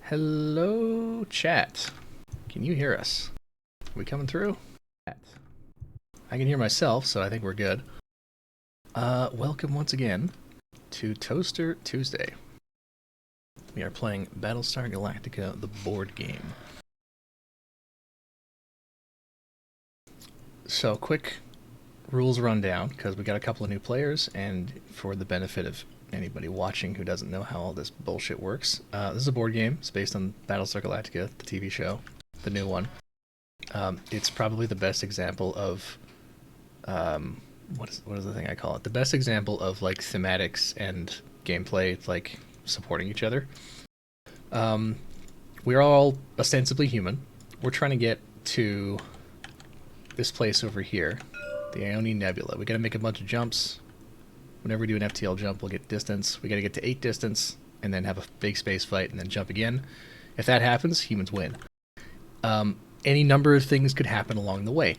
Hello, chat. Can you hear us? Are we coming through? I can hear myself, so I think we're good. Welcome once again to Toaster Tuesday. We are playing Battlestar Galactica, the board game. So, quick rules rundown, because we got a couple of new players, and for the benefit of anybody watching who doesn't know how all this bullshit works, this is a board game. It's based on Battlestar Galactica, the TV show, the new one. It's probably the best example of what is the thing I call it? The best example of like thematics and gameplay like supporting each other. We're all ostensibly human. We're trying to get to this place over here, the Ionian Nebula. We gotta make a bunch of jumps. Whenever we do an FTL jump, we'll get distance. We gotta get to 8 distance, and then have a big space fight, and then jump again. If that happens, humans win. Any number of things could happen along the way.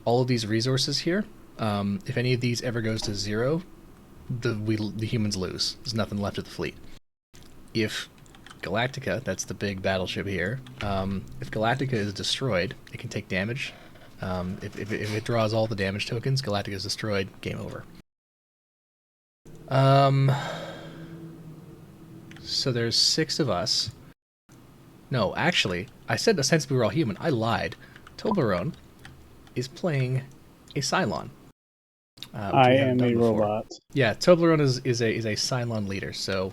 All of these resources here, if any of these ever goes to 0, the humans lose. There's nothing left of the fleet. If Galactica, that's the big battleship here, if Galactica is destroyed, it can take damage. If it draws all the damage tokens, Galactica is destroyed, game over. So there's 6 of us. No, actually, I said ostensibly we're all human. I lied. Toblerone is playing a Cylon. I am a robot. Yeah, Toblerone is a Cylon leader, so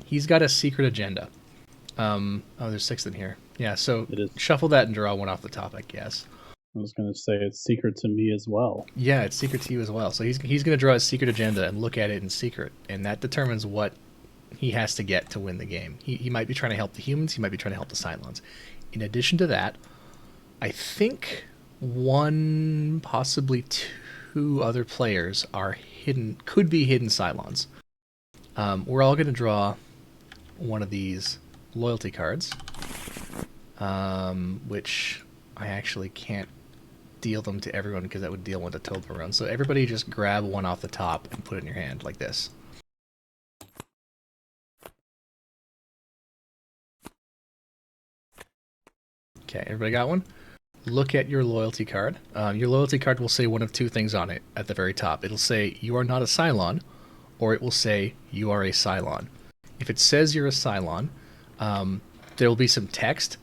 he's got a secret agenda. Oh, there's 6 in here. Yeah, so shuffle that and draw one off the top, I guess. I was going to say it's secret to me as well. Yeah, it's secret to you as well. So he's going to draw his secret agenda and look at it in secret, and that determines what he has to get to win the game. He might be trying to help the humans, he might be trying to help the Cylons. In addition to that, I think 1, possibly 2 other players are could be hidden Cylons. We're all going to draw one of these loyalty cards, which I actually can't deal them to everyone because that would deal one to Toblerone. So everybody just grab one off the top and put it in your hand like this. Okay, everybody got one? Look at your loyalty card. Your loyalty card will say one of 2 things on it at the very top. It'll say, you are not a Cylon, or it will say, you are a Cylon. If it says you're a Cylon, there will be some text.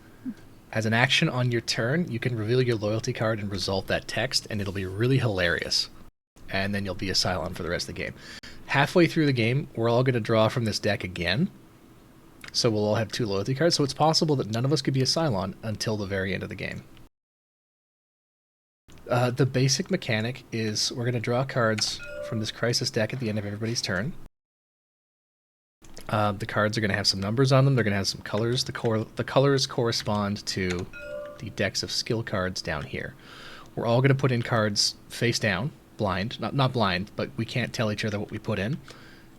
As an action on your turn, you can reveal your loyalty card and resolve that text, and it'll be really hilarious. And then you'll be a Cylon for the rest of the game. Halfway through the game, we're all going to draw from this deck again. So we'll all have 2 loyalty cards, so it's possible that none of us could be a Cylon until the very end of the game. The basic mechanic is we're going to draw cards from this Crisis deck at the end of everybody's turn. The cards are going to have some numbers on them. They're going to have some colors. The colors correspond to the decks of skill cards down here. We're all going to put in cards face down, blind. Not blind, but we can't tell each other what we put in.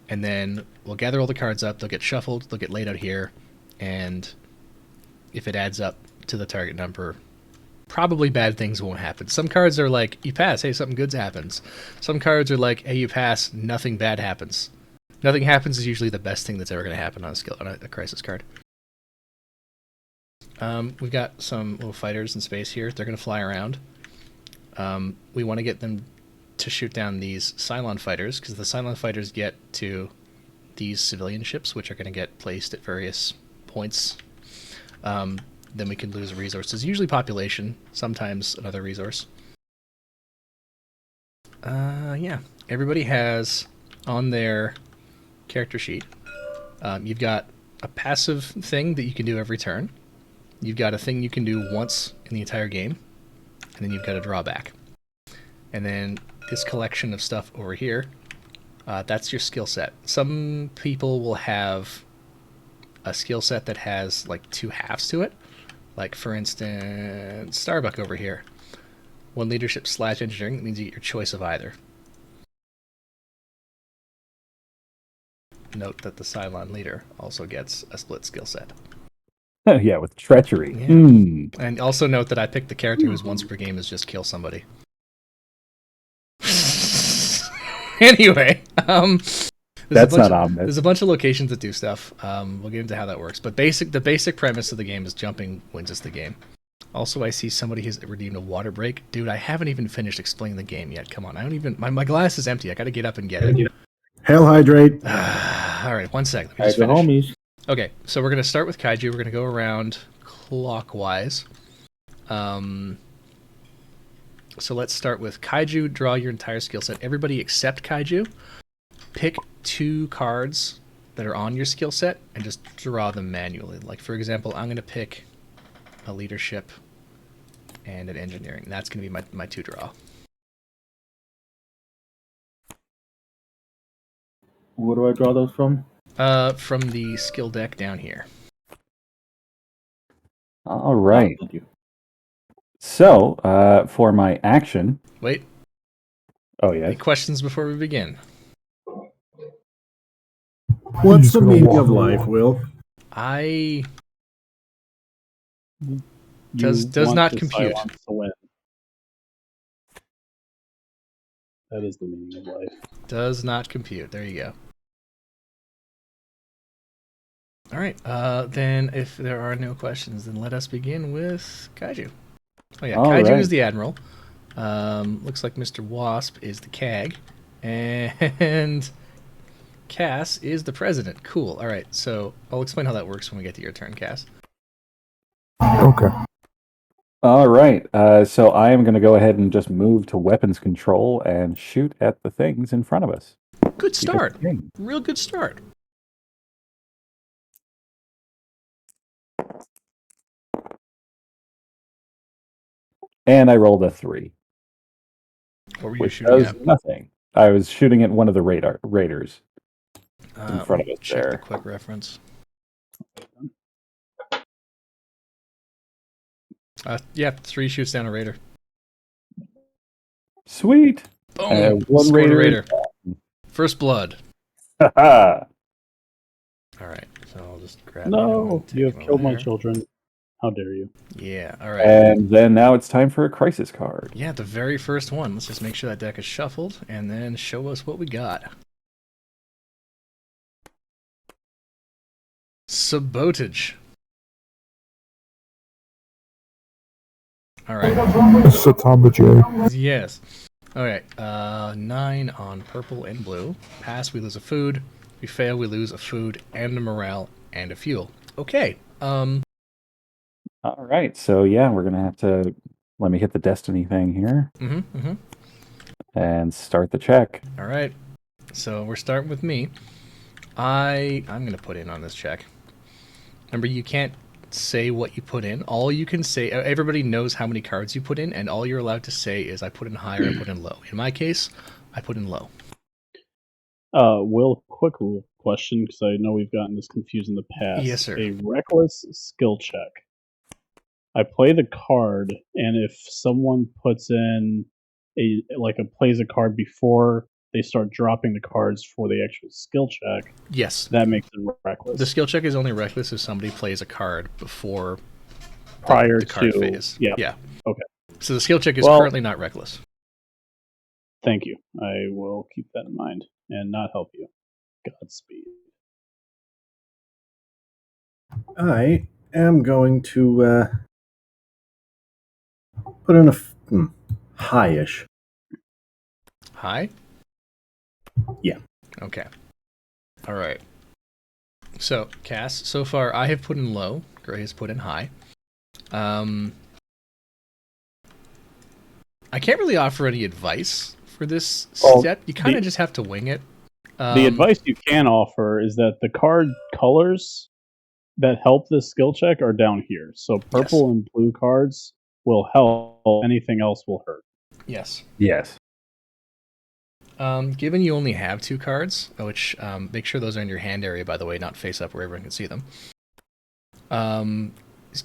And then we'll gather all the cards up. They'll get shuffled. They'll get laid out here. And if it adds up to the target number, probably bad things won't happen. Some cards are like, you pass, hey, something good happens. Some cards are like, hey, you pass, nothing bad happens. Nothing happens is usually the best thing that's ever going to happen on a Crisis card. We've got some little fighters in space here. They're going to fly around. We want to get them to shoot down these Cylon fighters, because the Cylon fighters get to these civilian ships, which are going to get placed at various points. Then we can lose resources, usually population, sometimes another resource. Yeah, everybody has on their character sheet, you've got a passive thing that you can do every turn. You've got a thing you can do once in the entire game, and then you've got a drawback. And then this collection of stuff over here, that's your skill set. Some people will have a skill set that has like 2 halves to it. Like, for instance, Starbuck over here. 1 leadership / engineering, that means you get your choice of either. Note that the Cylon leader also gets a split skill set. Yeah, with treachery. Yeah. And also note that I picked the character whose once per game is just kill somebody. Anyway, That's not ominous. There's a bunch of locations that do stuff. We'll get into how that works. But the basic premise of the game is jumping wins us the game. Also, I see somebody has redeemed a water break. Dude, I haven't even finished explaining the game yet. Come on, I don't even... My glass is empty. I gotta get up and get it. Hail hydrate. All right, 1 sec. Let me Hi, just the finish. homies. Okay, so we're gonna start with Kaiju. We're gonna go around clockwise. So let's start with Kaiju. Draw your entire skill set. Everybody except Kaiju, pick 2 cards that are on your skill set and just draw them manually. Like, for example, I'm going to pick a leadership and an engineering. That's going to be my 2 draw. Where do I draw those from? From the skill deck down here. All right. Thank you. So, for my action... Wait. Oh, yeah. Any questions before we begin? What's the meaning of life, Will? Does want not the compute. silence to win. That is the meaning of life. Does not compute. There you go. All right. Then, if there are no questions, then let us begin with Kaiju. Oh yeah, All Kaiju right. is the admiral. Looks like Mr. Wasp is the CAG, and Cass is the president. Cool. All right. So I'll explain how that works when we get to your turn, Cass. Okay. All right. So I am going to go ahead and just move to weapons control and shoot at the things in front of us. Good start. Okay. Real good start. And I rolled a 3, What were you which shooting does at? nothing. I was shooting at one of the raiders in front of us Check the there. quick reference. Yeah, 3 shoots down a raider. Sweet. Boom. One Scored a raider. raider. First blood. Haha. All right. So I'll just grab him No, and take you have him killed over my there. children. How dare you? Yeah. All right. And then now it's time for a crisis card. Yeah, the very first one. Let's just make sure that deck is shuffled and then show us what we got. Sabotage. All right. Sabotage. Yes. All right. 9 on purple and blue. Pass, we lose a food. We fail, we lose a food and a morale and a fuel. Okay. All right. So yeah, we're going to have to... Let me hit the destiny thing here and start the check. All right. So we're starting with me. I'm going to put in on this check. Remember, you can't say what you put in. All you can say, everybody knows how many cards you put in, and all you're allowed to say is I put in high or I put in low. In my case, I put in low. Will, quick question, because I know we've gotten this confused in the past. Yes, sir. A reckless skill check. I play the card, and if someone puts in plays a card before they start dropping the cards for the actual skill check, Yes. that makes it reckless. The skill check is only reckless if somebody plays a card before prior the card to phase. Yeah. Okay. So the skill check is Well, currently not reckless. Thank you. I will keep that in mind and not help you. Godspeed. I am going to put in a high-ish. High? Yeah. Okay. All right. So, Cass, so far I have put in low. Gray has put in high. I can't really offer any advice for this step. You kind of just have to wing it. The advice you can offer is that the card colors that help this skill check are down here. So purple and blue cards will help. Anything else will hurt. Yes. Yes. Given you only have 2 cards, which make sure those are in your hand area, by the way, not face up where everyone can see them.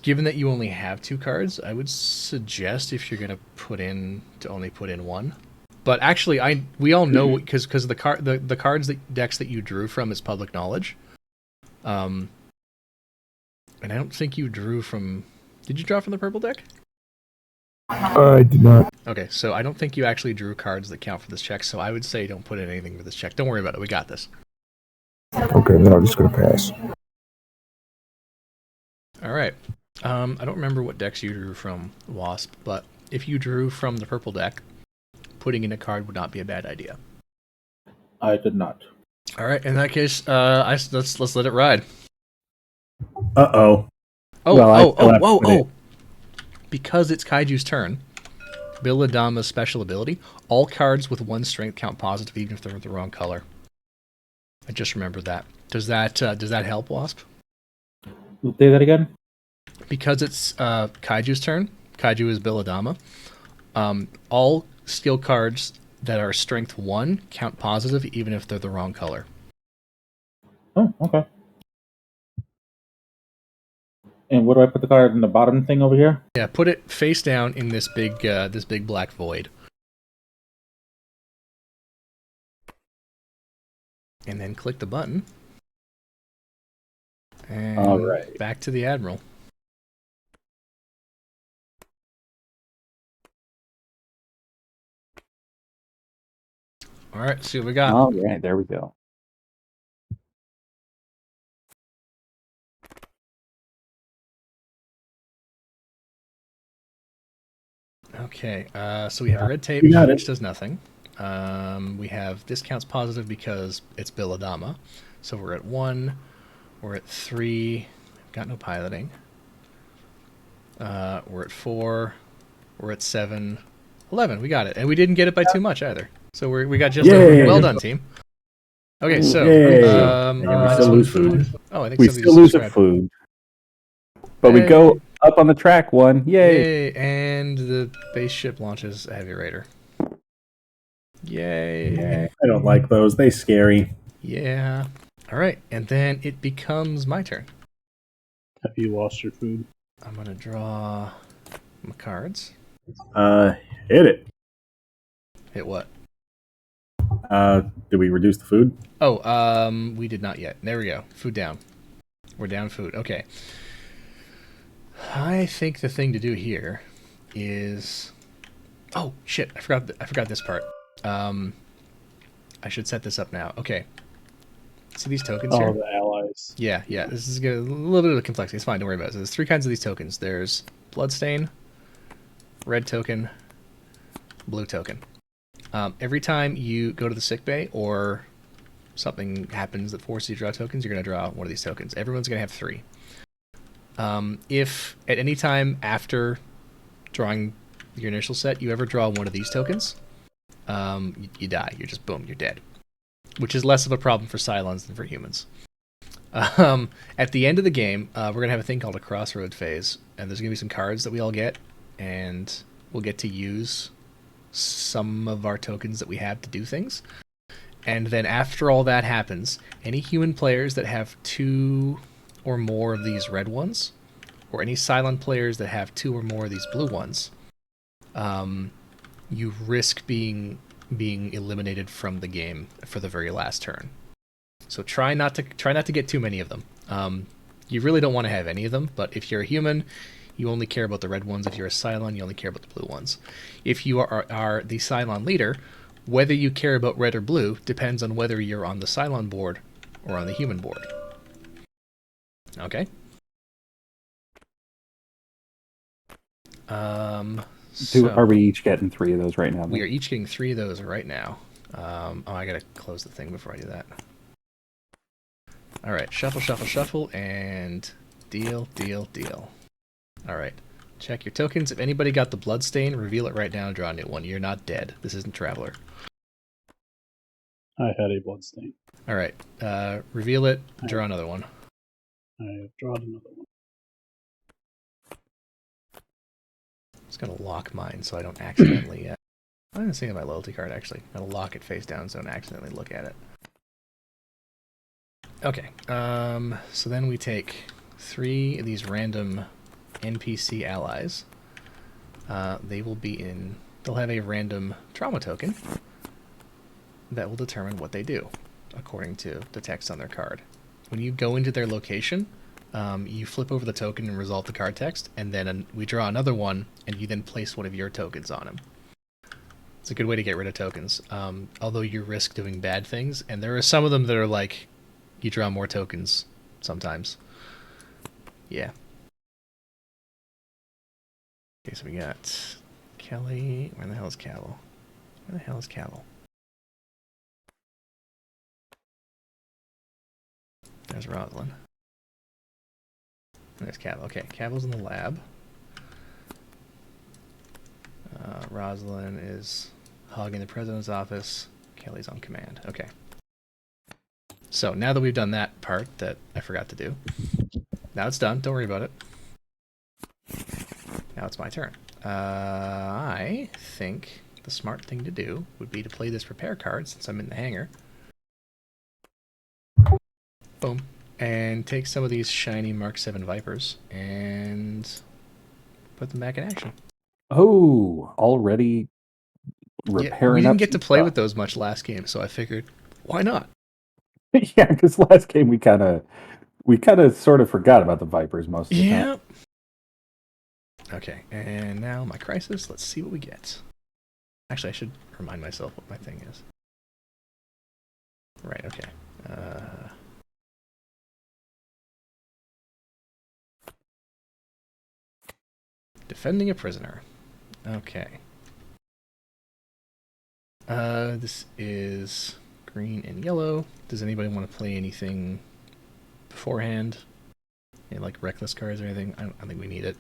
Given that you only have 2 cards, I would suggest if you're going to only put in 1. But actually, we all know because the cards decks that you drew from is public knowledge. And I don't think you drew from. Did you draw from the purple deck? I did not. Okay, so I don't think you actually drew cards that count for this check. So I would say don't put in anything for this check. Don't worry about it. We got this. Okay, then I'm just gonna pass. All right. I don't remember what decks you drew from, Wasp, but if you drew from the purple deck, putting in a card would not be a bad idea. I did not. All right. In that case, let's let it ride. Uh-oh. Oh! Because it's Kaiju's turn, Billadama's special ability, all cards with 1 strength count positive even if they're the wrong color. I just remembered that. Does that help, Wasp? Say that again? Because it's Kaiju's turn, Kaiju is Billadama, all skill cards that are strength 1 count positive even if they're the wrong color. Oh, okay. And where do I put the card in the bottom thing over here? Yeah, put it face down in this big black void. And then click the button. And All right. back to the Admiral. All right, see what we got. All right, there we go. Okay, so we have red tape, You got it. which does nothing. We have discounts positive because it's Billadama. So we're at 1, we're at 3, got no piloting. We're at 4, we're at 7, 11, we got it. And we didn't get it by too much either. So we got just Yay. well done, team. Okay, so Yay. you're And we minus still 1 lose food. food. Oh, I think We somebody's still lose a subscribed. food. But we Hey. go up on the track 1. Yay! Yay, and the base ship launches a heavy raider. Yay. I don't like those. They scary. Yeah. All right, and then it becomes my turn. Have you lost your food? I'm going to draw my cards. Hit it. Hit what? Did we reduce the food? Oh, we did not yet. There we go. Food down. We're down food. Okay. I think the thing to do here is... Oh, shit. I forgot this part. I should set this up now. Okay. See these tokens here? Oh, the allies. Yeah. This is a little bit of complexity. It's fine. Don't worry about it. So there's 3 kinds of these tokens. There's Bloodstain, Red Token, Blue Token. Every time you go to the sick bay or something happens that forces you to draw tokens, you're going to draw one of these tokens. Everyone's going to have 3. If at any time after drawing your initial set, you ever draw one of these tokens, you die. You're just, boom, you're dead. Which is less of a problem for Cylons than for humans. At the end of the game, we're going to have a thing called a crossroad phase, and there's going to be some cards that we all get, and we'll get to use some of our tokens that we have to do things. And then after all that happens, any human players that have 2 or more of these red ones, or any Cylon players that have 2 or more of these blue ones, you risk being eliminated from the game for the very last turn. So try not to get too many of them. You really don't want to have any of them, but if you're a human, you only care about the red ones. If you're a Cylon, you only care about the blue ones. If you are the Cylon leader, whether you care about red or blue depends on whether you're on the Cylon board or on the human board. Okay? Are we each getting 3 of those right now? We are each getting 3 of those right now. I gotta close the thing before I do that. Alright, shuffle, and deal. Alright, check your tokens. If anybody got the Bloodstain, reveal it right now and draw a new one. You're not dead. This isn't Traveler. I had a bloodstain. Alright, reveal it, draw another one. I have drawn another one. I'm just gonna lock mine so I don't accidentally... I'm gonna think of my loyalty card, actually. I'm gonna lock it face down so I don't accidentally look at it. Okay, so then we take 3 of these random NPC allies. They'll have a random trauma token that will determine what they do, according to the text on their card. When you go into their location, you flip over the token and resolve the card text, and then we draw another one, and you then place one of your tokens on him. It's a good way to get rid of tokens, although you risk doing bad things, and there are some of them that are like you draw more tokens sometimes. Yeah. Okay, so we got Kelly. Where the hell is Cavill? Where the hell is Cavill? There's Rosalind. There's Cavill. Okay, Cavill's in the lab. Rosalind is hogging the president's office. Kelly's on command. Okay. So now that we've done that part that I forgot to do, now it's done. Don't worry about it. Now it's my turn. I think the smart thing to do would be to play this repair card since I'm in the hangar. Boom. And take some of these shiny Mark 7 Vipers and put them back in action. Oh, already repairing. We didn't up get to some play stuff. with those much last game, so I figured, why not? Yeah, because last game we kind of sort of forgot about the Vipers most of the time. Yeah. Okay, and now my crisis. Let's see what we get. Actually, I should remind myself what my thing is. Right, okay. Defending a prisoner. Okay. This is green and yellow. Does anybody want to play anything beforehand? Any, like reckless cards or anything? I don't think we need it.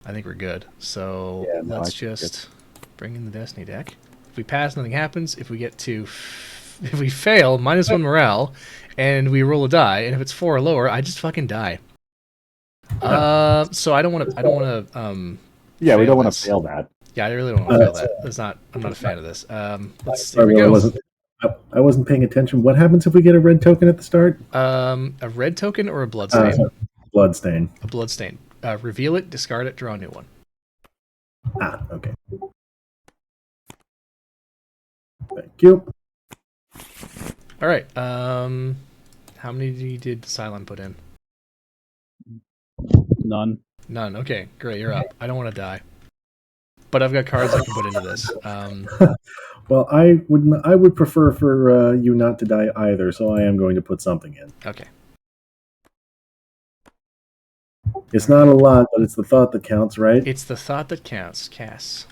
I think we're good. So Yeah, no, let's I think just bring in the Destiny deck. If we pass, nothing happens. If we get to, if we fail, -1 morale, and we roll a die, and if it's 4 or lower, I just fucking die. So I don't want to. Yeah, we don't want this. to fail that. Yeah, I really don't want to fail that. That's not. I'm not a fan of this. Let's. Here Sorry, we Will, go. I wasn't paying attention. What happens if we get a red token at the start? A red token or a bloodstain? Bloodstain. A bloodstain. Reveal it, discard it, draw a new one. Ah, okay. Thank you. All right. How many did Cylon put in? None. None. Okay, great. You're up. I don't want to die, but I've got cards I can put into this. Well, I would prefer for you not to die either, so I am going to put something in. Okay. It's not a lot, but it's the thought that counts, right? It's the thought that counts. Cass.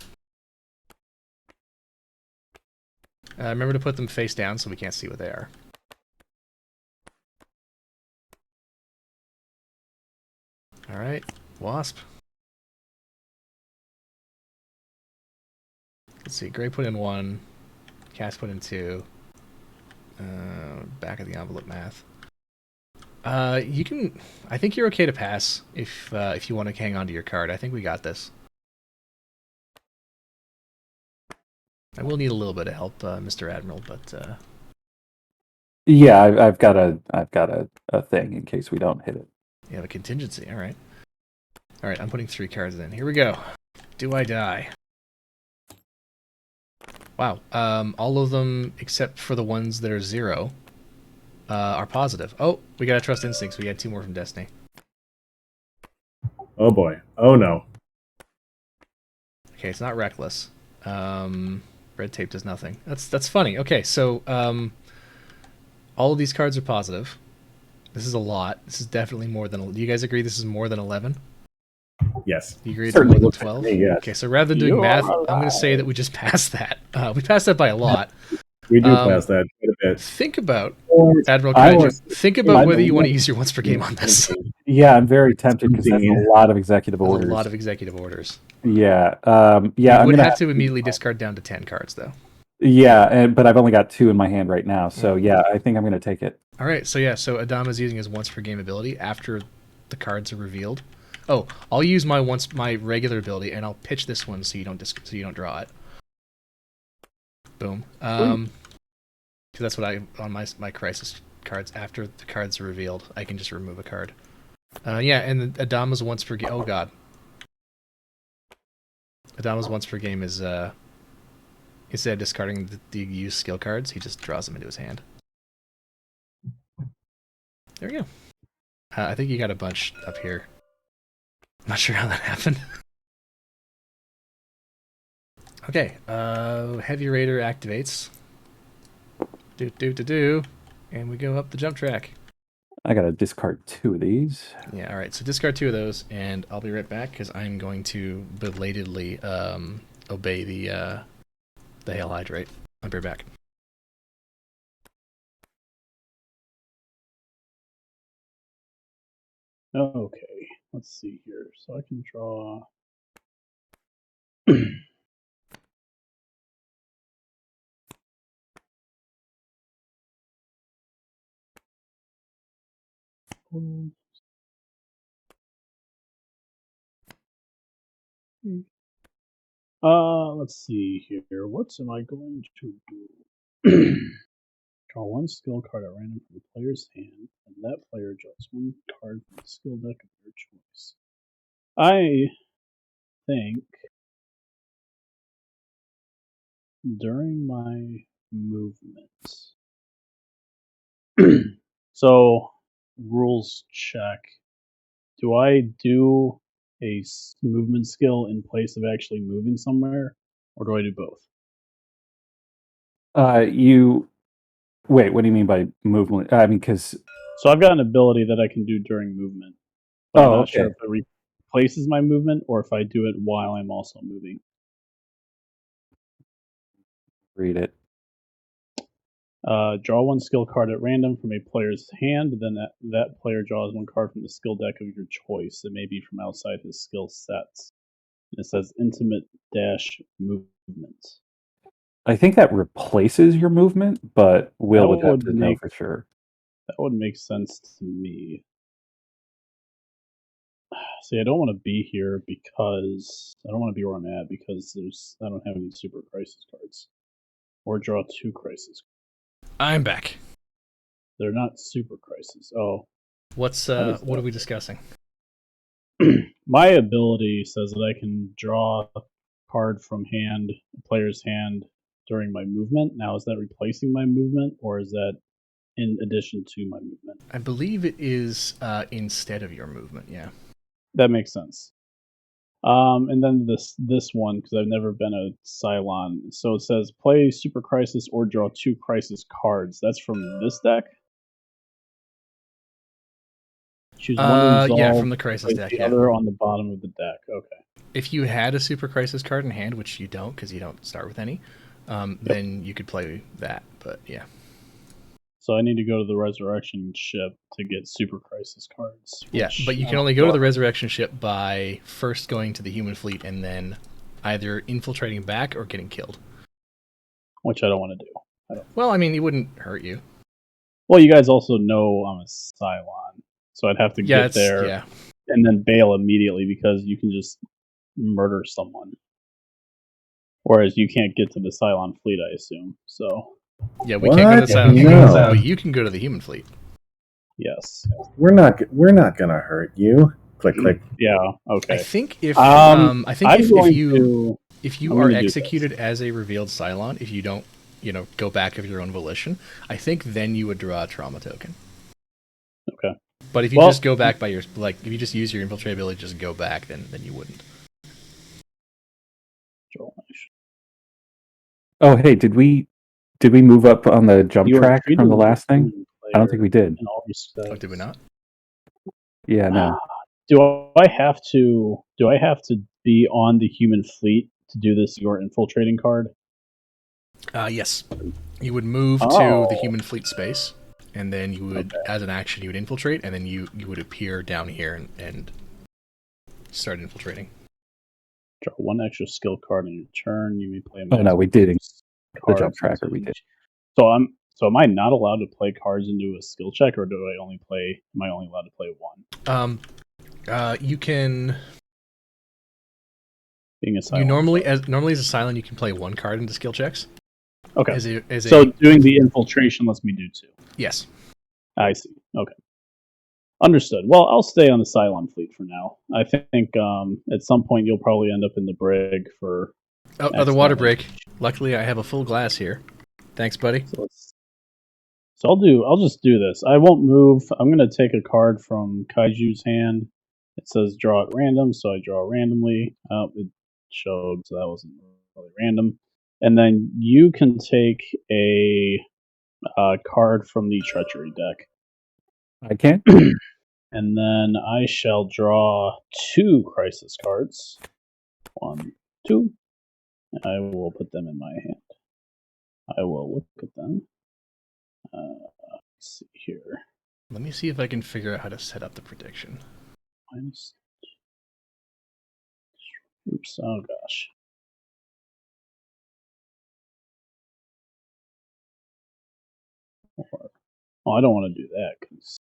Remember to put them face down so we can't see what they are. All right, Wasp. Let's see. Gray put in 1. Cass put in 2. Back of the envelope math. You can. I think you're okay to pass if you want to hang on to your card. I think we got this. I will need a little bit of help, Mr. Admiral, but Yeah, I've got a thing in case we don't hit it. you have a contingency. All right. All right. I'm putting 3 cards in. Here we go. Do I die? Wow. All of them except for the ones that are 0 are positive. Oh, we gotta trust instincts. We got 2 more from Destiny. Oh boy. Oh no. Okay, it's not reckless. Red tape does nothing. That's funny. Okay, so all of these cards are positive. This is a lot. This is definitely more than. Do you guys agree this is more than 11? Yes. Do you agree it's Certainly more looks than like 12? me, yes. Okay, so rather than doing You're math, I'm going alive. to say that we just passed that. We passed that by a lot. We do pass that quite a bit. Think about, Or Admiral I Kaiju, was- think about I whether you want to was- use your once per game on this. Yeah, I'm very tempted because that's a lot of executive There's orders. a lot of executive orders. Yeah, You I'm would gonna have to immediately discard down to 10 cards, though. Yeah, but I've only got 2 in my hand right now, so yeah, I think I'm gonna take it. All right, so yeah, so Adama's using his once per game ability after the cards are revealed. Oh, I'll use my regular ability, and I'll pitch this one so you don't draw it. Boom. Because that's what I on my crisis cards after the cards are revealed, I can just remove a card. Yeah, and Adama's once per game. Oh god. Adama's once per game is instead of discarding the used skill cards, he just draws them into his hand. There we go. I think you got a bunch up here. I'm not sure how that happened. Okay, Heavy Raider activates. And we go up the jump track. I gotta discard 2 of these. Yeah, all right. So discard 2 of those, and I'll be right back because I'm going to belatedly obey the Hail Hydrate. I'll be right back. Okay, let's see here. So I can draw. Let's see here. What am I going to do? Draw 1 skill card at random from the player's hand, and that player draws 1 card from the skill deck of their choice. I think during my movement. So, rules check. Do I do a movement skill in place of actually moving somewhere, or do I do both? You wait. What do you mean by movement? I mean, because So I've got an ability that I can do during movement, but I'm not sure okay. if it replaces my movement or if I do it while I'm also moving. Read it. Draw 1 skill card at random from a player's hand, then that player draws 1 card from the skill deck of your choice. It may be from outside his skill sets. And it says intimate movement. I think that replaces your movement, but Will would have to know for sure. That would make sense to me. See, I don't want to be here because I don't want to be where I'm at because I don't have any super crisis cards. Or draw 2 crisis. I'm back. They're not super crisis. Oh. What are we discussing? My ability says that I can draw a card from a player's hand during my movement. Now, is that replacing my movement, or is that in addition to my movement? I believe it is instead of your movement, yeah. That makes sense. And then this one, because I've never been a Cylon. So it says play Super Crisis or draw 2 Crisis cards. That's from this deck? Choose one to resolve. Yeah, from the Crisis deck. The yeah. other on the bottom of the deck. Okay. If you had a Super Crisis card in hand, which you don't because you don't start with any, then you could play that. But yeah. So I need to go to the Resurrection ship to get Super Crisis cards. Yeah, but you can only go to the Resurrection ship by first going to the human fleet and then either infiltrating back or getting killed. Which I don't want to do. Well, I mean, it wouldn't hurt you. Well, you guys also know I'm a Cylon, so I'd have to get there and then bail immediately because you can just murder someone. Whereas you can't get to the Cylon fleet, I assume. So. Yeah, we can't go to the Cylon fleet, but you can go to the human fleet. Yes. We're not gonna hurt you. Click click. Yeah. Okay. I think if you are executed as a revealed Cylon, if you don't, go back of your own volition, I think then you would draw a trauma token. Okay. But if you just go back by your if you just use your infiltrability, just go back, then you wouldn't. Oh, hey, did we move up on the jump track from the last thing? I don't think we did. Oh, did we not? Yeah, no. Do I have to be on the human fleet to do this your infiltrating card? Yes. You would move to the human fleet space, and then you would, as an action, you would infiltrate, and then you would appear down here and start infiltrating. Draw 1 extra skill card on your turn. You may play a no, we did the jump tracker. We did. So am I not allowed to play cards into a skill check, or am I only allowed to play 1? You can. Being a Cylon. You normally as a Cylon, you can play 1 card into skill checks. Okay. So doing the infiltration lets me do 2. Yes. I see. Okay. Understood. Well, I'll stay on the Cylon fleet for now. I think at some point you'll probably end up in the brig for. Oh, the water break. Luckily, I have a full glass here. Thanks, buddy. So I'll just do this. I won't move. I'm gonna take a card from Kaiju's hand. It says draw at random, so I draw randomly. It showed, so that wasn't really random. And then you can take a card from the treachery deck. I can't. And then I shall draw 2 crisis cards. 1, 2. I will put them in my hand. I will look at them. Let's see here. Let me see if I can figure out how to set up the prediction. Minus. Oops. Oh gosh. Oh, I don't want to do that because.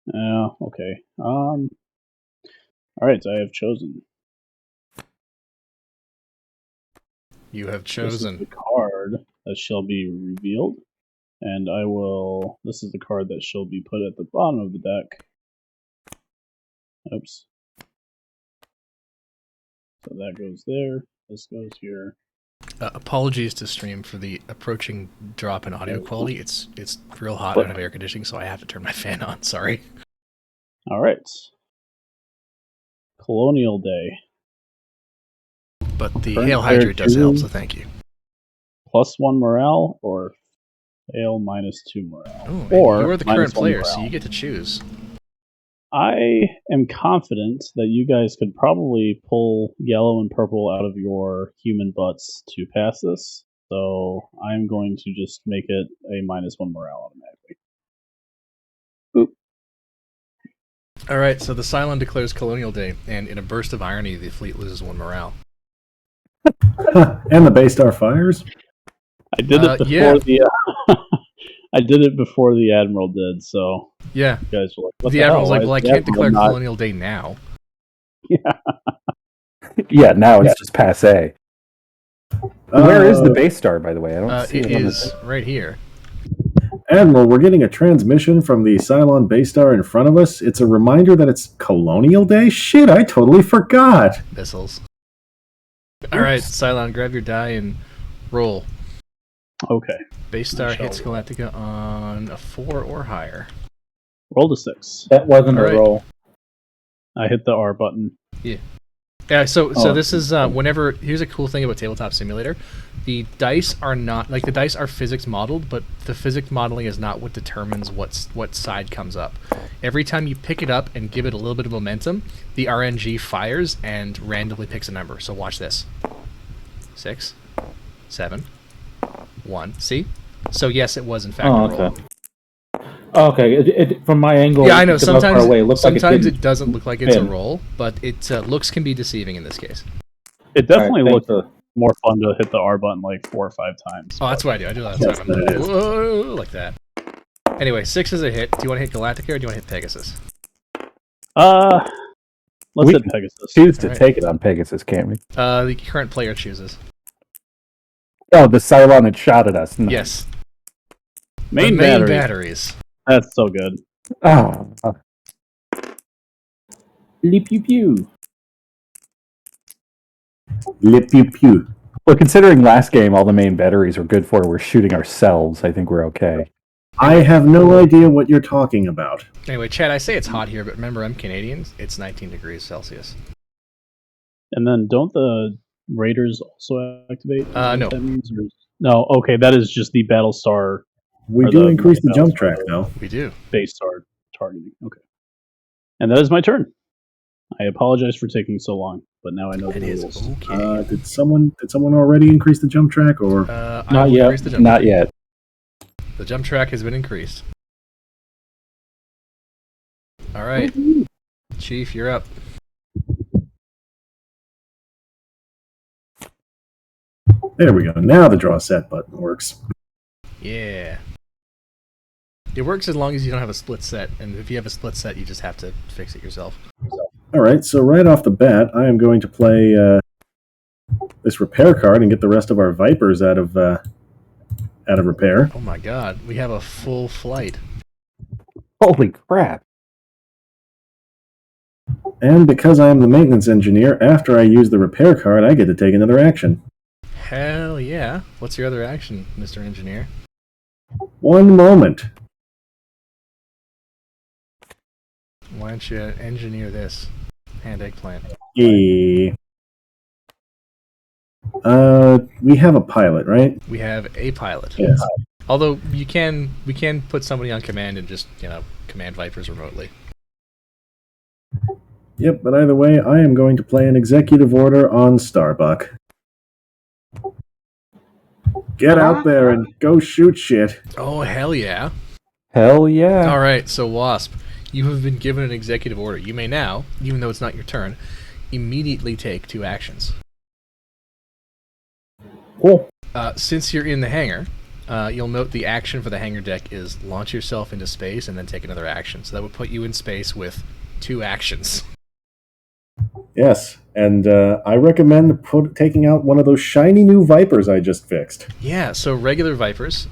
Yeah. Okay. All right. So I have chosen. You have This chosen. is the card that shall be revealed, and I will. This is the card that shall be put at the bottom of the deck. Oops. So that goes there. This goes here. Apologies to stream for the approaching drop in audio quality. It's real hot out of air conditioning, so I have to turn my fan on. Sorry. All right. Colonial Day. But the Current Hail player Hydra does help, 2. so thank you. +1 morale or fail -2 morale. Oh, or you are the current -1 player, morale. so you get to choose. I am confident that you guys could probably pull yellow and purple out of your human butts to pass this. So I'm going to just make it a -1 morale automatically. Boop. All right, so the Cylon declares Colonial Day, and in a burst of irony, the fleet loses 1 morale. And the Battlestar fires. I did it before yeah. the. I did it before the admiral did. So Yeah. you guys were like, "What The the hell? Admiral's like, Why well, I is the can't Admiral declare not-" Colonial Day now. Yeah, now it's just passe. Where is the base star, by the way? I don't see It it. On is right here. Admiral, we're getting a transmission from the Cylon Battlestar in front of us. It's a reminder that it's Colonial Day? Shit, I totally forgot. Missiles. All right, Cylon, grab your die and roll. Okay. Base star I shall hits Galactica on a 4 or higher. Roll to 6. That wasn't All a right. roll. I hit the R button. Yeah, so Oh. this is whenever. Here's a cool thing about Tabletop Simulator: the dice are not like the dice are physics modeled, but the physics modeling is not what determines what side comes up. Every time you pick it up and give it a little bit of momentum, the RNG fires and randomly picks a number. So watch this: 6, 7, 1. See? So yes, it was in fact Oh, a roll. okay. Okay, it from my angle. Yeah, I know. because I was far Sometimes away, it looks like sometimes it it doesn't look like it's a spin. roll, but it looks can be deceiving in this case. It definitely Alright, looks thanks more fun to hit the R button like 4 or 5 times. Oh, that's what I do. I do that all the Yes, time. I'm that like, is. whoa, like that. Anyway, 6 is a hit. Do you want to hit Galactica or do you want to hit Pegasus? Let's We hit Pegasus. choose to Alright. take it on Pegasus, can't we? The current player chooses. Oh, the Cylon had shot at us. No. Yes. Main the main battery. batteries. That's so good. Oh, Pew pew pew. Lip pew pew. well, considering last game all the main batteries were good for were shooting ourselves, I think we're okay. I have no idea what you're talking about. Anyway, Chad, I say it's hot here, but remember, I'm Canadian. It's 19 degrees Celsius. And then don't the Raiders also activate? Is that No. what that means? Or no, okay, that is just the Battlestar We Or do the increase the jump Battlestar. track, though. We do. base star targeting. Okay. And that is my turn. I apologize for taking so long, but now I know It the is rules. okay. Did someone already increase the jump track, or I Not will yet. increase the jump Not track. yet. The jump track has been increased. All right. Chief, you're up. there we go. Now the draw set button works. Yeah. It works as long as you don't have a split set, and if you have a split set, you just have to fix it yourself. All right, so right off the bat, I am going to play this repair card and get the rest of our Vipers out of repair. Oh my god, we have a full flight. Holy crap. And because I am the maintenance engineer, after I use the repair card, I get to take another action. Hell yeah. What's your other action, Mr. Engineer? One moment. Why don't you engineer this? Hand eggplant. Yeah. We have a pilot, right? We have a pilot. Yes. Although we can put somebody on command and just, command Vipers remotely. Yep, but either way, I am going to play an executive order on Starbuck. Get out there and go shoot shit. Oh, hell yeah. Hell yeah. All right, so Wasp, you have been given an executive order. You may now, even though it's not your turn, immediately take 2 actions. Cool. Since you're in the hangar, you'll note the action for the hangar deck is launch yourself into space and then take another action. So that would put you in space with 2 actions. Yes, and I recommend taking out one of those shiny new Vipers I just fixed. Yeah, so regular Vipers,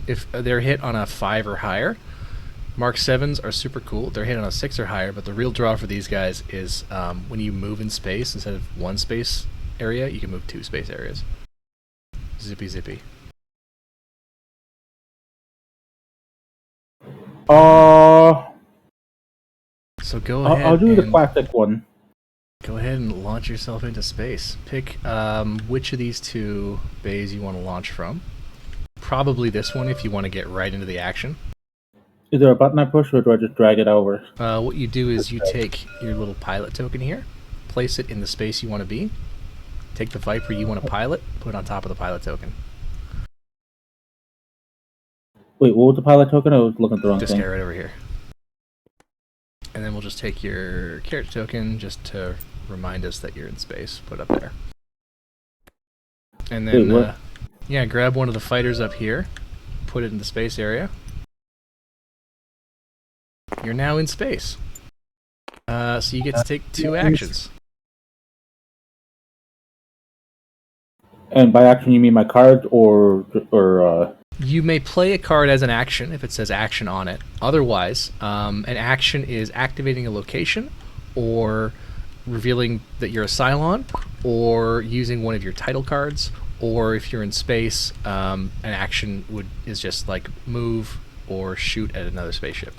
if they're hit on a 5 or higher, Mark 7s are super cool. They're hit on a 6 or higher, but the real draw for these guys is when you move in space, instead of 1 space area, you can move 2 space areas. Zippy zippy. So go ahead. I'll do the classic one. Go ahead and launch yourself into space. Pick which of these 2 bays you want to launch from. Probably this one if you want to get right into the action. Is there a button I push, or do I just drag it over? What you do is you take your little pilot token here, place it in the space you want to be, take the Viper you want to pilot, put it on top of the pilot token. Wait, what was the pilot token? I was looking at the wrong Just thing. get right over here. And then we'll just take your character token just to remind us that you're in space. Put it up there. And then, Wait, grab one of the fighters up here, put it in the space area. You're now in space. So you get to take 2 actions. And by action, you mean my cards, or You may play a card as an action if it says action on it. Otherwise, an action is activating a location, or revealing that you're a Cylon, or using one of your title cards, or if you're in space, an action is just like move or shoot at another spaceship.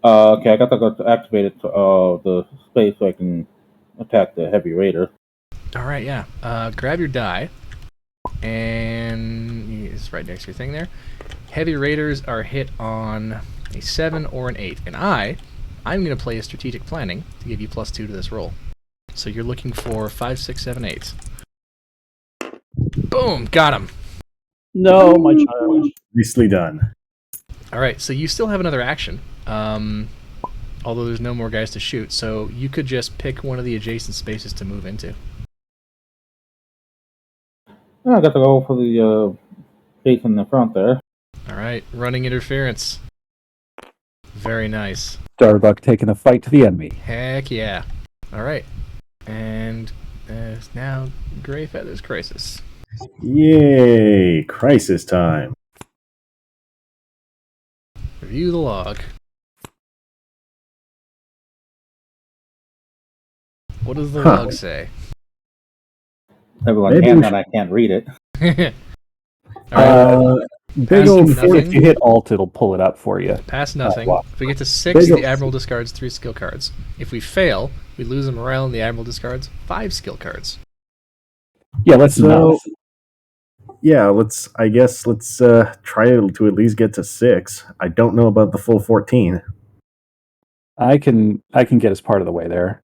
okay, I got to go to activate it to the space so I can attack the heavy raider. All right, yeah. Grab your die, and it's right next to your thing there. Heavy raiders are hit on a 7 or an 8, and I'm going to play a strategic planning to give you +2 to this roll. So you're looking for 5, 6, 7, 8. Boom! Got him! No, my child. Nicely done. All right, so you still have another action, although there's no more guys to shoot, so you could just pick one of the adjacent spaces to move into. I got to go for the space in the front there. All right, running interference. Very nice. Starbuck taking a fight to the enemy. Heck yeah. All right, and it's now Gray Feathers Crisis. Yay! Crisis time. Review the log. What does the log say? Everyone Maybe can, we but I can't read it. All right, Big old nothing. If you hit Alt, it'll pull it up for you. pass nothing. wow. If we get to 6, Big the ol'- Admiral discards 3 skill cards. If we fail, we lose a morale and the Admiral discards 5 skill cards. Yeah, let's So, yeah, let's try to at least get to 6. I don't know about the full 14. I can get us part of the way there.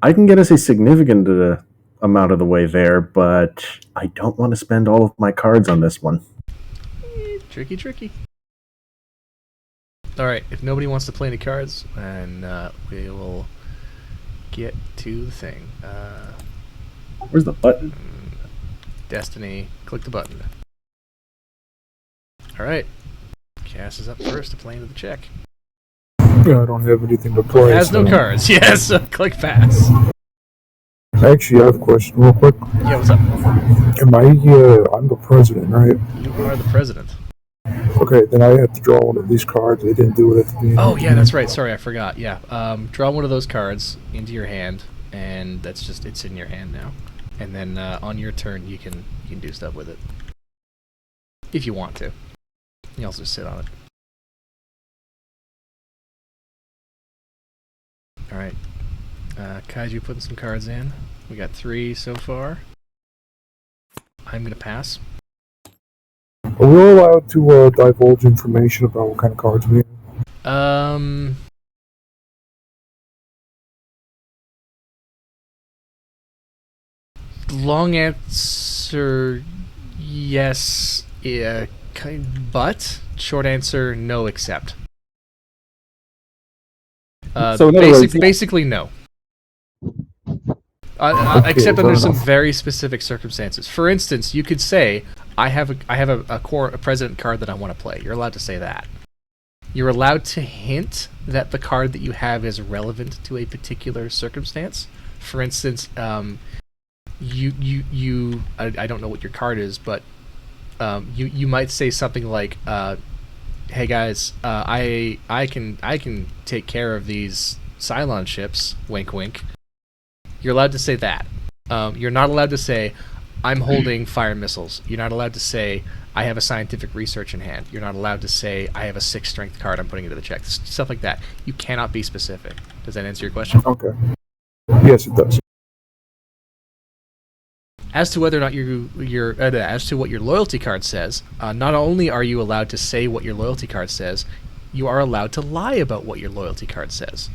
I can get us a significant amount of the way there, but I don't want to spend all of my cards on this one. Tricky, tricky. Alright, if nobody wants to play any cards, then we will get to the thing. Where's the button? Destiny, click the button. Alright. Cass is up first to play into the check. Yeah, I don't have anything to play. Has no so- cards, yes, so click pass. Actually, I have a question real quick. Yeah, what's up? Am I, I'm the president, right? You are the president. Okay, then I have to draw one of these cards. They didn't do it at the beginning. Oh, yeah, that's right, sorry, I forgot, yeah. Draw one of those cards into your hand, and it's in your hand now. And then on your turn, you can do stuff with it. If you want to. You also sit on it. Alright. Kaiju putting some cards in. We got 3 so far. I'm gonna pass. Are we allowed to divulge information about what kind of cards we have? Long answer, yes, yeah, but short answer, no, except. So in other words, Basically, no. Except under some very specific circumstances. For instance, you could say, "I have a president card that I want to play." You're allowed to say that. You're allowed to hint that the card that you have is relevant to a particular circumstance. For instance, I don't know what your card is, but you might say something like, "Hey guys, I can take care of these Cylon ships." Wink, wink. You're allowed to say that. You're not allowed to say, "I'm holding fire missiles." You're not allowed to say, "I have a scientific research in hand." You're not allowed to say, "I have a 6 strength card, I'm putting into the check." Stuff like that. You cannot be specific. Does that answer your question? Okay. Yes, it does. As to whether or not as to what your loyalty card says, not only are you allowed to say what your loyalty card says, you are allowed to lie about what your loyalty card says.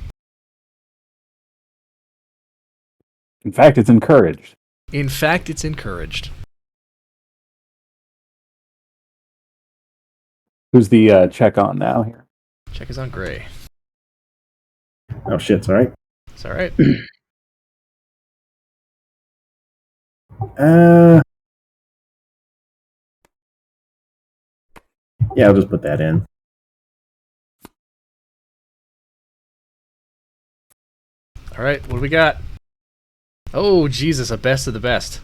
in fact, it's encouraged. In fact, it's encouraged. Who's the check on now here? Check is on Gray. Oh shit! It's all right. It's all right. Yeah, I'll just put that in. All right, what do we got? Oh, Jesus, a best of the best.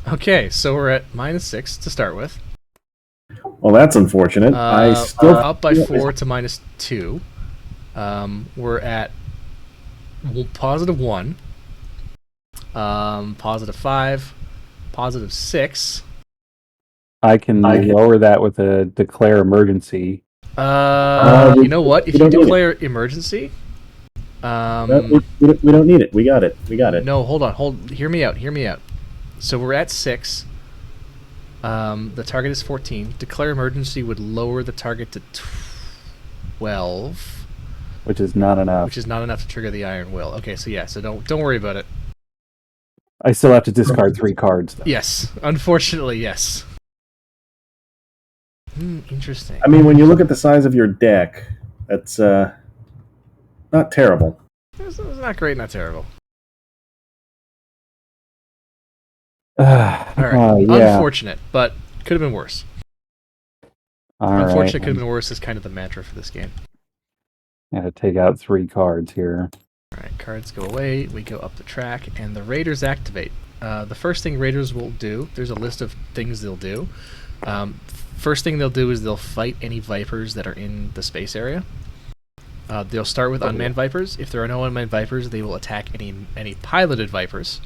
Okay, so we're at -6 to start with. Well, that's unfortunate. I still We're up by 4 to -2. We're at +1, +5, +6. I can lower that with a declare emergency. You know what? If you declare emergency, we don't need it. We got it. no, hold on. Hear me out. So we're at 6. The target is 14. Declare emergency would lower the target to 12, Which is not enough. which is not enough to trigger the Iron Will. Okay, so yeah, so don't worry about it. I still have to discard 3 cards, though. Yes, unfortunately, yes. Interesting. I mean, when you look at the size of your deck, that's not terrible. It's not great, not terrible. All All right, yeah. unfortunate, but could have been worse. Unfortunate could have been worse is kind of the mantra for this game. Gotta take out 3 cards here. Alright, cards go away, we go up the track, and the Raiders activate. The first thing Raiders will do, there's a list of things they'll do. First thing they'll do is they'll fight any Vipers that are in the space area. They'll start with unmanned Vipers. If there are no unmanned Vipers, they will attack any piloted Vipers.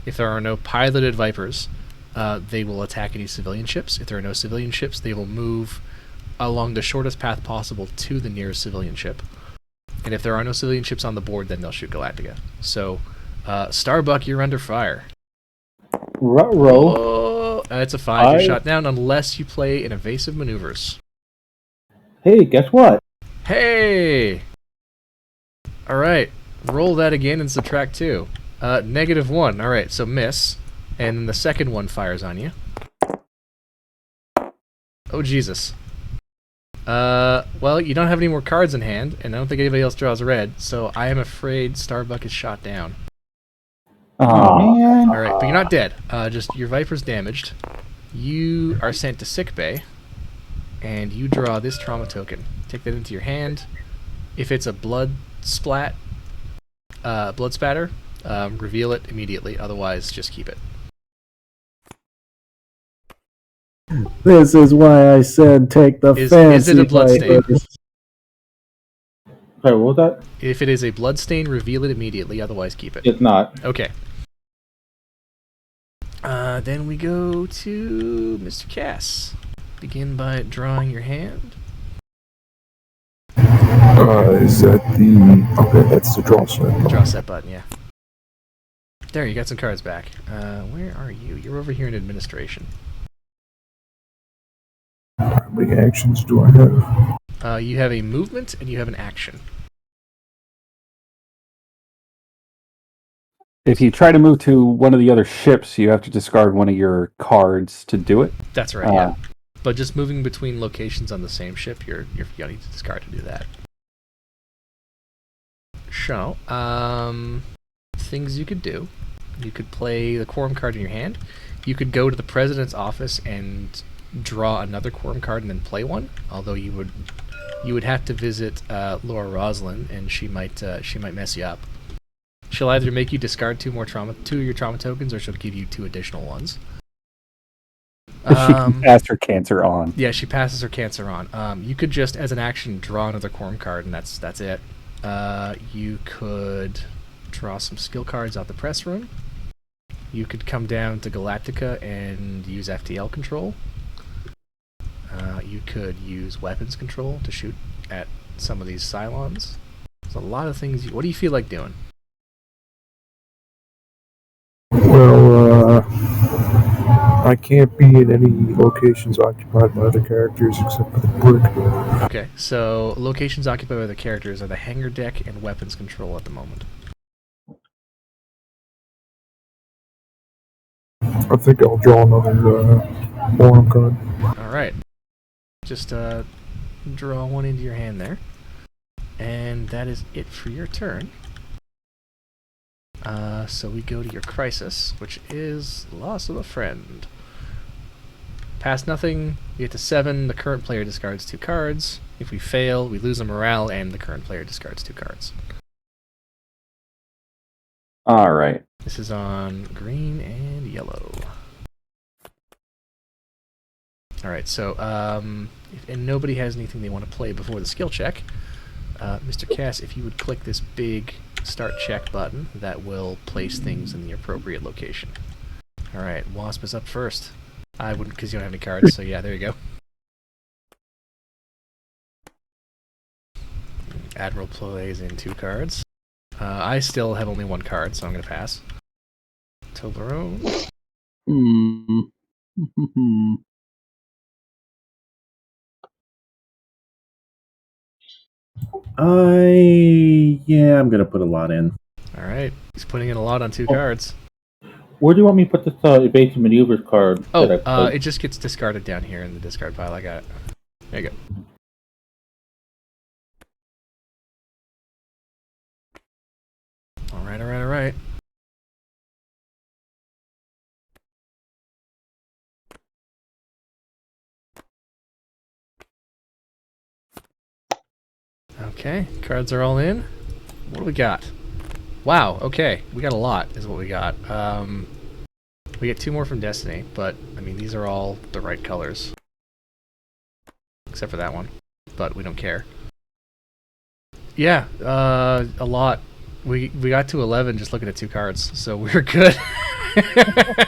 If there are no piloted Vipers, they will attack any civilian ships. If there are no civilian ships, they will move along the shortest path possible to the nearest civilian ship. And if there are no civilian ships on the board, then they'll shoot Galactica. So, Starbuck, you're under fire. Ruh-roh. Oh, it's a 5. You're shot down unless you play an evasive maneuvers. Hey, guess what? Hey! Alright, roll that again and subtract 2. -1. Alright, so miss. And then the second one fires on you. Oh, Jesus. Well, you don't have any more cards in hand, and I don't think anybody else draws red, so I am afraid Starbuck is shot down. Oh, man. Alright, but you're not dead. Just your Viper's damaged. You are sent to sickbay, and you draw this trauma token. Take that into your hand. If it's a blood spatter, reveal it immediately, otherwise just keep it. This is why I said take the fancy. Is it a bloodstain? Sorry, what was that? If it is a bloodstain, reveal it immediately, otherwise keep it. It's not. Okay. Then we go to Mr. Cass. Begin by drawing your hand. Is that the... Okay, that's the draw set. Draw set button, yeah. There, you got some cards back. Where are you? You're over here in administration. How many actions do I have? You have a movement and you have an action. If you try to move to one of the other ships, you have to discard one of your cards to do it. That's right, yeah. But just moving between locations on the same ship, you need to discard to do that. So, things you could do. You could play the quorum card in your hand. You could go to the president's office and draw another quorum card and then play one. Although you would have to visit Laura Roslin, and she might mess you up. She'll either make you discard two of your trauma tokens, or she'll give you 2 additional ones. She can pass her cancer on. Yeah, she passes her cancer on. You could just, as an action, draw another quorum card, and that's it. You could draw some skill cards out the press room. You could come down to Galactica and use FTL control. You could use weapons control to shoot at some of these Cylons. There's a lot of things. What do you feel like doing? Well, I can't be in any locations occupied by other characters except for the brick. Okay, so locations occupied by the characters are the hangar deck and weapons control at the moment. I think I'll draw another forum card. Alright. Just draw one into your hand there. And that is it for your turn. So we go to your crisis, which is loss of a friend. Pass nothing, we get to 7, the current player discards 2 cards. If we fail, we lose a morale, and the current player discards 2 cards. Alright. This is on green and yellow. Alright, so, and nobody has anything they want to play before the skill check. Mr. Cass, if you would click this big start check button, that will place things in the appropriate location. Alright, Wasp is up first. I wouldn't, because you don't have any cards, so yeah, there you go. Admiral plays in 2 cards. I still have only 1 card, so I'm going to pass. Toblerone. I'm gonna put a lot in. Alright, he's putting in a lot on 2 cards. Where do you want me to put this evasive maneuvers card? It just gets discarded down here in the discard pile. I got it. There you go. Alright. Okay, cards are all in. What do we got? Wow, okay, we got a lot, is what we got. We get 2 more from Destiny, but, I mean, these are all the right colors. Except for that one, but we don't care. Yeah, a lot. We got to 11 just looking at 2 cards, so we're good.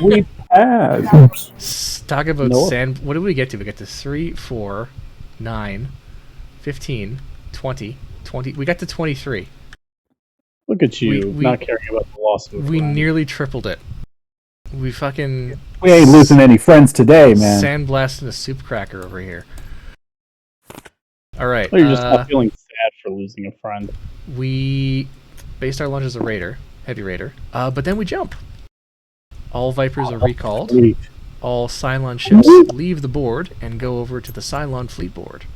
We passed. Oops. Talk about No. sand. What did we get to? We got to 3, 4, 9, 15, 20, 20. We got to 23. Look at you, We- not caring about the loss of a We friend. nearly tripled it. We fucking We ain't losing any friends today, man. sandblasting a soup cracker over here. Alright, Oh, you're just not feeling sad for losing a friend. we based our lunge as a raider, heavy raider, but then we jump. All Vipers are recalled. Sweet. All Cylon ships leave the board and go over to the Cylon fleet board,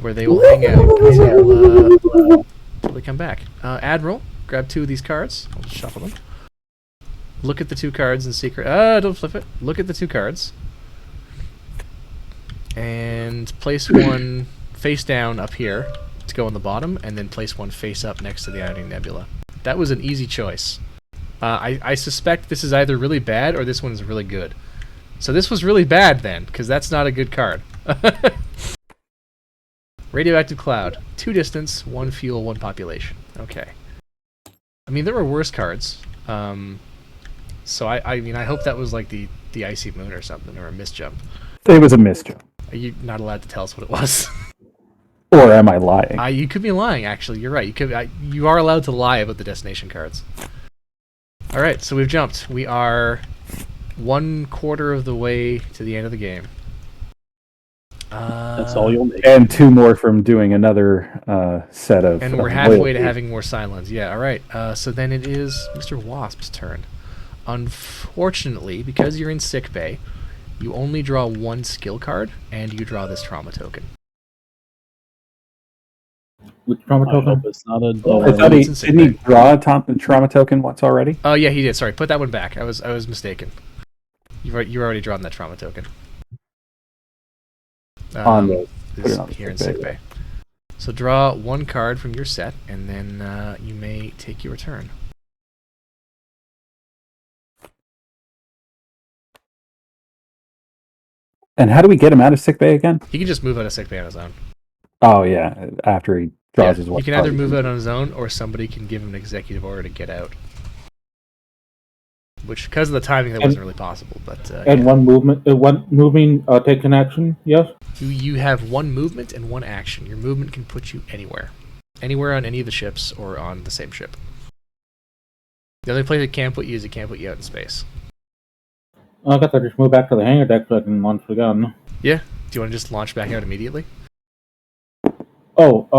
where they will hang out until they come back. Admiral, grab 2 of these cards. I'll just shuffle them. Look at the 2 cards in secret. Don't flip it. Look at the 2 cards. And place one face down up here to go on the bottom, and then place one face up next to the Ionian Nebula. That was an easy choice. I suspect this is either really bad or this one is really good. So this was really bad then, because that's not a good card. Radioactive Cloud. 2 distance, 1 fuel, 1 population. Okay. I mean, there were worse cards. So I mean, I hope that was like the Icy Moon or something, or a Mist Jump. It was a misjump. Are you not allowed to tell us what it was? Or am I lying? You could be lying. Actually, you're right. You are allowed to lie about the destination cards. All right, so we've jumped. We are 1/4 of the way to the end of the game. That's all you'll make. And 2 more from doing another set of. And we're halfway to having more Cylons. Yeah, all right. So then it is Mr. Wasp's turn. Unfortunately, because you're in sick bay, you only draw 1 skill card, and you draw this trauma token. Which trauma I hope token? it's not a I double. thought it's in sick didn't he bay. draw a trauma token once already? Oh yeah, he did. Sorry, put that one back. I was mistaken. You already drawn that trauma token. On the This on the here in sick sick bay, bay. So draw 1 card from your set, and then you may take your turn. And how do we get him out of sick bay again? He can just move out of sick bay on his own. Oh yeah, after he draws his one he can card. either move out on his own, or somebody can give him an executive order to get out. Which, because of the timing, that wasn't really possible. But And one moving takes an action. Yes. you have 1 movement and 1 action. Your movement can put you anywhere on any of the ships or on the same ship. The only place it can't put you is it can't put you out in space. I guess I just move back to the hangar deck so I can launch again. Yeah. Do you want to just launch back out immediately? Oh,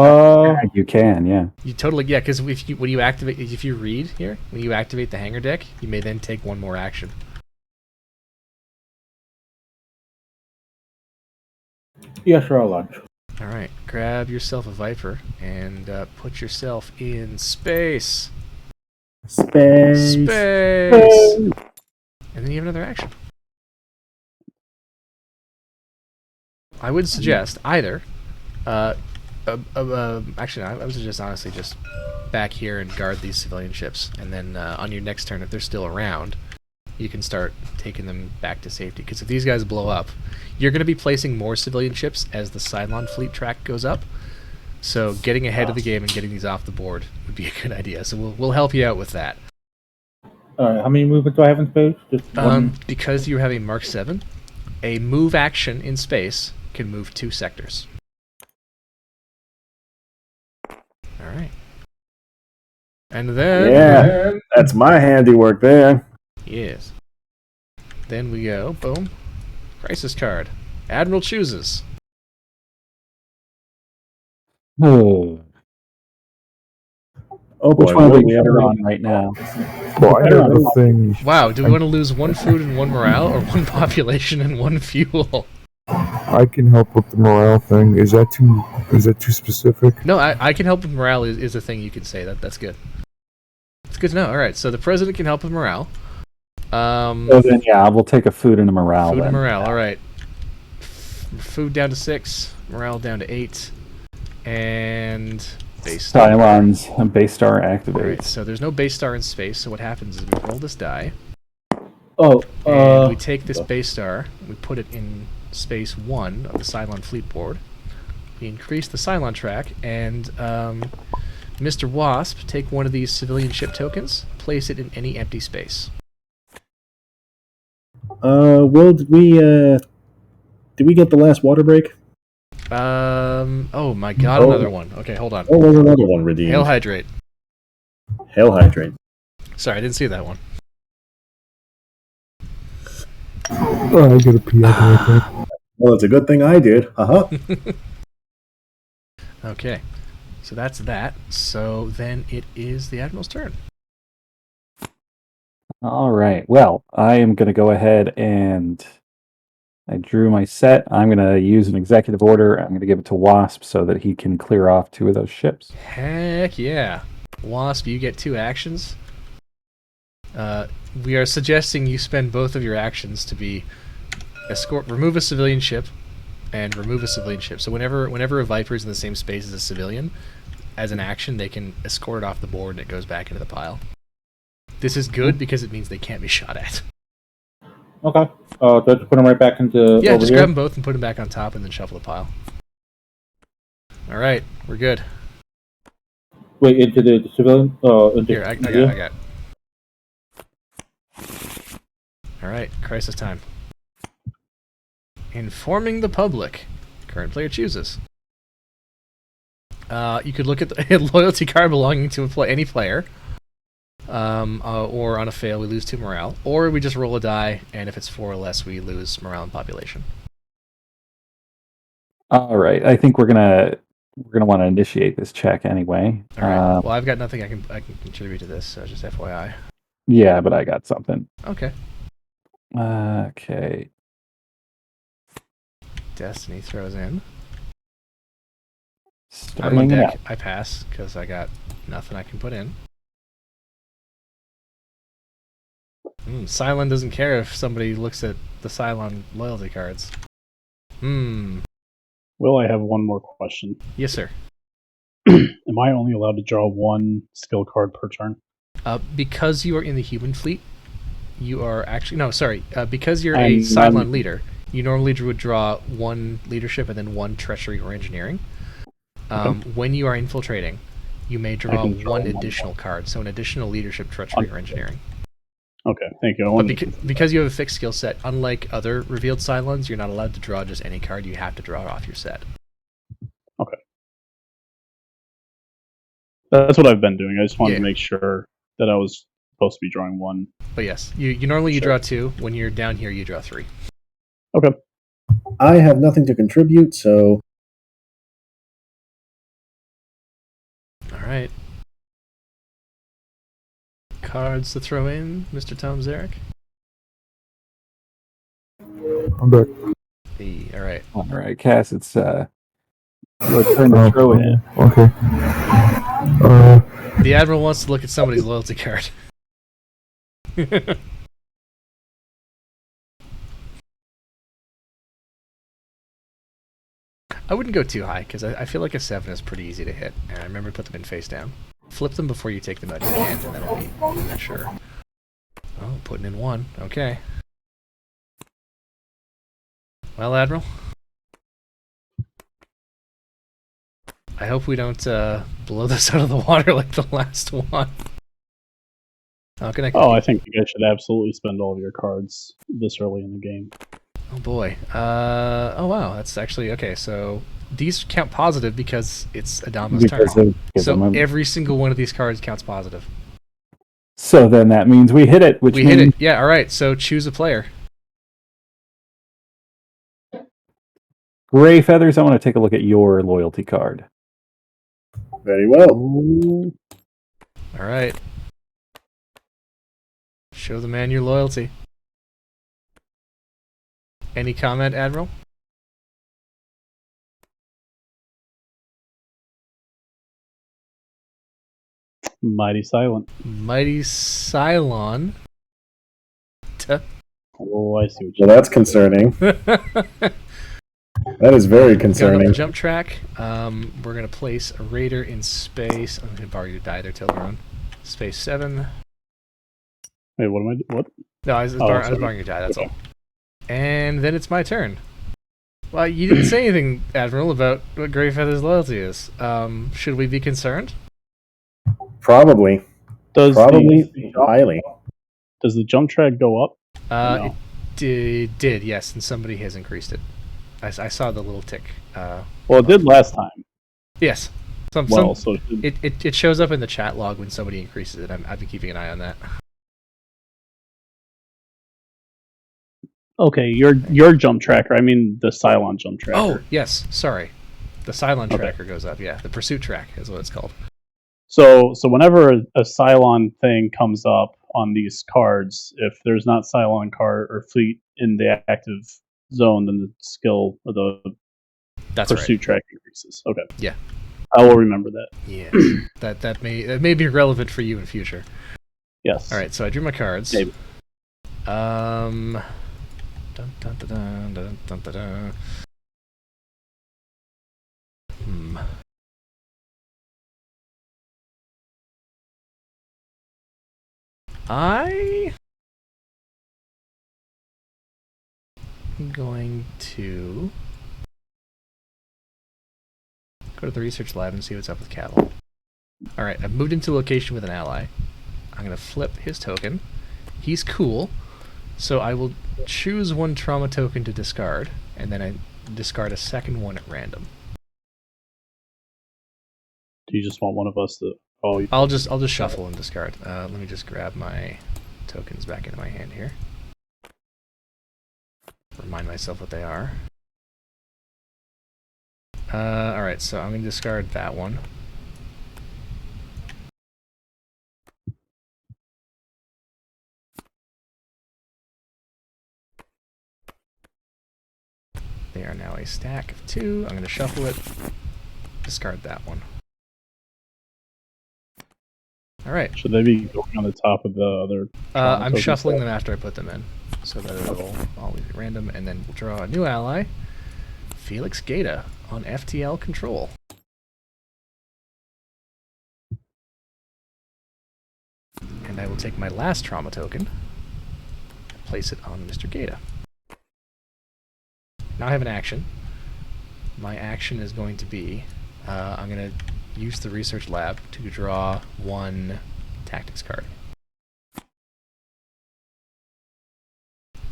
You can, yeah. You totally, yeah, because if you read here, when you activate the hangar deck, you may then take 1 more action. yeah, sure, I'll launch. All right, grab yourself a Viper and put yourself in space. Space. Space. And then you have another action. I would suggest either, actually, I would suggest honestly just back here and guard these civilian ships, and then on your next turn, if they're still around, you can start taking them back to safety. Because if these guys blow up, you're going to be placing more civilian ships as the Cylon fleet track goes up. So getting ahead of the game and getting these off the board would be a good idea. So we'll help you out with that. How many movements do I have in space? Just one. Because you have a Mark 7, a move action in space can move 2 sectors. All right. And then... Yeah, that's my handiwork there. Yes. Then we go, boom, crisis card. Admiral chooses. Oh. Oh boy, Which one are what we we have on right now? Well, I have a thing. Wow, do we want to lose 1 food and 1 morale, or 1 population and 1 fuel? I can help with the morale thing. Is that too specific? No, I can help with morale is a thing you can say. That's good. It's good to know. All right, so the president can help with morale. So then, yeah, we'll take a food and a morale. Food then. and morale. All right. Food down to 6, morale down to 8, and base star. Cylons and base star All right, activates. so there's no base star in space. So what happens is we roll this die, Oh, and we take this base star, we put it in space 1 of the Cylon fleet board. We increase the Cylon track, and Mr. Wasp, take 1 of these civilian ship tokens, place it in any empty space. Will, did we get the last water break? Oh my god, Oh. another one. Okay, hold on. Oh, there's another one redeemed. Hail Hydrate. Hail Hydrate. Sorry, I didn't see that one. Oh, I gotta pee out real quick. Well, it's a good thing I did. Uh-huh. Okay, so that's that. So then it is the Admiral's turn. All right. Well, I am going to go ahead and I drew my set. I'm going to use an executive order. I'm going to give it to Wasp so that he can clear off 2 of those ships. Heck yeah. Wasp, you get 2 actions. We are suggesting you spend both of your actions to be remove a civilian ship, and remove a civilian ship. So whenever a Viper is in the same space as a civilian, as an action, they can escort it off the board and it goes back into the pile. This is good because it means they can't be shot at. okay. Just put them right back into Yeah, over just here. grab them both and put them back on top and then shuffle the pile. Alright, we're good. Wait, into the civilian. Into Here, I got. Alright, crisis time. Informing the public. Current player chooses. You could look at the loyalty card belonging to any player. Or on a fail, we lose 2 morale. Or we just roll a die, and if it's 4 or less, we lose morale and population. All right. I think we're gonna want to initiate this check anyway. All right. Well, I've got nothing I can contribute to this, so just FYI. Yeah, but I got something. Okay. Okay. Destiny throws in. Starting I'm on it deck. up. I pass because I got nothing I can put in. Cylon doesn't care if somebody looks at the Cylon loyalty cards. Will, I have one more question. Yes, sir. Am I only allowed to draw 1 skill card per turn? Because you are in the human fleet, you are actually... No, sorry. Because you're a I'm- Cylon leader, you normally would draw 1 leadership and then 1 treachery or engineering. When you are infiltrating, you may draw can draw 1 one additional card, so an additional leadership, treachery, or engineering. Okay, thank you. I But wanted because you have a fixed skill set, unlike other revealed Cylons, you're not allowed to draw just any card. You have to draw it off your set. Okay. That's what I've been doing. I just wanted to Yeah. make sure that I was supposed to be drawing 1. But yes, you normally Sure. draw 2. When you're down here, you draw 3. Okay. I have nothing to contribute, so All right. Cards to throw in, Mr. Tom Zarek. I'm back. Hey, all right. All right, Cass. It's your turn to throw it in. Okay. The Admiral wants to look at somebody's loyalty card. I wouldn't go too high, because I feel like a 7 is pretty easy to hit, and I remember to put them in face down. Flip them before you take them out of your hand, and that'll be sure. Oh, putting in 1. Okay. Well, Admiral, I hope we don't blow this out of the water like the last one. How can I? Oh, I think you guys should absolutely spend all of your cards this early in the game. Oh boy. Oh wow, that's actually okay. So these count positive because it's Adama's turn. So every single one of these cards counts positive. So then that means we hit it. Which We means hit it. Yeah. All right. So choose a player. Gray Feathers. I want to take a look at your loyalty card. very well. Ooh. All right. Show the man your loyalty. Any comment, Admiral? Mighty silent. Mighty Cylon. Oh, I see what Well, you that's concerning. That is very Got concerning. another jump track. We're gonna place a raider in space. I'm gonna borrow your die there, Tileron. Space 7. Wait, what am I? What? No, I was sorry. borrowing your die. That's Okay. all. And then it's my turn. Well, you didn't say anything, Admiral, about what Greyfeather's loyalty is. Should we be concerned? Probably. Does Probably highly. does the jump track go up? No. It did, yes, and somebody has increased it. I saw the little tick. Well, it did last time. Yes. So It shows up in the chat log when somebody increases it. I've been keeping an eye on that. okay, your jump tracker. I mean the Cylon jump tracker. Oh, yes, sorry. The Cylon Okay. tracker goes up, yeah. The pursuit track is what it's called. So whenever a Cylon thing comes up on these cards, if there's not Cylon card or fleet in the active zone, then the skill or the That's pursuit right. track increases. Okay. Yeah. I will remember that. Yes. that may be relevant for you in future. Yes. All right, so I drew my cards. Maybe. Dun, dun, dun, dun, dun, dun, dun, dun. I'm going to go to the research lab and see what's up with cattle. Alright, I've moved into a location with an ally. I'm going to flip his token. He's cool, so I will choose 1 trauma token to discard, and then I discard a second one at random. Do you just want one of us to? Oh, I'll just shuffle and discard. Let me just grab my tokens back into my hand here. Remind myself what they are. Alright, so I'm going to discard that one. They are now a stack of 2. I'm going to shuffle it. Discard that one. Alright. should they be going on the top of the other? I'm tokens shuffling there? them after I put them in, so that it'll always be random, and then we'll draw a new ally, Felix Gata, on FTL control. And I will take my last trauma token, and place it on Mr. Gata. Now I have an action. My action is going to be, I'm going to use the research lab to draw 1 tactics card.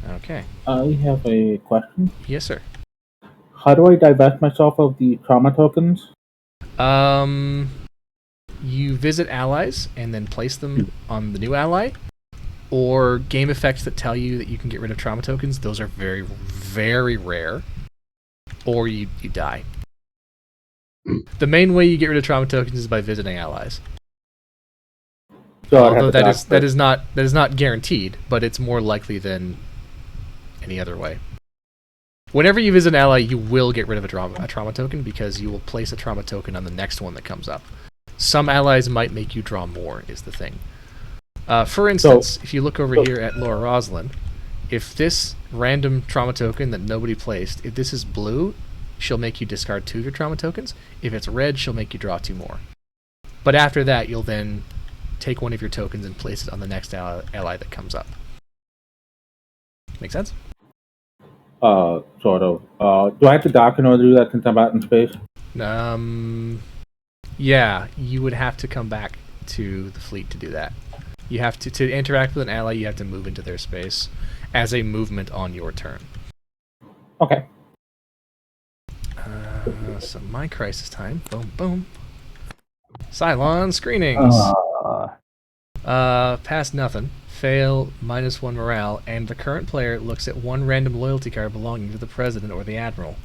Okay. I have a question. Yes, sir. How do I divest myself of the trauma tokens? You visit allies and then place them on the new ally, or game effects that tell you that you can get rid of trauma tokens. Those are very, very rare. Or you die. The main way you get rid of trauma tokens is by visiting allies. So Although that is not guaranteed, but it's more likely than any other way. Whenever you visit an ally, you will get rid of a trauma token because you will place a trauma token on the next one that comes up. Some allies might make you draw more, is the thing. For instance, if you look over here at Laura Roslin, if this random trauma token that nobody placed, if this is blue, she'll make you discard 2 of your trauma tokens. If it's red, she'll make you draw 2 more. But after that, you'll then take one of your tokens and place it on the next ally that comes up. Make sense? Sort of. Do I have to dock in order to do that since I'm out in space? Yeah, you would have to come back to the fleet to do that. You have to interact with an ally, you have to move into their space as a movement on your turn. Okay. So my crisis time. Boom, boom. Cylon screenings. Pass nothing. Fail, -1 morale, and the current player looks at 1 random loyalty card belonging to the president or the admiral.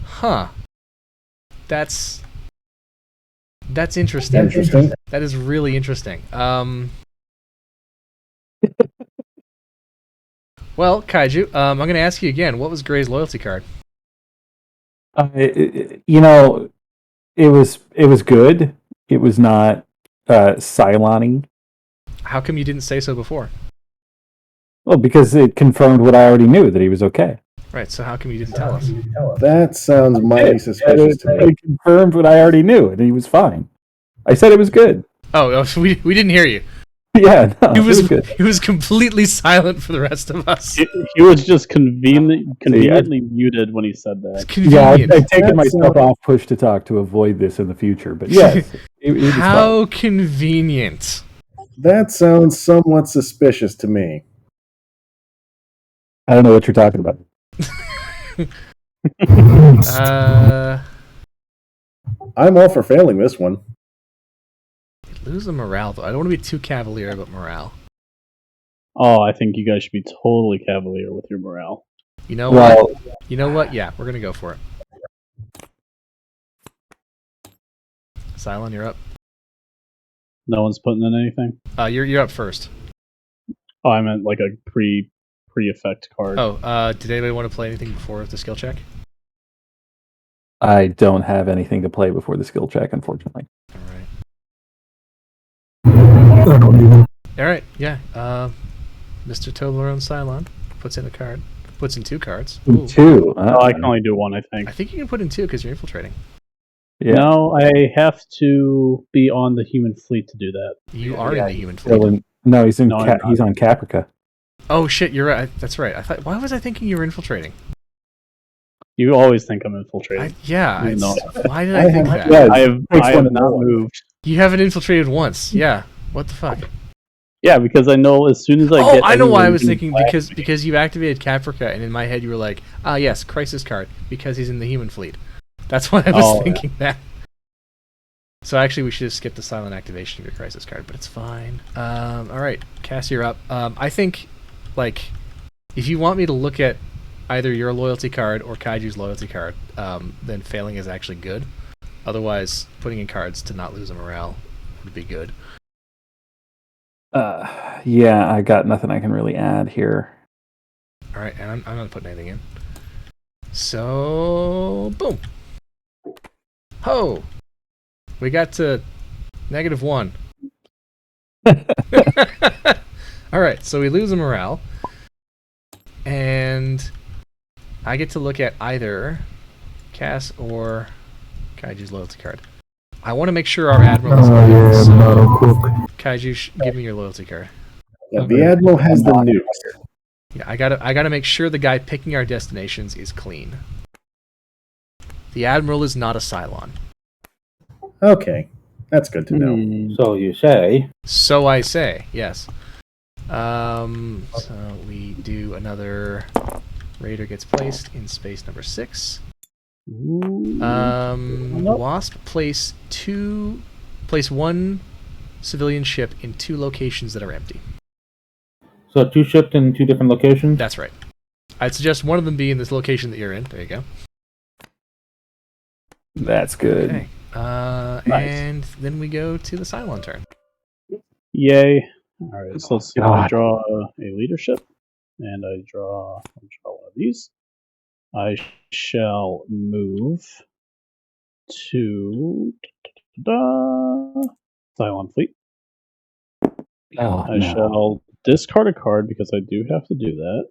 Huh. That's interesting. That is really interesting. Well, Kaiju, I'm going to ask you again. What was Gray's loyalty card? It was good. It was not Cylon-y. How come you didn't say so before? Well, because it confirmed what I already knew, that he was okay. Right, so how come you didn't tell us? That sounds mighty suspicious to me. It confirmed what I already knew, and he was fine. I said it was good. Oh, we didn't hear you. Yeah, no, He it was good. he was completely silent for the rest of us. He was just conveniently muted when he said It's that. Yeah, convenient. I've taken That's myself off push to talk to avoid this in the future, but yes, it was fine. How convenient. That sounds somewhat suspicious to me. I don't know what you're talking about. I'm all for failing this one. Lose the morale, though. I don't want to be too cavalier about morale. Oh, I think you guys should be totally cavalier with your morale. You know Well, what? You know what? Yeah, we're going to go for it. Cylon, you're up. No one's putting in anything. You're up first. Oh, I meant like a pre-effect card. Oh, did anybody want to play anything before the skill check? I don't have anything to play before the skill check, unfortunately. All right. I don't even. All right. Yeah. Mr. Toblerone Cylon puts in a card. Puts in 2 cards. Ooh. 2. Oh, I can only do 1, I think. I think you can put in 2 because you're infiltrating. Yeah. No, I have to be on the human fleet to do that. You are in the human Still fleet. in- no, he's in. No, I'm not. He's on Caprica. Oh shit, you're right. That's right. Why was I thinking you were infiltrating? You always think I'm infiltrating. Yeah. No. Why did I think that? Yeah, I have takes one to not know one. moved. You haven't infiltrated once. Yeah. What the fuck? Yeah, because I know as soon as I Oh, get. I know why I anyone was in thinking class- because you activated Caprica, and in my head you were like, ah, yes, crisis card because he's in the human fleet. That's why I was Oh, thinking that. So actually, we should have skipped the silent activation of your crisis card, but it's fine. All right, Cass, you're up. I think, like, if you want me to look at either your loyalty card or Kaiju's loyalty card, then failing is actually good. Otherwise, putting in cards to not lose a morale would be good. Yeah, I got nothing I can really add here. All right, and I'm not putting anything in. So, boom. Ho! We got to -1. All right, so we lose a morale. And I get to look at either Cass or Kaiju's loyalty card. I want to make sure our Admiral is Oh, yeah, so Model Cook. Kaiju, give me your loyalty card. Yeah, the Admiral has the nukes. Yeah, I gotta make sure the guy picking our destinations is clean. The Admiral is not a Cylon. Okay, that's good to know. So you say. So I say, yes. So we do another Raider gets placed in space number 6. Wasp, place one civilian ship in 2 locations that are empty. So 2 ships in 2 different locations? That's right. I'd suggest one of them be in this location that you're in. There you go. That's good. Okay. Nice. And then we go to the Cylon turn. Yay. Alright, so let's see. I God. draw a leadership, and I draw one of these. I shall move to Cylon Fleet. Oh, I shall discard a card because I do have to do that.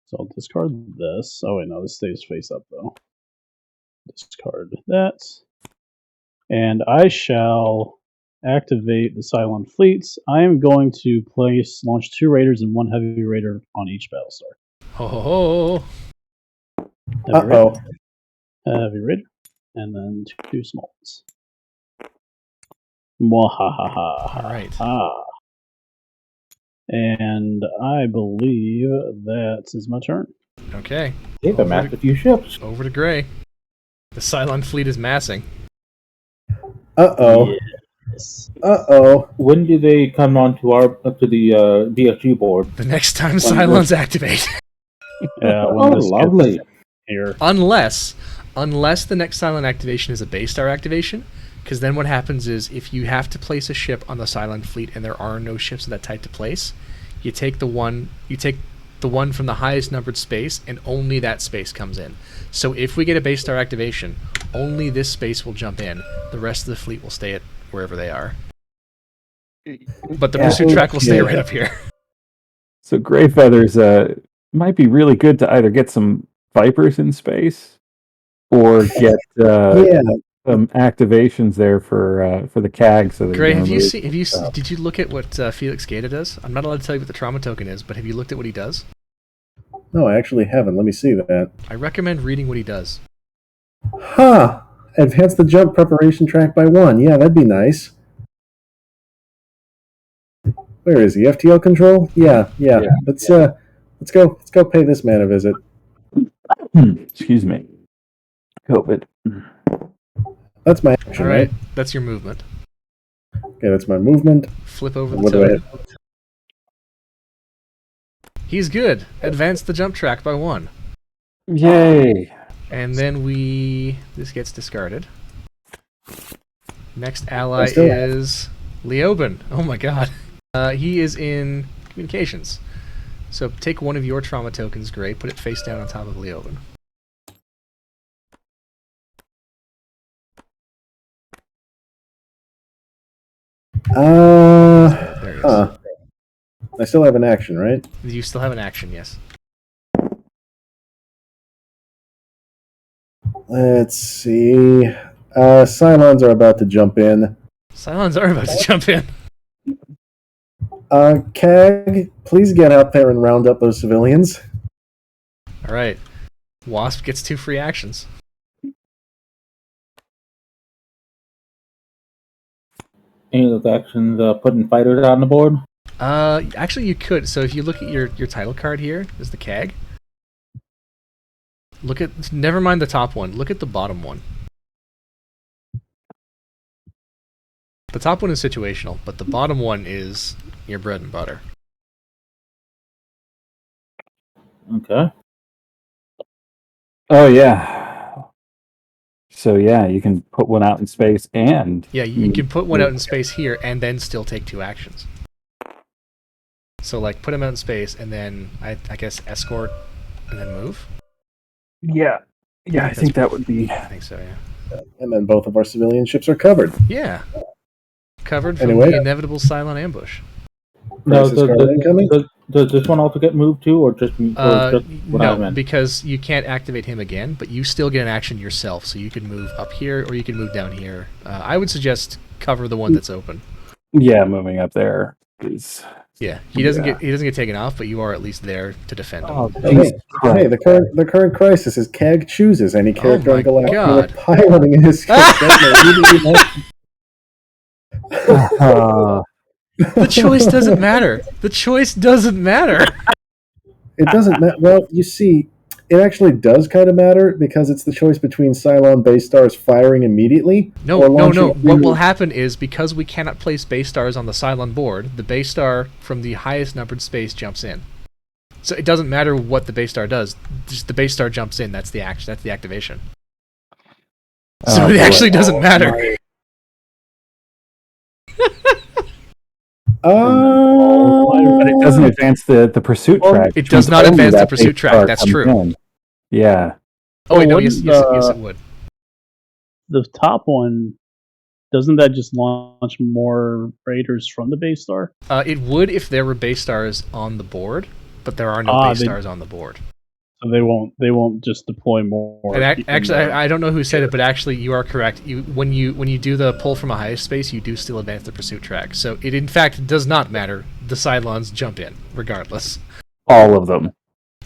So I'll discard this. Oh wait, no, this stays face up though. Discard that. And I shall activate the Cylon fleets. I am going to launch 2 raiders and 1 heavy raider on each Battlestar. Ho ho ho! Heavy Uh-oh. raider, heavy raider, and then 2 small ones. Mwahaha. All right. And I believe that is my turn. Okay. They've amassed a few ships. Over to Gray. The Cylon fleet is massing. Uh-oh. Yes. Uh-oh. When do they come on to the BSG board? The next time Cylons activate. Yeah, Oh, when this lovely. gets here. Unless the next Cylon activation is a Battlestar activation, because then what happens is if you have to place a ship on the Cylon fleet and there are no ships of that type to place, you take the one from the highest numbered space, and only that space comes in. So if we get a Battlestar activation, only this space will jump in. The rest of the fleet will stay at wherever they are. But the pursuit track will stay right up here. So Grey Feathers might be really good to either get some Vipers in space or get some activations there for the CAG. So Gray, did you look at what Felix Gata does? I'm not allowed to tell you what the trauma token is, but have you looked at what he does? No, I actually haven't. Let me see that. I recommend reading what he does. Huh. Advance the jump preparation track by 1. Yeah, that'd be nice. Where is he? FTL control? Yeah. Let's go pay this man a visit. Excuse me. COVID. That's my action, All right, right? that's your movement. Okay, that's my movement. Flip over the What do I token. have? He's good. Advance the jump track by 1. Yay! And then this gets discarded. Next ally I still have- is Leoben. Oh my god. He is in communications. So take one of your trauma tokens, Gray, put it face down on top of Leoben. There he is. Huh. I still have an action, right? You still have an action, yes. Let's see. Cylons are about to jump in. Cylons are about to jump in. CAG, please get out there and round up those civilians. Alright. Wasp gets 2 free actions. Any of those actions putting fighters on the board? Actually you could. So if you look at your title card here, there's the CAG. Look at. Never mind the top one. Look at the bottom one. The top one is situational, but the bottom one is your bread and butter. Okay. Oh yeah. So yeah, you can put one out in space and Yeah, you can put one out in space here and then still take 2 actions. So like put him out in space and then I guess escort and then move. Yeah. Yeah, I think that would be. I think so. Yeah. And then both of our civilian ships are covered. Yeah. Covered from Anyway. the inevitable Cylon ambush. No, Crisis card incoming? does this one also get moved too, or just when I No, meant? because you can't activate him again, but you still get an action yourself. So you can move up here or you can move down here. I would suggest cover the one that's open. Yeah, moving up there is. Yeah, he doesn't get taken off, but you are at least there to defend him. Oh, Hey, Jesus hey, the current crisis is CAG chooses any character my on Galactica God. with piloting his The choice doesn't matter. The choice doesn't matter. It doesn't matter. Well, you see, it actually does kind of matter because it's the choice between Cylon base stars firing immediately. No. or launching What will happen is because we cannot place base stars on the Cylon board, the base star from the highest numbered space jumps in. So it doesn't matter what the base star does. Just the base star jumps in. That's the action. That's the activation. So it actually doesn't matter. But it doesn't advance the pursuit track. It does not advance the pursuit track. That's true. In. Yeah. Oh wait, no, wouldn't yes, it would. The top one, doesn't that just launch more raiders from the base star? It would if there were base stars on the board, but there are no base stars on the board. So they won't just deploy more. And actually, I don't know who said it, but actually, you are correct. When you do the pull from a highest space, you do still advance the pursuit track. So it in fact does not matter. The Cylons jump in regardless. All of them.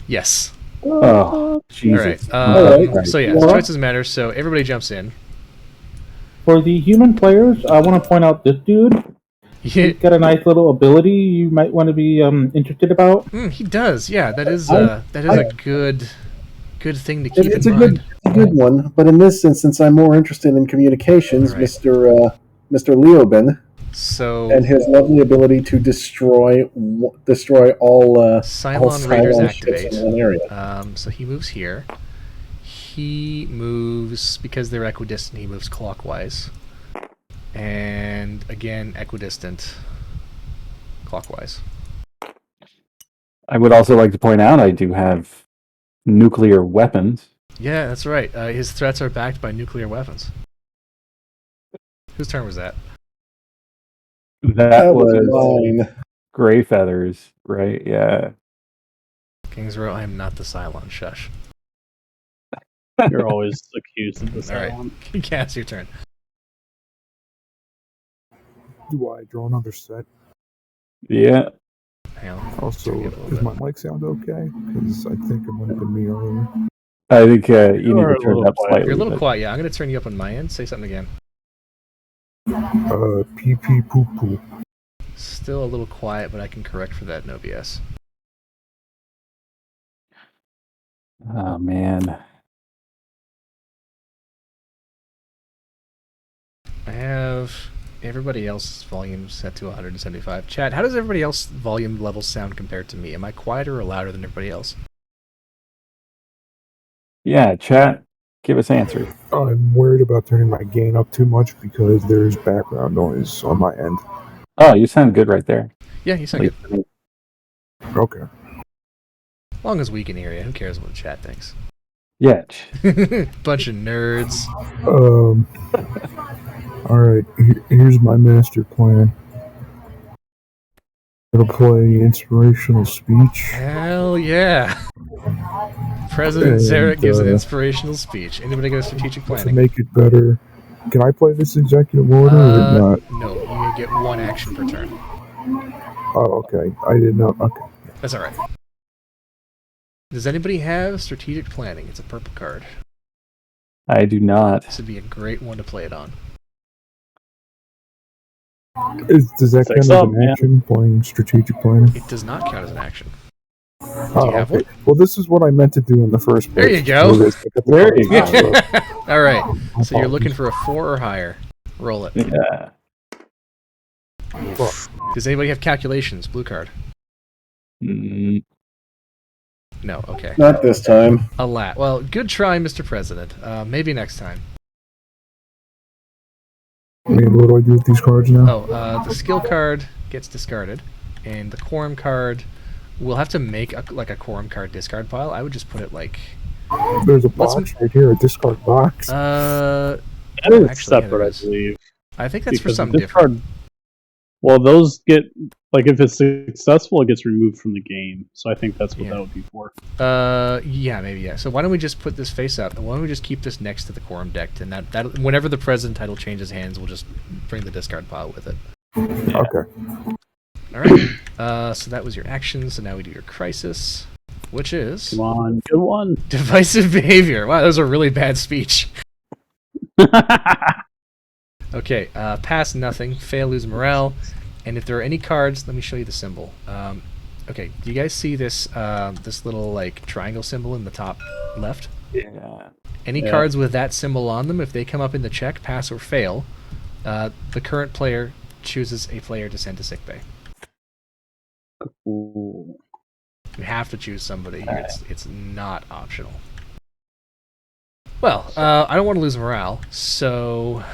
Yes. Oh, Jesus. All right. Alright. So yeah, Well, choices matter. So everybody jumps in. For the human players, I want to point out this dude. He's got a nice little ability you might want to be interested about. He does. Yeah, that is a good thing to keep It's in mind. a good one, but in this instance, I'm more interested in communications, Right. Mr. Leoben, So and his lovely ability to destroy all Cylon Raiders ships activate. in one area. So he moves here. He moves, because they're equidistant, he moves clockwise. And again, equidistant, clockwise. I would also like to point out I do have nuclear weapons. Yeah, that's right. His threats are backed by nuclear weapons. Whose turn was that? That was mine. Gray Feathers, right? Yeah. King's Row, I am not the Cylon. Shush. You're always accused of this. All right. Cass, your turn. Do I draw another set? Yeah. Hang on. Also, Turn you up a little does bit. my mic sound okay? Because I think it might have been me earlier. I think you need are to a turn it little up quiet. slightly. You're a little but- quiet, yeah. I'm going to turn you up on my end. Say something again. Pee pee poo poo. Still a little quiet, but I can correct for that, no BS. Oh, man. I have everybody else's volume set to 175. Chat, how does everybody else's volume level sound compared to me? Am I quieter or louder than everybody else? Yeah, chat, give us answers. I'm worried about turning my gain up too much because there's background noise on my end. Oh, you sound good right there. Yeah, you sound good. Okay. As long as we can hear you, who cares what the chat thinks? Yeah. Bunch of nerds. Alright, here's my master plan. Gonna play inspirational speech. Hell yeah. President And, Zarek gives an inspirational speech. Anybody got a strategic To planning? make it better. Can I play this executive order or not? No, you can get one action per turn. Oh, okay. I didn't know. Okay. That's alright. Does anybody have strategic planning? It's a purple card. I do not. This would be a great one to play it on. Does that Six count as up, an man. action, playing strategic planning? It does not count as an action. Do you have one? Well, this is what I meant to do in the first place. There you go. There you go. All right. So you're looking for a 4 or higher. Roll it. Yeah. Does anybody have calculations? Blue card. Mm, No. Okay. Not this time. Well, good try, Mr. President. Maybe next time. I mean, what do I do with these cards now? Oh, the skill card gets discarded, and the quorum card. We'll have to make a quorum card discard pile. I would just put it like. There's a box right here, a discard box. That is actually, separate, yeah, I believe. I think that's for Because something this different. card, well, those get like if it's successful, it gets removed from the game. So I think that's what Yeah. that would be for. Yeah, maybe, yeah. So why don't we just put this face up, and why don't we just keep this next to the quorum deck, and that whenever the president title changes hands, we'll just bring the discard pile with it. Okay. All right. So that was your action. So now we do your crisis, which is Come on, good one. divisive behavior. Wow, that was a really bad speech. Okay. Pass nothing. Fail, lose morale. And if there are any cards, let me show you the symbol. Okay. Do you guys see this this little like triangle symbol in the top left? yeah. Any Yeah. cards with that symbol on them, if they come up in the check, pass or fail, the current player chooses a player to send to sickbay. Ooh. You have to choose somebody. It's not optional. Well, I don't want to lose morale, so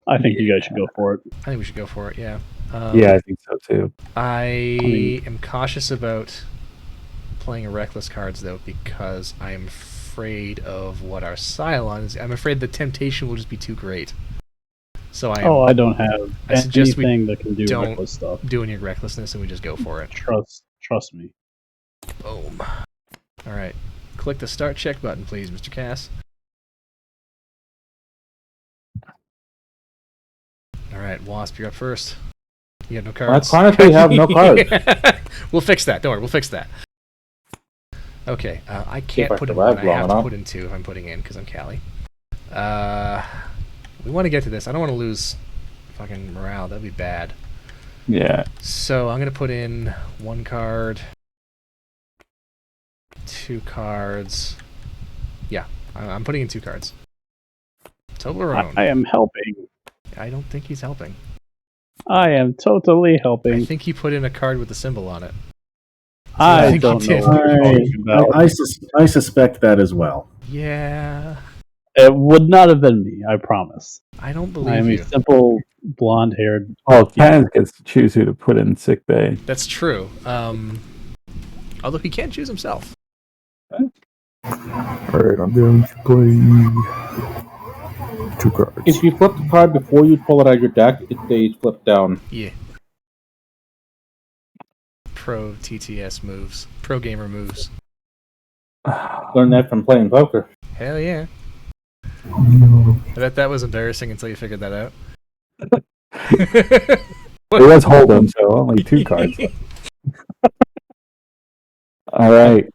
I think you guys should go for it. I think we should go for it. Yeah. Yeah, I think so too. I am cautious about playing reckless cards though, because I'm afraid of what our Cylon is. I'm afraid the temptation will just be too great. So I don't have I suggest we anything that can do don't reckless stuff. do any recklessness, and we just go for it. Trust me. Boom. All right. Click the start check button, please, Mr. Cass. All right, Wasp, you're up first. You have no cards. I chronically have no cards. We'll fix that. Don't worry, we'll fix that. Okay, I can't I put in survive one. I long have to enough. put in 2 if I'm putting in, because I'm Callie. We want to get to this. I don't want to lose fucking morale. That'd be bad. Yeah. So I'm going to put in 1 card, 2 cards. Yeah, I'm putting in 2 cards. Toblerone. I am helping. I don't think he's helping. I am totally I helping. think he put in a card with a symbol on it. I think don't he know did. what you're talking about. I suspect that as well. Yeah, It would not have been me, I promise. I don't I believe am a you. simple blonde-haired. Oh, Kaz gets to choose who to put in sick bay. That's true. Although he can't choose himself. Alright, I'm going to play 2 cards. If you flip the card before you pull it out of your deck, it stays flipped down. Yeah. Pro TTS moves. Pro gamer moves. Learned that from playing poker. Hell yeah. No. I bet that was embarrassing until you figured that out. It was Hold'em, so only 2 cards. All right.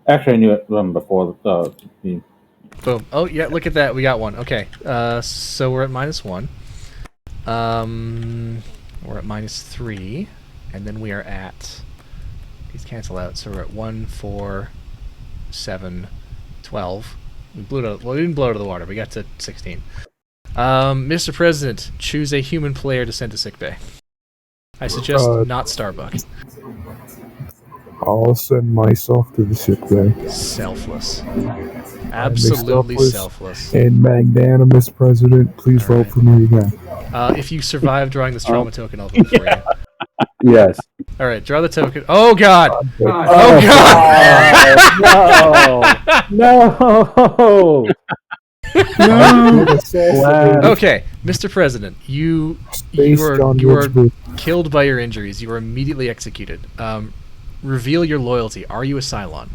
Actually, I knew it before the Boom. Oh, yeah, look at that. We got one. Okay. So we're at -1. We're at -3. And then we are at... These cancel out. So we're at 1, 4, 7, 12. We blew it out. Well, we didn't blow it out of the water. We got to 16. Mr. President, choose a human player to send to sickbay. I suggest not Starbuck. I'll send myself to the sick bay. Selfless. Absolutely selfless. And magnanimous president, please vote for me again. If you survive drawing this trauma token, I'll vote for you. Yes. All right, draw the token. Oh God! Oh, God! No! Okay, Mr. President, you are killed by your injuries. You are immediately executed. Reveal your loyalty. Are you a Cylon?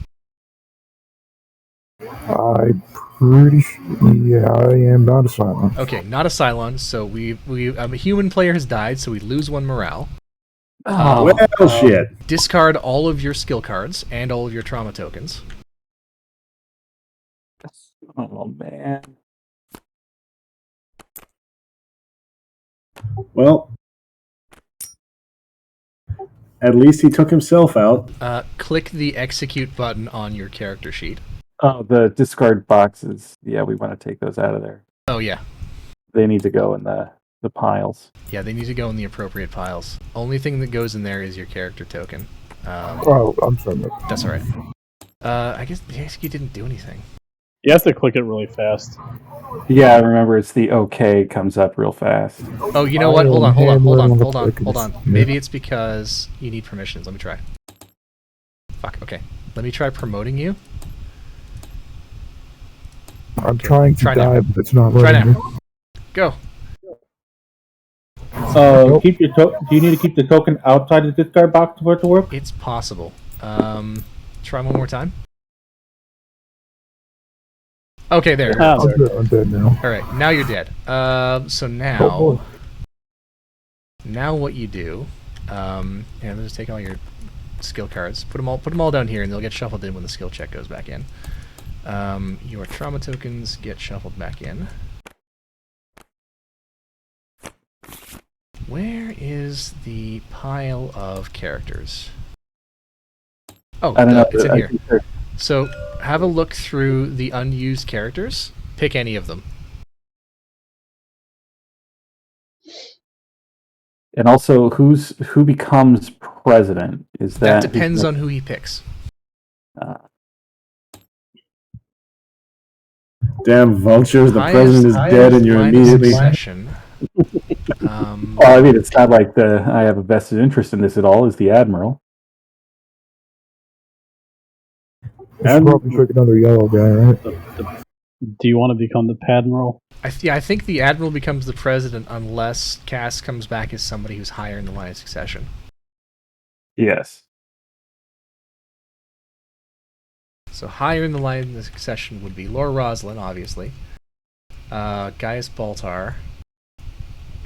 I'm pretty sure. Yeah, I am not a silent. Okay, not a Cylon. So a human player has died, so we lose 1 morale. Oh, Well, shit. Discard all of your skill cards and all of your trauma tokens. oh man. Well, At least he took himself out. Click the execute button on your character sheet. Oh, the discard boxes. Yeah, we want to take those out of there. Oh, yeah. They need to go in the piles. Yeah, they need to go in the appropriate piles. Only thing that goes in there is your character token. Oh, I'm sorry. That's alright. I guess the execute didn't do anything. You have to click it really fast. Yeah, remember it's the OK comes up real fast. Oh, you know what? Hold on. Maybe it's because you need permissions. Let me try. Fuck, okay. Let me try promoting you. I'm trying to try die, now. but it's not Try letting me. now. Go. Keep your do you need to keep the token outside the discard box for it to work? It's possible. Try one more time. Okay, there. I'm dead now. Alright, now you're dead. So now... Oh, boy. Now what you do... yeah, let's take all your skill cards. Put them all down here, and they'll get shuffled in when the skill check goes back in. Your trauma tokens get shuffled back in. Where is the pile of characters? Oh, I don't know. it's in here. So, have a look through the unused characters. Pick any of them. And also, who becomes president? Is That depends on who he picks. Damn vultures! The Highest- president is dead, and you're line of immediately. succession. Well, I mean, it's not like I have a vested interest in this at all. Is the admiral? I should probably pick another yellow guy, right? Do you want to become the Padmiral? I think the admiral becomes the president unless Cass comes back as somebody who's higher in the line of succession. Yes. So higher in the line of succession would be Laura Roslin, obviously, Gaius Baltar,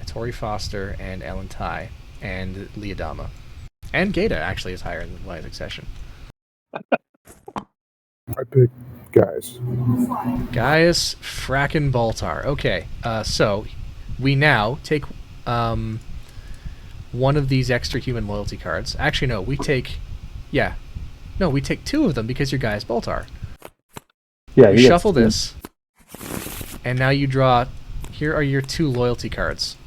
Tori Foster, and Ellen Ty, and Leodama. And Gata actually is higher in the line of succession. I pick guys. Gaius frackin' Baltar. Okay, so we now take one of these extra human loyalty cards. Actually, no, we take two of them because you're Gaius Baltar. Yeah. You shuffle this, and now you draw. Here are your two loyalty cards.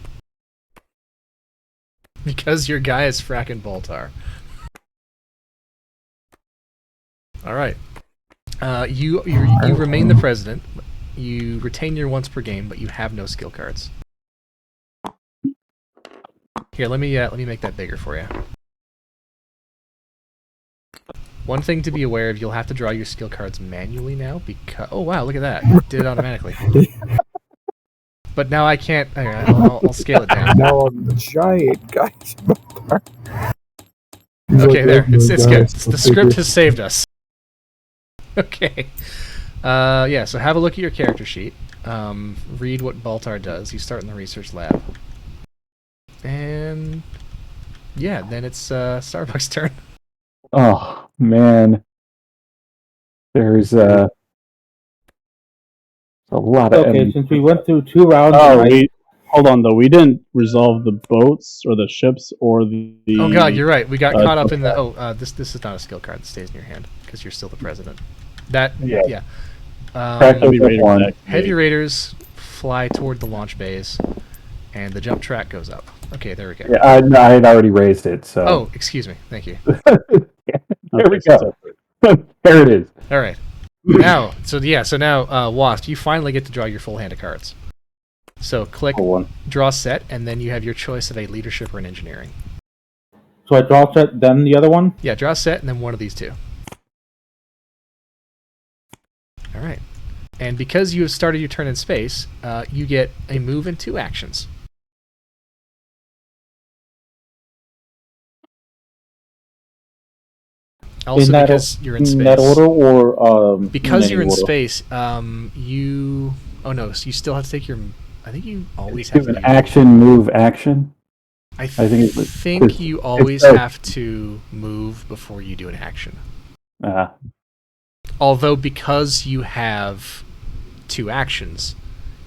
Because your Gaius frackin' Baltar. All right. You remain the president. You retain your once per game, but you have no skill cards. Here, let me make that bigger for you. One thing to be aware of: you'll have to draw your skill cards manually now because. Oh wow! Look at that! It did it automatically. But now I can't. I'll scale it down. Now I'm the giant guy. Okay, there. It's good. The script has saved us. Okay. Yeah, so have a look at your character sheet. Read what Baltar does. You start in the research lab. And... yeah, then it's Starbucks' turn. Oh, man. There's a lot of... Okay, since we went through 2 rounds... Oh, hold on, though. We didn't resolve the boats, or the ships, or the... Oh god, you're right. We got caught up in the... this is not a skill card that stays in your hand, because you're still the president. Yeah. Heavy raiders fly toward the launch bays, and the jump track goes up. Okay, there we go. Yeah, I had already raised it, so... Oh, excuse me. Thank you. There we go. There it is. All right. Now, now, Wasp, you finally get to draw your full hand of cards. So click draw set, and then you have your choice of a leadership or an engineering. So I draw set, then the other one? Yeah, draw set, and then one of these two. All right. And because you have started your turn in space, you get a move and 2 actions. Also, because you're in space. In that order, or because you're in order? space, you. Oh no! So you still have to take your. I think you always have Do to an action, move, action. I think you always have to move before you do an action. Although, because you have 2 actions,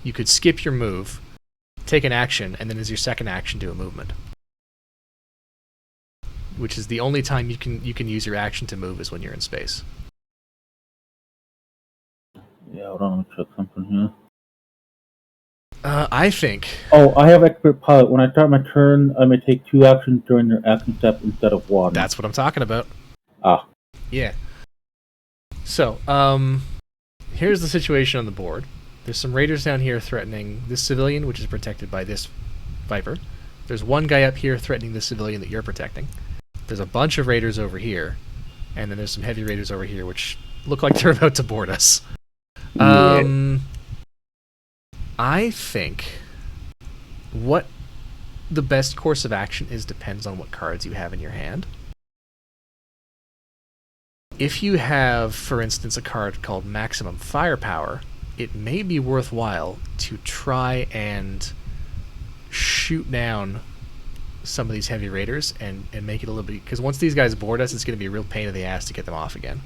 you could skip your move, take an action, and then as your second action, do a movement. which is the only time you can use your action to move is when you're in space. Yeah, hold on, let me check something here. I think. Oh, I have expert pilot. When I start my turn, I may take 2 actions during your action step instead of 1. That's what I'm talking about. Ah. Yeah. So, here's the situation on the board. There's some raiders down here threatening this civilian, which is protected by this Viper. There's one guy up here threatening the civilian that you're protecting. There's a bunch of raiders over here, and then there's some heavy raiders over here, which look like they're about to board us. I think what the best course of action is depends on what cards you have in your hand. If you have, for instance, a card called Maximum Firepower, it may be worthwhile to try and shoot down some of these heavy raiders and make it a little bit... Because once these guys board us, it's going to be a real pain in the ass to get them off again.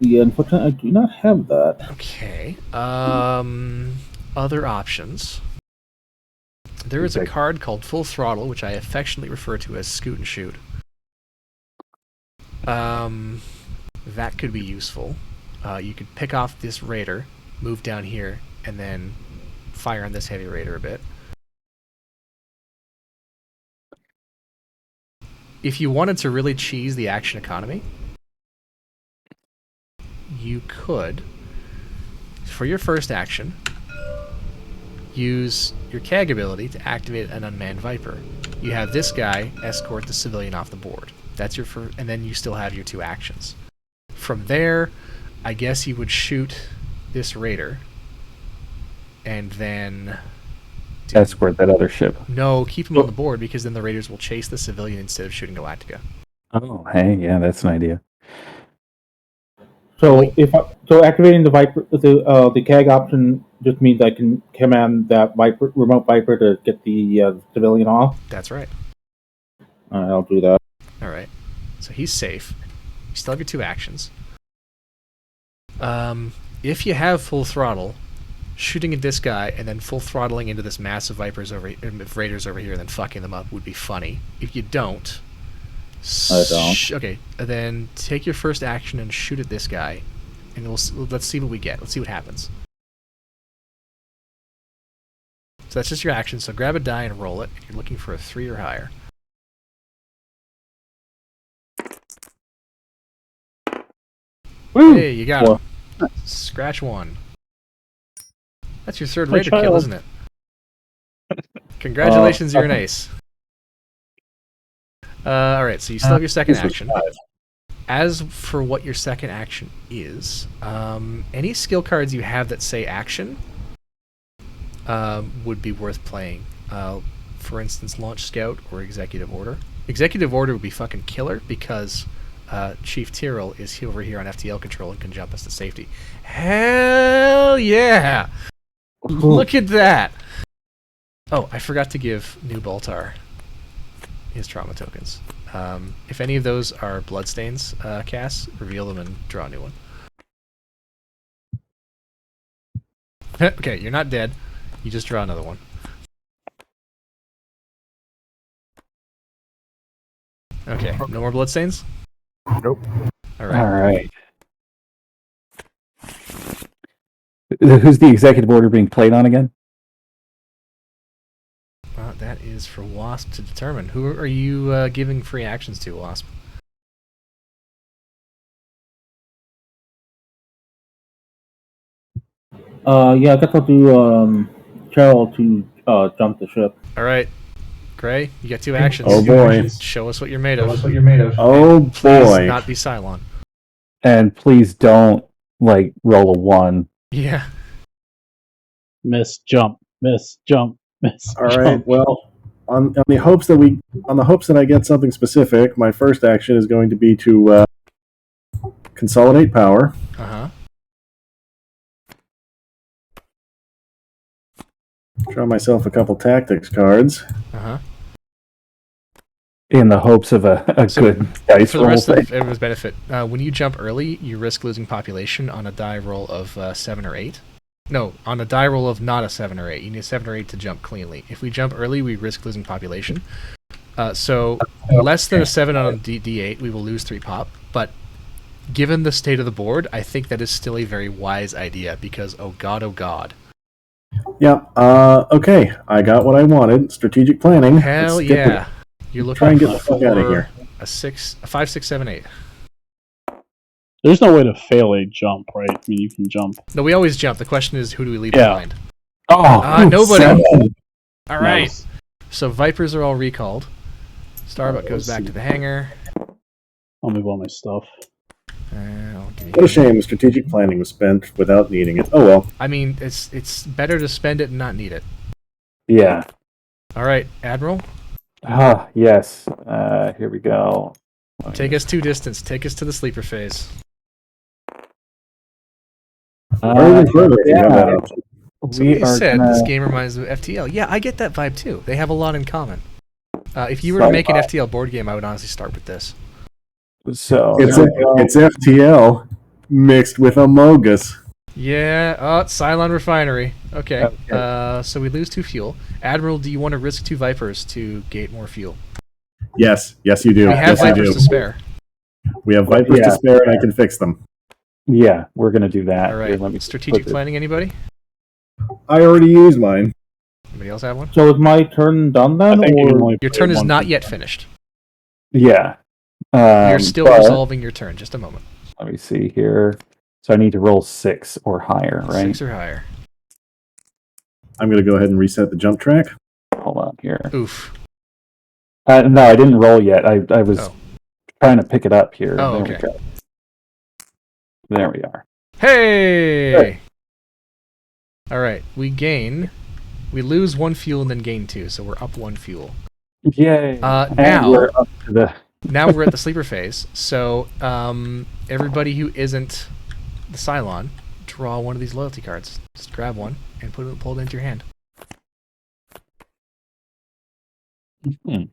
Yeah, unfortunately, I do not have that. Okay. Other options. There is a card called Full Throttle, which I affectionately refer to as Scoot and Shoot. That could be useful. You could pick off this raider, move down here, and then fire on this heavy raider a bit. If you wanted to really cheese the action economy, you could, for your first action, use your CAG ability to activate an unmanned Viper. You have this guy escort the civilian off the board. That's your first, and then you still have your 2 actions. From there, I guess you would shoot this raider, and then escort that other ship. No, keep him on the board, because then the raiders will chase the civilian instead of shooting Galactica. Oh, hey, yeah, that's an idea. So activating the Viper, the CAG option just means I can command that remote Viper to get the civilian off. That's right. I'll do that. All right. So he's safe. You still have your 2 actions. If you have Full Throttle, shooting at this guy and then full throttling into this massive raiders over here and then fucking them up would be funny. If you don't, I don't. Okay, then take your first action and shoot at this guy, and let's see what we get. Let's see what happens. So that's just your action. So grab a die and roll it. You're looking for a 3 or higher. Woo! Hey, you got him. Scratch 1. That's your 3rd raider kill, isn't it? Congratulations, you're an ace. Alright, so you still have your second action. As for what your second action is, any skill cards you have that say action would be worth playing. For instance, Launch Scout or Executive Order. Executive Order would be fucking killer because Chief Tyrrell is over here on FTL control and can jump us to safety. Hell yeah! Look at that! Oh, I forgot to give New Baltar his trauma tokens. If any of those are Bloodstains casts, reveal them and draw a new one. Okay, you're not dead. You just draw another one. Okay, no more Bloodstains? Nope. Alright. Who's the executive order being played on again? That is for Wasp to determine. Who are you giving free actions to, Wasp? Yeah, I guess I'll do Cheryl to jump the ship. Alright. Gray, you got 2 actions. Oh boy. Show us what you're made of. Oh boy. Please not be Cylon. And please don't, roll a 1. Yeah. Miss, jump, miss, jump, miss. All right. jump. Well, on the hopes that I get something specific, my first action is going to be to consolidate power. Uh-huh. Draw myself a couple tactics cards. Uh-huh. In the hopes of a good dice For the roll rest thing. of everyone's benefit, when you jump early, you risk losing population on a die roll of 7 or 8. No, on a die roll of not a 7 or 8. You need a 7 or 8 to jump cleanly. If we jump early, we risk losing population. So less than a 7 on a D8, we will lose 3 pop. But given the state of the board, I think that is still a very wise idea because, oh god. Yeah. Okay. I got what I wanted. Strategic planning. Hell Let's get yeah. You're looking Try and get the fuck out of here. a 5, 6, 7, 8. There's no way to fail a jump, right? I mean, you can jump. No, we always jump. The question is, who do we leave Yeah. behind? Oh, Nobody. 7. All right. Nice. So Vipers are all recalled. Starbuck goes back to the hangar. I'll move all my stuff. What a shame. Strategic planning was spent without needing it. Oh well. I mean, it's better to spend it and not need it. yeah. All right, Admiral, Ah, yes. Here we go. take us to distance. Take us to the sleeper phase. Or even further if you have that yeah. option. Somebody said gonna- this game reminds me of FTL. Yeah, I get that vibe too. They have a lot in common. If you were to make an FTL board game, I would honestly start with this. So It's FTL mixed with Amogus. Yeah, Cylon Refinery. Okay, so we lose 2 fuel. Admiral, do you want to risk 2 Vipers to gate more fuel? Yes, you do. We have yes, you Vipers do. to spare. We have Vipers to spare, and I can fix them. yeah, we're gonna do that. All right, Here, let me strategic put it- planning, anybody? I already used mine. Anybody else have one? So is my turn done I then? think you can Or only Your play turn is one not thing. yet finished. Yeah. You're still but resolving your turn. Just a moment. Let me see here. So I need to roll 6 or higher, right? 6 or higher. I'm going to go ahead and reset the jump track. Hold on here. Oof. No, I didn't roll yet. I was Oh. trying to pick it up here. Oh, there okay. we go. There we are. Hey! All right, we lose 1 fuel and then gain 2, so we're up 1 fuel. Yay! And Now we're up to the. now we're at the sleeper phase. So everybody who isn't the Cylon, draw one of these loyalty cards. Just grab one and pull it into your hand. Hmm.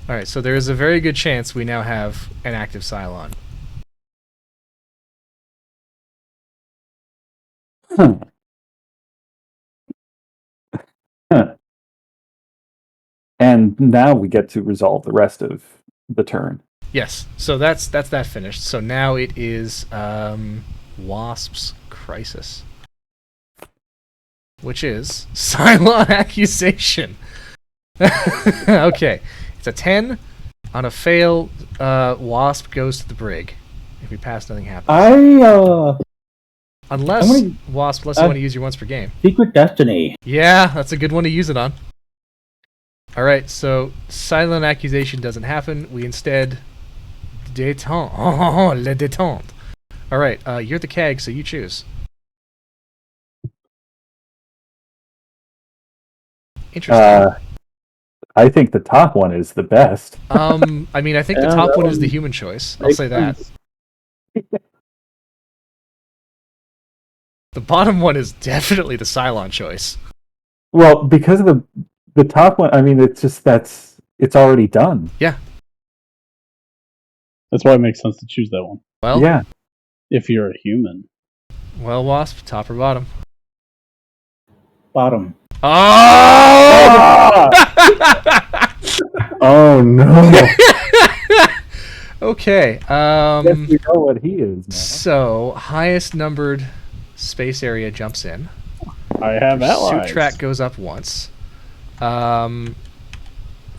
All right, so there is a very good chance we now have an active Cylon. Huh. Huh. And now we get to resolve the rest of the turn. Yes, so that's that finished. So now it is Wasp's Crisis, which is Cylon Accusation. Okay, it's a 10. On a fail, Wasp goes to the brig. If we pass, nothing happens. Unless gonna- Wasp, unless you want to use your once per game. Secret Destiny. Yeah, that's a good one to use it on. All right, so Silent Accusation doesn't happen. We instead détente. Le détente. All right, you're the CAG, so you choose. Interesting. I think the top one is the best. I mean, I think the Yeah, top that one is the one human choice. I'll say that. The bottom one is definitely the Cylon choice. Well, because of the top one, I mean, it's just it's already done. Yeah. That's why it makes sense to choose that one. Well, Yeah. If you're a human. well, Wasp, top or bottom? Bottom. Oh! Oh no! Okay. Yes, we know what he is now. So highest numbered space area jumps in. I have allies. Suit track goes up once.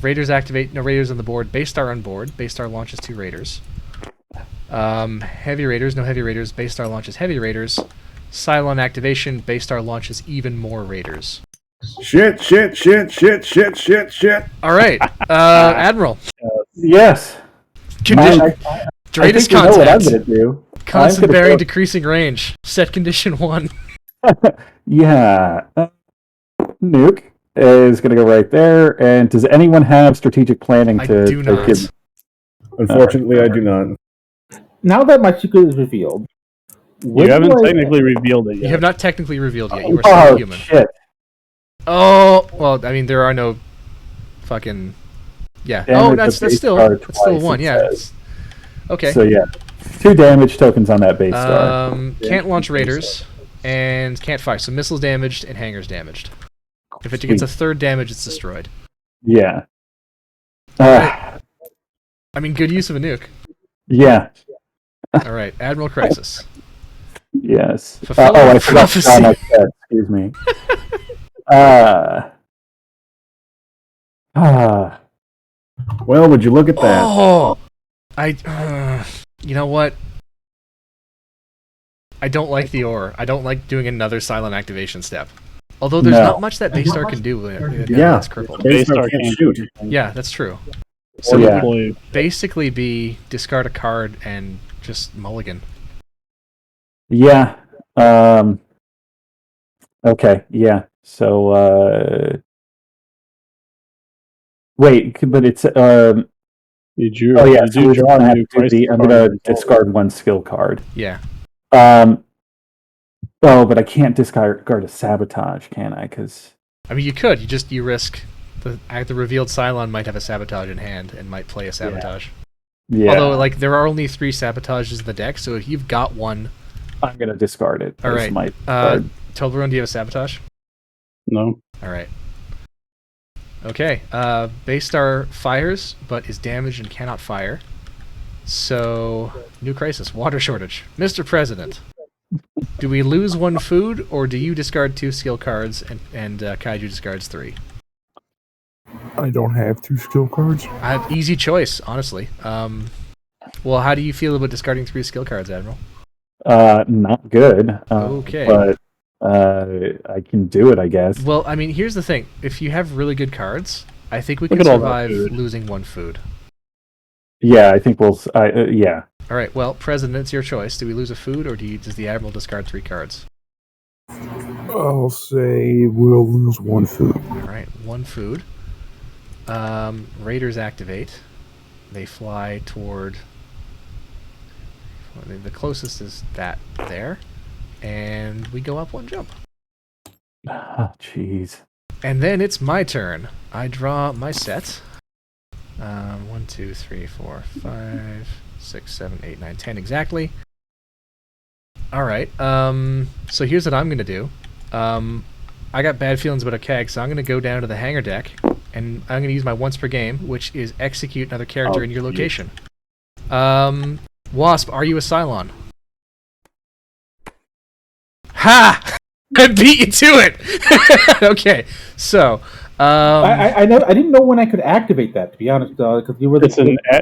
Raiders activate. No Raiders on the board. Base Star on board. Base Star launches 2 Raiders. Heavy Raiders. No Heavy Raiders. Base Star launches Heavy Raiders. Cylon activation. Base Star launches even more Raiders. Shit! All right, Admiral. Yes. Condition. I Greatest think you know what I'm contact. going to do. Constant I'm gonna bearing go- decreasing range. Set condition 1. Yeah. Nuke is going to go right there. And does anyone have strategic planning I to do not. give- Unfortunately, I do not. Now that my secret is revealed, You haven't technically revealed it yet. You have not technically revealed yet. You are still a Oh, human. shit. Oh, well, I mean, there are no fucking. Yeah. Damage Oh, to that's base still star that's still twice, 1. it Yeah. says. it's- Okay. So, yeah. 2 damage tokens on that base star. Can't launch Raiders and can't fire. So missiles damaged and hangars damaged. If it gets a third damage, it's destroyed. Yeah. I mean, good use of a nuke. Yeah. All right, Admiral Crisis. Yes. Fulfill I forgot prophecy. to draw my set. Excuse me. Well, would you look at that? Oh, you know what? I don't like the ore. I don't like doing another silent activation step. Although there's not much that Battlestar can do with it. Yeah. It's crippled. Battlestar can't shoot. Yeah, that's true. So So it it would would basically be discard a card and just mulligan. Yeah. Okay. Yeah. So. Wait, but it's you drew. Oh yeah, you so do we're draw gonna a have new to do crisis I'm card gonna as well. discard one skill card. Yeah. Oh, but I can't discard a sabotage, can I? Because I mean, you could. You risk the revealed Cylon might have a sabotage in hand and might play a sabotage. yeah, Although, like, there are only 3 sabotages in the deck, so if you've got one, I'm gonna discard it. all as right. my card. Toblerone, do you have a sabotage? No. All right. Okay. Battlestar fires, but is damaged and cannot fire. So, new crisis, water shortage. Mr. President, do we lose 1 food, or do you discard 2 skill cards and Kaiju discards 3? I don't have 2 skill cards. I have easy choice, honestly. Well, how do you feel about discarding 3 skill cards, Admiral? Not good. Okay. But I can do it, I guess. Well, I mean, here's the thing. If you have really good cards, I think we Look can at all that survive food. losing 1 food. Yeah, I think we'll. Yeah. All right, well, President, it's your choice. Do we lose a food, or does the Admiral discard 3 cards? I'll say we'll lose 1 food. All right, 1 food. Raiders activate. They fly toward... The closest is that there. And we go up 1 jump. Oh, jeez. And then it's my turn. I draw my set. 1, 2, 3, 4, 5, 6, 7, 8, 9, 10 exactly. All right. So here's what I'm going to do. I got bad feelings about a keg, so I'm going to go down to the hangar deck, and I'm going to use my once per game, which is execute another character in your location. Wasp, are you a Cylon? Ha! I beat you to it! Okay, so... I didn't know when I could activate that, to be honest, because you were the...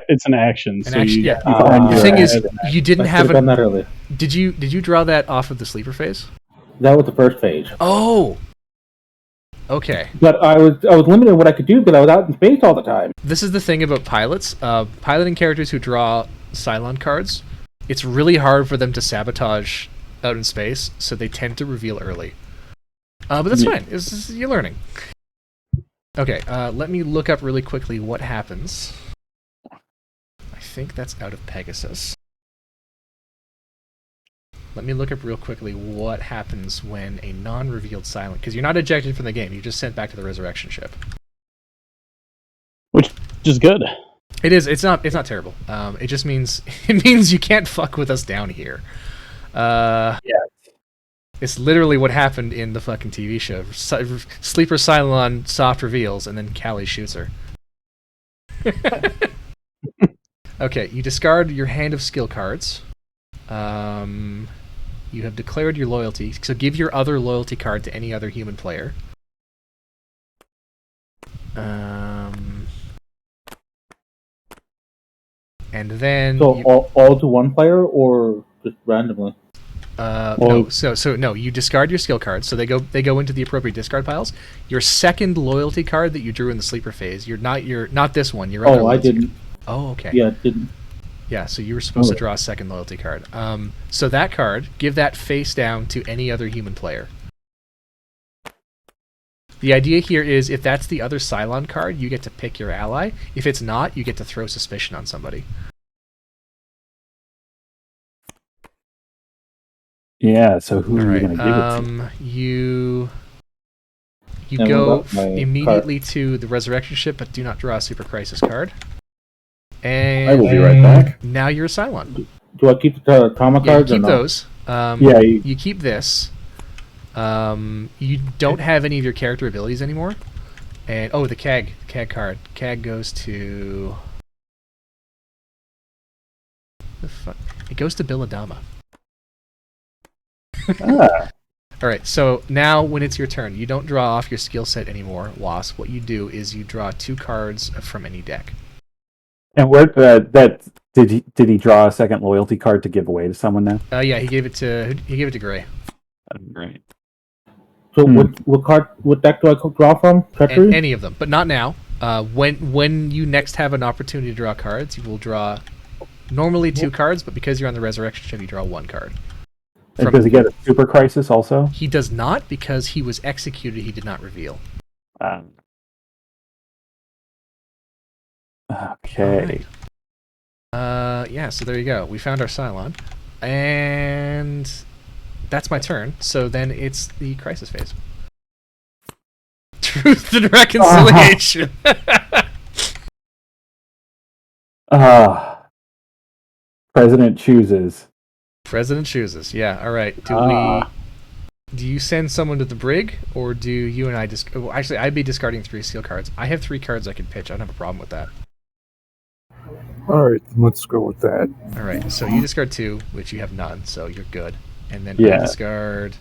It's an action. An So action, you, yeah. you The thing is, add an action. you didn't I have should have done that earlier. Did you draw that off of the sleeper phase? That was the first phase. Oh! Okay. But I was limited in what I could do because I was out in space all the time. This is the thing about pilots. Piloting characters who draw Cylon cards, it's really hard for them to sabotage out in space, so they tend to reveal early. But that's fine. You're learning. Okay, let me look up really quickly what happens. I think that's out of Pegasus. Let me look up real quickly what happens when a non-revealed Cylon... Because you're not ejected from the game, you're just sent back to the resurrection ship. Which is good. It is. It's not terrible. It just means you can't fuck with us down here. Yeah. It's literally what happened in the fucking TV show. Sleeper Cylon soft reveals, and then Callie shoots her. Okay, you discard your hand of skill cards. You have declared your loyalty, so give your other loyalty card to any other human player. And then So all to one player or just randomly? No. So no. You discard your skill cards, so they go into the appropriate discard piles. Your second loyalty card that you drew in the sleeper phase. You're not this one. Your other I loyalty didn't. Oh, okay. Yeah, didn't. Yeah, so you were supposed to draw a second loyalty card. So that card, give that face down to any other human player. The idea here is if that's the other Cylon card, you get to pick your ally. If it's not, you get to throw suspicion on somebody. Yeah, so who are you going to give it to? You And go what about my immediately to the resurrection ship, but do not draw a super crisis card. And I will be right back. now you're a Cylon. Do I keep the trauma Yeah, you cards or keep no? those. Yeah, You keep this. You don't have any of your character abilities anymore. And the CAG card. CAG goes to the fuck. It goes to Billadama. All right. So now, when it's your turn, you don't draw off your skill set anymore, Wasp. What you do is you draw 2 cards from any deck. And where did he draw a second loyalty card to give away to someone now? Yeah, he gave it to Gray. Great. So what deck do I draw from? Treachery? Any of them, but not now. When you next have an opportunity to draw cards, you will draw normally 2 cards, but because you're on the Resurrection Ship, you draw 1 card. And does he get a Super Crisis also? He does not, because he was executed. He did not reveal. Okay. Yeah, so there you go. We found our Cylon. And that's my turn. So then it's the crisis phase. Truth and reconciliation. President chooses. President chooses. Yeah, all right. Do you send someone to the brig, or do you and I actually, I'd be discarding 3 steel cards. I have 3 cards I can pitch. I don't have a problem with that. Alright, let's go with that. All right, so you discard 2, which you have none, so you're good. And then I discard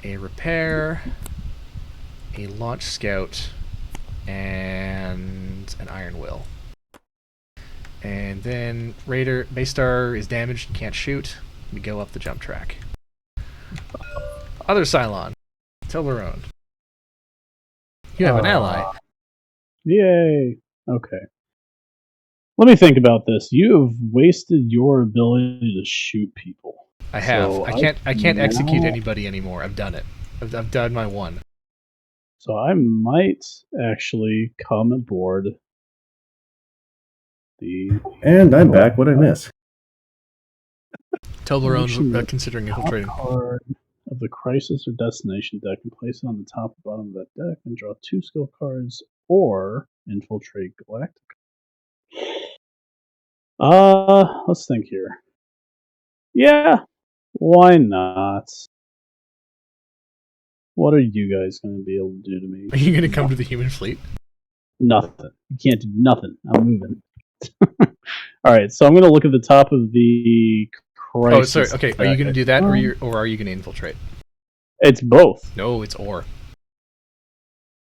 a repair, a launch scout, and an iron will. And then Raider Battlestar is damaged and can't shoot. We go up the jump track. Other Cylon, Toblerone. You have an ally. Yay. Okay. Let me think about this. You have wasted your ability to shoot people. I have. So I can't execute anybody anymore. I've done it. I've done my 1. So I might actually come aboard the... And I'm back. What'd I miss? Toblerone's considering infiltrating. Card of the Crisis or Destination deck and place it on the top or bottom of that deck and draw 2 skill cards or infiltrate Galactica. Let's think here. Yeah, why not? What are you guys going to be able to do to me? Are you going to come to the human fleet? Nothing. You can't do nothing. I'm moving. Alright, so I'm going to look at the top of the Crisis. Oh, sorry. Okay, are you going to do that, or are you going to infiltrate? It's both. No, it's or.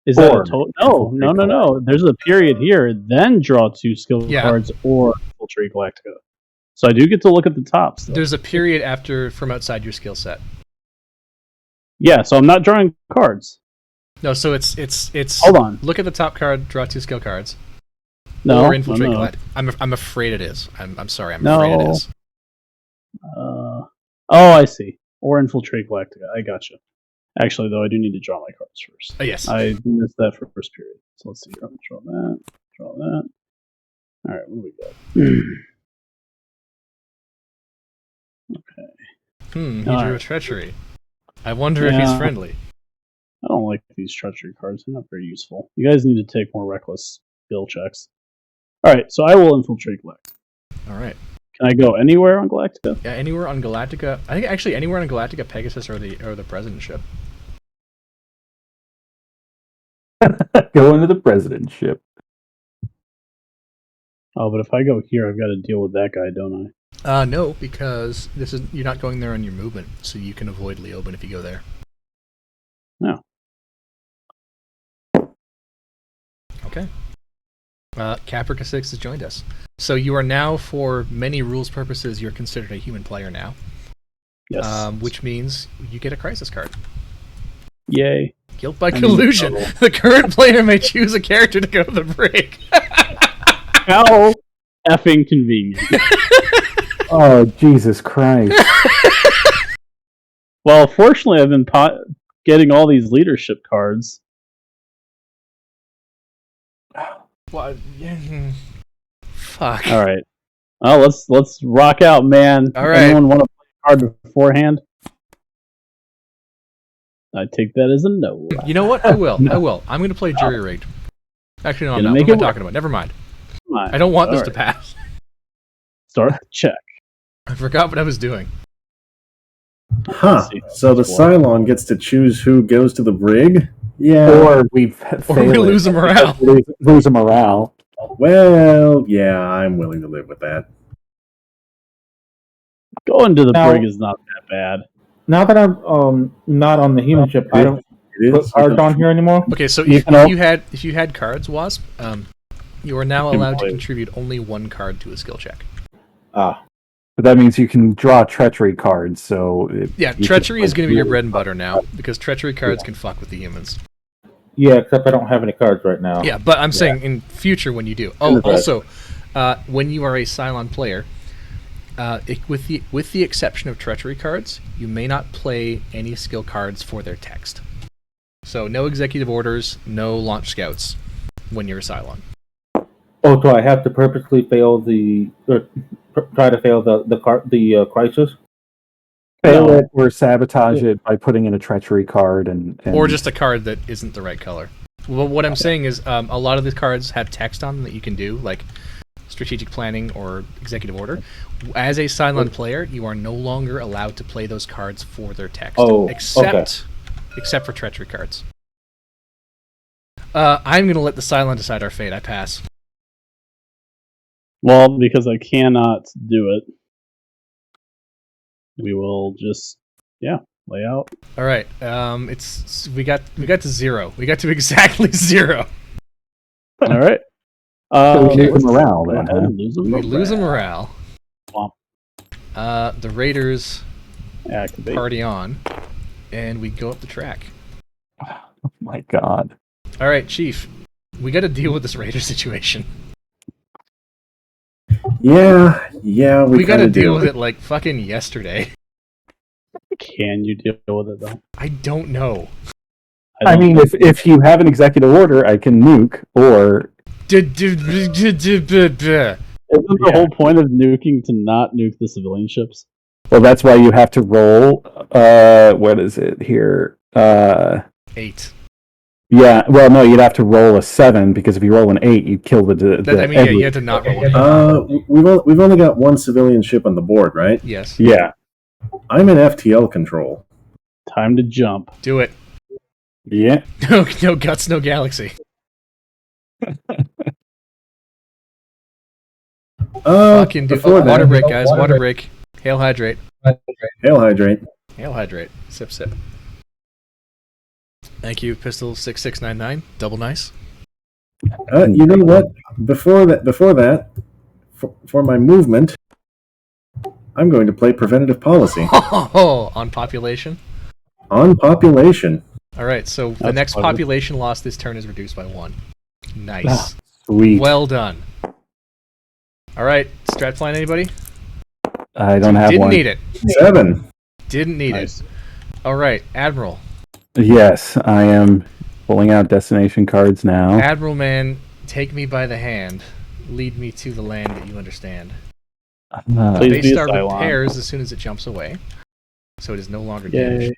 Is that a total? No. There's a period here. Then draw 2 skill cards or infiltrate Galactica. So I do get to look at the top still. There's a period after from outside your skill set. Yeah, so I'm not drawing cards. No, so it's. Hold on. Look at the top card. Draw 2 skill cards. No, or infiltrate no. Galactica. I'm afraid it is. I'm sorry. I'm afraid it is. I see. Or infiltrate Galactica. I gotcha. Actually, though, I do need to draw my cards first. Oh, yes. I missed that for first period. So let's see here. I'm going to draw that. Draw that. All right, what do we got? Okay. He drew a treachery. I wonder if he's friendly. I don't like these treachery cards. They're not very useful. You guys need to take more reckless skill checks. All right, so I will infiltrate Galactica. All right. Can I go anywhere on Galactica? Yeah, anywhere on Galactica. I think actually anywhere on Galactica, Pegasus, or the President ship. Go into the President ship. Oh, but if I go here, I've got to deal with that guy, don't I? No, because you're not going there on your movement, so you can avoid Leoben if you go there. No. Okay. Caprica 6 has joined us. So you are now, for many rules purposes, you're considered a human player now. Yes. Which means you get a crisis card. Yay. Guilt by collusion. The current player may choose a character to go to the brig. How effing convenient. Oh, Jesus Christ. Well, fortunately, I've been getting all these leadership cards. Well, yeah. Fuck. All right. Well, let's rock out, man. All right. Anyone want to play a card beforehand? I take that as a no. You know what? I will. I will. I'm going to play jury rigged. Actually, no, I'm not. What am I talking about? Never mind. I don't want this to pass. Start the check. I forgot what I was doing. Huh. See how So the this works. Cylon gets to choose who goes to the brig? Yeah. Or we Or we lose a morale. Lose a morale. Well, yeah, I'm willing to live with that. Going to the Now- brig is not that bad. Now that I'm not on the human ship, I don't It put is. cards on here anymore. Okay, so You if can you had cards, Wasp, you are now can allowed to play. contribute only one card to a skill check. Ah, But that means you can draw treachery cards. So Yeah, you treachery can- is going to be your bread and butter now because treachery cards can fuck with the humans. yeah, except I don't have any cards right now. Yeah, but I'm saying in future when you do. Oh, also, when you are a Cylon player, with the exception of treachery cards, you may not play any skill cards for their text. So no executive orders, no launch scouts when you're a Cylon. Oh, so I have to purposely fail try to fail the crisis. fail No. it or sabotage it by putting in a treachery card and Or just a card that isn't the right color. Well, what I'm saying is a lot of the cards have text on them that you can do, like strategic planning or executive order. As a Cylon player, you are no longer allowed to play those cards for their text. Oh, except for treachery cards. I'm going to let the Cylon decide our fate. I pass. Well, because I cannot do it, we will just lay out. All right. We got to 0. We got to exactly 0. All right. so we lose let's a morale go then. ahead Huh? and lose a We lose a morale. Swamp. The Raiders Activate. party on, and we go up the track. Oh my god. All right, Chief. We got to deal with this Raider situation. Yeah, We got to kinda deal do. with it like fucking yesterday. Can you deal with it though? I don't know. I don't mean, know. if you have an executive order, I can nuke, or Isn't the whole point of nuking to not nuke the civilian ships? well, that's why you have to roll. What is it here? 8. Yeah. Well, no, you'd have to roll a 7 because if you roll an 8, you kill the. I mean, yeah, you had to not roll an 8. We've only got one civilian ship on the board, right? Yes. Yeah. I'm in FTL control. Time to jump. Do it. Yeah. No guts, no galaxy. Fucking do. Before Water that, break, guys. Water break. Hail hydrate. Hail hydrate. Hail hydrate. Sip sip. Thank you, Pistol 6699. Double nice. You know what? Before that, for my movement, I'm going to play preventative policy On population. on population. All right, so the That's next clever. population loss this turn is reduced by 1. Nice. Sweet. Well done. All right, strat plan anybody? I don't have Didn't one. need it. 7. Didn't need Nice. it. All right, Admiral. Yes, I am pulling out destination cards now. Admiral man, take me by the hand. Lead me to the land that you understand. Please be a Battlestar Cylon. repairs as soon as it jumps away, so it is no longer Yay. damaged.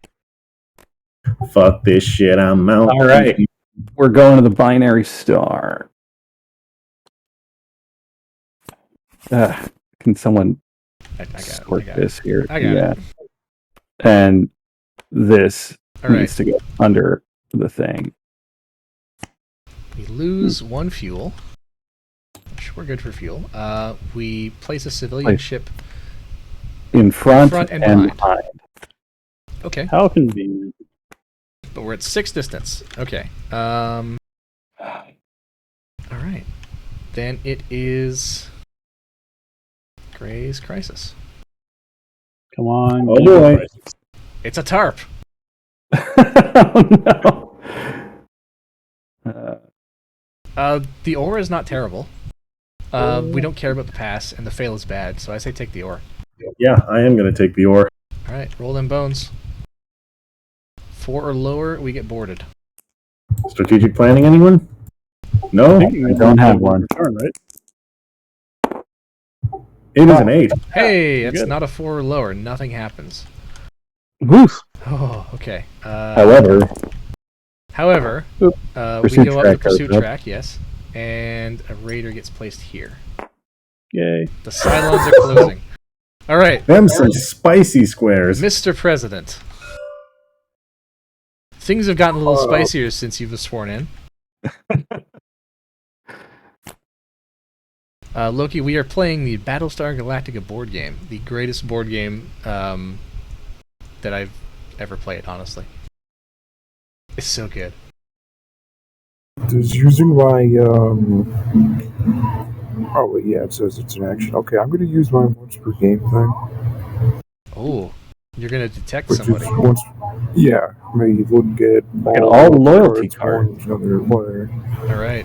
Fuck this shit. I'm out. All right, we're going to the binary star. Can someone I got it. sort I got it. this here? I got it. And this All right. needs to go under the thing. We lose 1 fuel. Which we're good for fuel. We place a civilian Place. ship. In front, Front and and behind. behind. Okay, How convenient. but we're at 6 distance. Okay. All right. Then it is Gray's Crisis. Come on. Oh, get boy. it. It's a tarp. Oh no. The ore is not terrible. We don't care about the pass, and the fail is bad, so I say take the ore. Yeah, I am going to take the ore. All right, roll them bones. 4 or lower, we get boarded. Strategic planning, anyone? No? I don't have one. Turn, right? It is an 8. Hey, it's good. not a 4 or lower. Nothing happens. Woof. Oh, okay. However, However, Oop. we Pursuit go up the track goes pursuit up. track, yes, and a raider gets placed here. Yay. The Cylons are closing. All right, Them some spicy squares. Mr. President. Things have gotten a little spicier since you were sworn in. Loki, we are playing the Battlestar Galactica board game, the greatest board game that I've ever played, honestly. It's so good. Does using my oh wait, yeah, it says it's an action. Okay, I'm gonna use my once per game thing. Oh, you're going to detect Which somebody. is once, yeah, may look at all loyalty cards on their player. All right.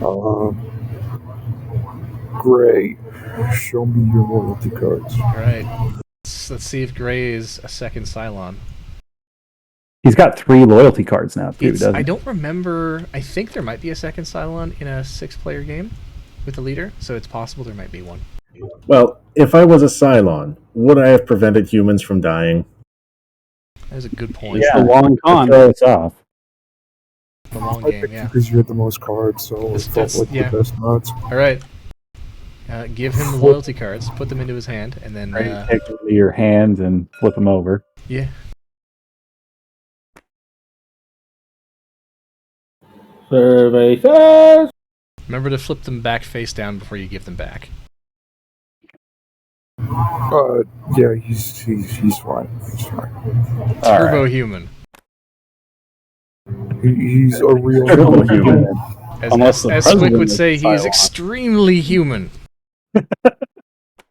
Gray, show me your loyalty cards. All right. Let's see if Gray is a second Cylon. He's got 3 loyalty cards now, too, doesn't he? I don't remember. I think there might be a second Cylon in a 6-player game with the leader, so it's possible there might be one. Well, if I was a Cylon, would I have prevented humans from dying? That is a good point. It's the long con. Throw us off. The long I game, picked yeah. because you had the most cards, so it felt That's- like yeah. the best odds. All right. Give him the loyalty cards, put them into his hand, and then... Take them into your hands and flip them over. yeah. Survey says. Remember to flip them back face down before you give them back. Yeah, he's fine. He's fine. Turbo human. He's a real human. Unless the As Squick president would is say, he is Cylon. extremely human. A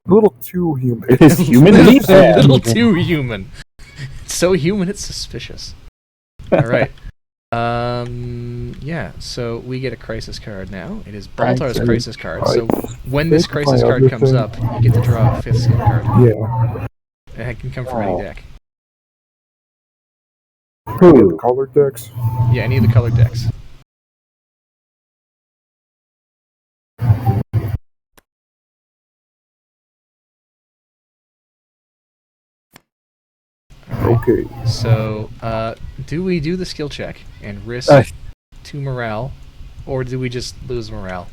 little too human. It is human. a Yeah. little too human. It's so human, it's suspicious. All right. Yeah, so we get a crisis card now. It is Baltar's crisis card. So when this crisis card comes up, you get to draw a 5th skill card. Yeah. And it can come from any deck. The colored decks. Yeah, any of the colored decks. Okay. So, do we do the skill check and risk 2 morale, or do we just lose morale?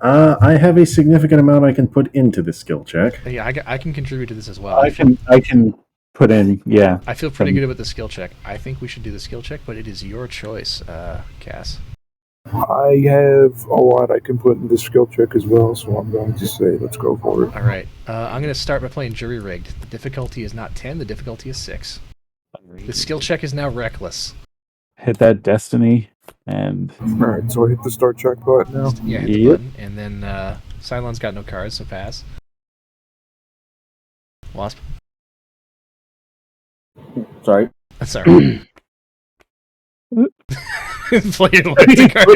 I have a significant amount I can put into the skill check. Yeah, I can contribute to this as well. I can put in, yeah. I feel pretty good with the skill check. I think we should do the skill check, but it is your choice, Cass. I have a lot I can put in the skill check as well, so I'm going to say let's go for it. All right. I'm going to start by playing Jury Rigged. The difficulty is not 10, the difficulty is 6. The skill check is now Reckless. Hit that destiny, and... Alright, so I hit the start check button now. Yeah, hit the button, and then Cylon's got no cards, so pass. Wasp. Sorry. That's alright. Playing loyalty card.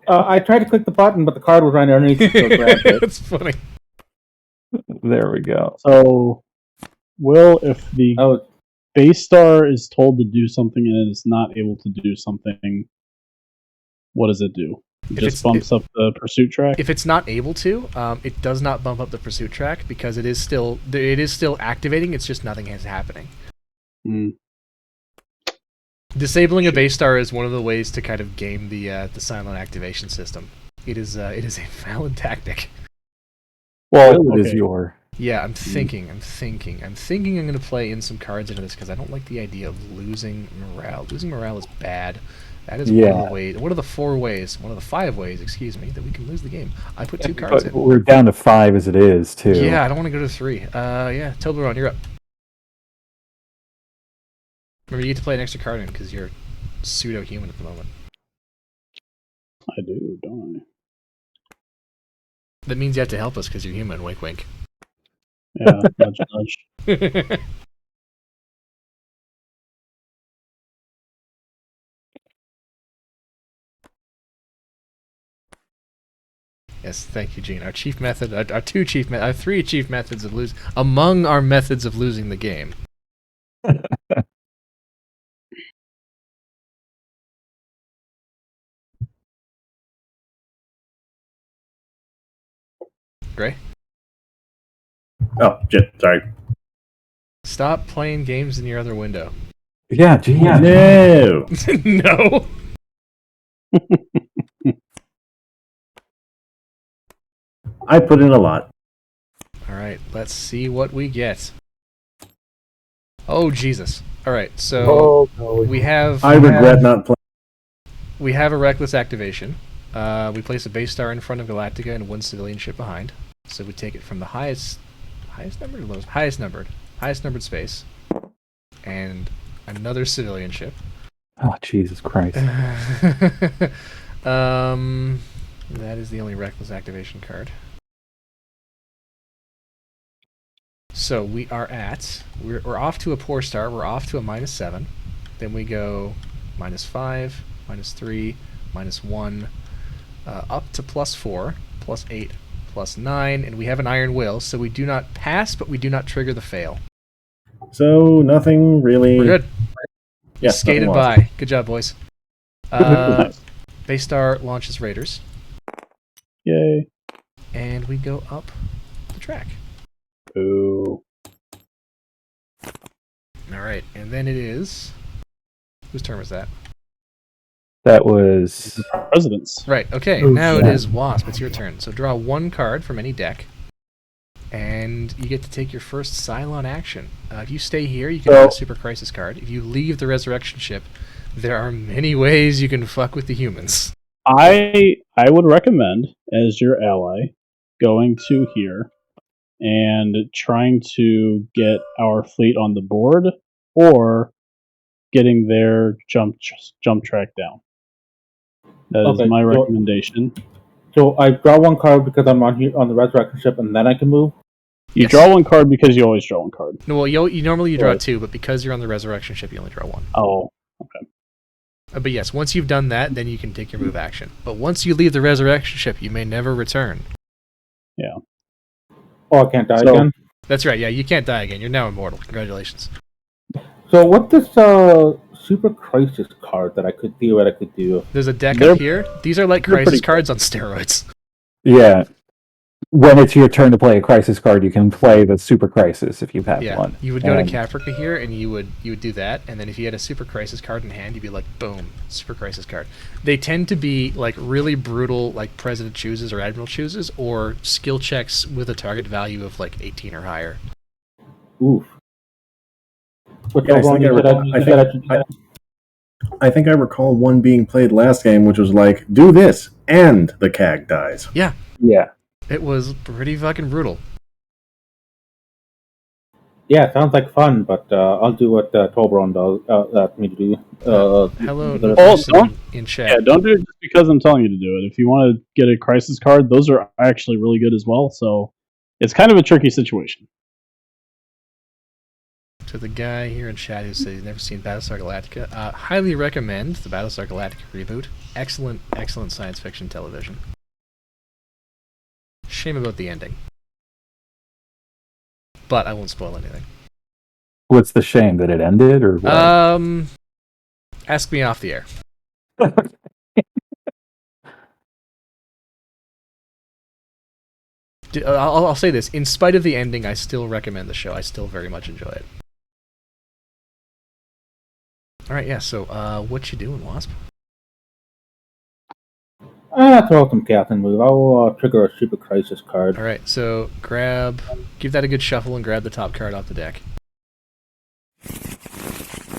I tried to click the button, but the card was right underneath it, so I grabbed it. That's funny. There we go. So, Will, if the Oh, base star is told to do something and it is not able to do something, what does it do? It just bumps up the pursuit track? If it's not able to, it does not bump up the pursuit track because it is still activating. It's just nothing is happening. Mm. Disabling a base star is one of the ways to kind of game the silent activation system. It is a valid tactic. Well, It is okay. your... Yeah, I'm thinking I'm going to play in some cards into this because I don't like the idea of losing morale. Losing morale is bad. That is one of the ways. One of the 4 ways. One of the 5 ways, excuse me, that we can lose the game. I put 2 cards But in. we're down to 5 as it is, too. Yeah, I don't want to go to 3. Yeah, Toblerone, you're up. Remember, you get to play an extra card in because you're pseudo-human at the moment. I do, don't I? That means you have to help us because you're human. Wink, wink. Yeah, nudge, nudge. Yes, thank you, Gene. Our chief method, our 3 chief methods of losing, among our methods of losing the game. Gray? Oh, shit, sorry. Stop playing games in your other window. Yeah, geez. No! No! I put in a lot. Alright. right, let's see what we get. Oh, Jesus. All right, so Oh, no. we have... I regret not playing. We have a reckless activation. We place a base star in front of Galactica and one civilian ship behind. So we take it from the highest numbered or lowest? Highest numbered space. And another civilian ship. Oh, Jesus Christ. That is the only reckless activation card. So we are at... We're off to a poor star. We're off to a -7. Then we go -5, -3, -1, up to +4, +8, +9, and we have an iron will, so we do not pass, but we do not trigger the fail. So nothing really. We're good. Yes, Skated nothing lost. by. Good job, boys. Nice. Base star launches Raiders, Yay. and we go up the track. Ooh. All right, and then it is... Whose turn was that? That was... Presidents. Right, okay, Oh, now it shit. is Wasp. It's your turn. So draw one card from any deck, and you get to take your first Cylon action. If you stay here, you can have a Super Crisis card. If you leave the Resurrection ship, there are many ways you can fuck with the humans. I would recommend, as your ally, going to here and trying to get our fleet on the board, or getting their jump track down. That is Okay, my so- recommendation. So I draw one card because I'm on here on the resurrection ship, and then I can move. You Yes. draw one card because you always draw one card. No, well, you normally draw Right. two, but because you're on the Resurrection ship, you only draw one. Oh, But yes, once you've done that, then you can take your move action. But once you leave the Resurrection ship, you may never return. Oh, I can't die So- again. That's right, yeah, you can't die again. You're now immortal. Congratulations. So what's this Super Crisis card that I could theoretically do? There's a deck They're- up here. These are like they're Crisis pretty cards on steroids. Yeah. When it's your turn to play a crisis card, you can play the Super Crisis if you have Yeah, one. you would go And- to Caprica here, and you would do that, and then if you had a Super Crisis card in hand, you'd be like, boom, Super Crisis card. They tend to be like really brutal, like President chooses or Admiral chooses, or skill checks with a target value of like 18 or higher. Oof. Which Guys, one I think I recall one being played last game, which was like, do this, and the CAG dies. Yeah, Yeah. it was pretty fucking brutal. Yeah, sounds like fun, but I'll do what Tobron does asked me to do. Hello, the- no Oh, person don't- in chat. yeah, don't do it just because I'm telling you to do it. If you want to get a crisis card, those are actually really good as well, so it's kind of a tricky situation. To the guy here in chat who said he's never seen Battlestar Galactica, highly recommend the Battlestar Galactica reboot. Excellent, excellent science fiction television. Shame about the ending. But I won't spoil anything. What's the shame? That it ended, or what? Ask me off the air. I'll say this. In spite of the ending, I still recommend the show. I still very much enjoy it. Alright, yeah, so what you doing, Wasp? Throw out some Captain move. I'll trigger a Super Crisis card. Alright, so give that a good shuffle and grab the top card off the deck.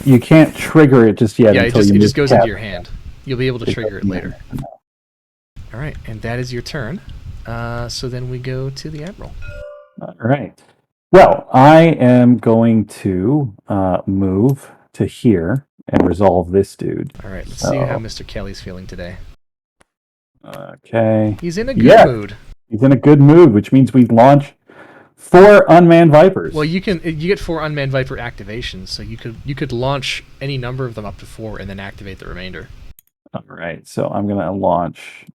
You can't trigger it just yet Yeah, it until just you goes move into your hand. You'll be able to trigger it Yeah. later. Alright, and that is your turn. So then we go to the Admiral. All right. Well, I am going to move to here and resolve this dude. Alright, let's see how Mr. Kelly's feeling today. Okay. He's in a good Yeah. mood. He's in a good mood, which means we launch 4 unmanned Vipers. Well, you get 4 unmanned Viper activations, so you could launch any number of them up to 4 and then activate the remainder. All right. So I'm going to launch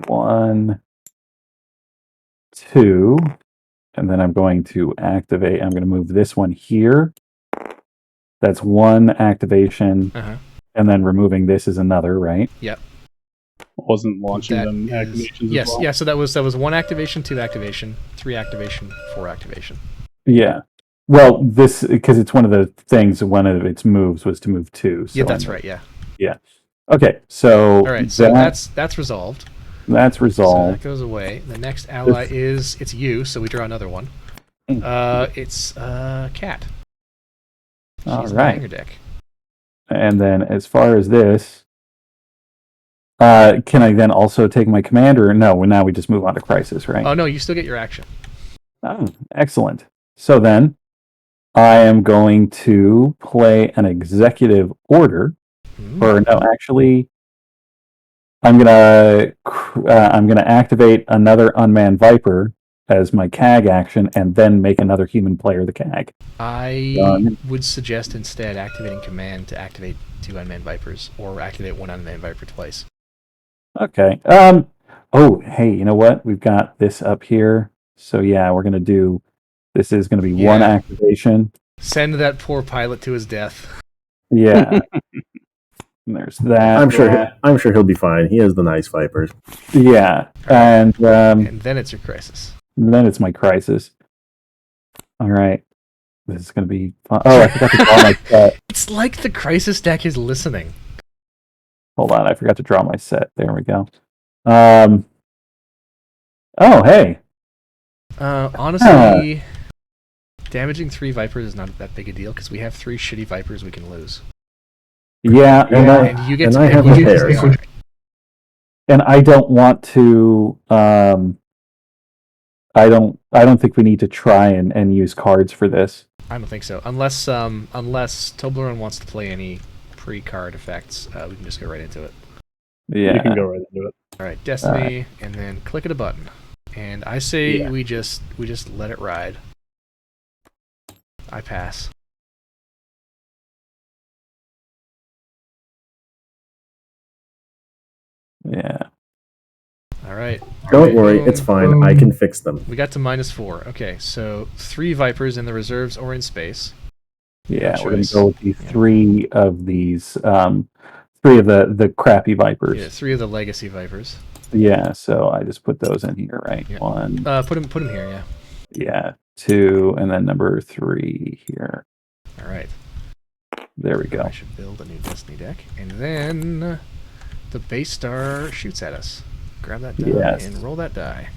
1, 2, and then I'm going to activate. I'm going to move this one here. That's 1 activation, Uh-huh. and then removing this is another, right? Yep. Wasn't launching That them is- activations as yes, well. yeah, so that was 1 activation, 2 activation, 3 activation, 4 activation. Yeah. Well, this because it's one of the things. One of its moves was to move 2. So Yeah, that's right, yeah. Okay, so All right, so that's resolved. that's So resolved. that goes away. The next ally it's you, so we draw another one. It's Cat. She's All in the right. hangar deck. And then as far as this, can I then also take my commander? No, now we just move on to Crisis, right? Oh no, you still get your action. Oh, excellent. So then I am going to play an executive order. Or no, actually, I'm gonna activate another unmanned Viper as my CAG action, and then make another human player the CAG. I would suggest instead activating command to activate 2 unmanned Vipers, or activate 1 unmanned Viper twice. Okay. Oh, hey, you know what? We've got this up here. So yeah, we're gonna do. This is gonna be one activation. Send that poor pilot to his death. Yeah. And there's that. I'm sure he'll be fine. He has the nice Vipers. Yeah, and then it's your Crisis. then it's my Crisis. All right. This is gonna be fun. Oh, I forgot to draw my set. It's like the Crisis deck is listening. Hold on, I forgot to draw my set. There we go. Oh, hey. Honestly, damaging 3 Vipers is not that big a deal because we have 3 shitty Vipers we can lose. Yeah, and you get to have repairs. And I don't want to. I don't think we need to try and use cards for this. I don't think so, unless Toblerone wants to play any pre-card effects. We can just go right into it. Yeah, You can go right into it. All right, Destiny, and then click at a button. And I say we just let it ride. I pass. Yeah. All right. Don't worry, it's fine. I can fix them. We got to -4. Okay, so 3 Vipers in the reserves or in space. Yeah, we're gonna go with the 3 of these. 3 of the crappy Vipers. Yeah, 3 of the legacy Vipers. Yeah, so I just put those in here, right? Yeah. 1. Put them here. Yeah. Yeah, 2, and then number 3 here. All right. There we go. I should build a new Destiny deck, and then the base star shoots at us. Grab that die and roll that die.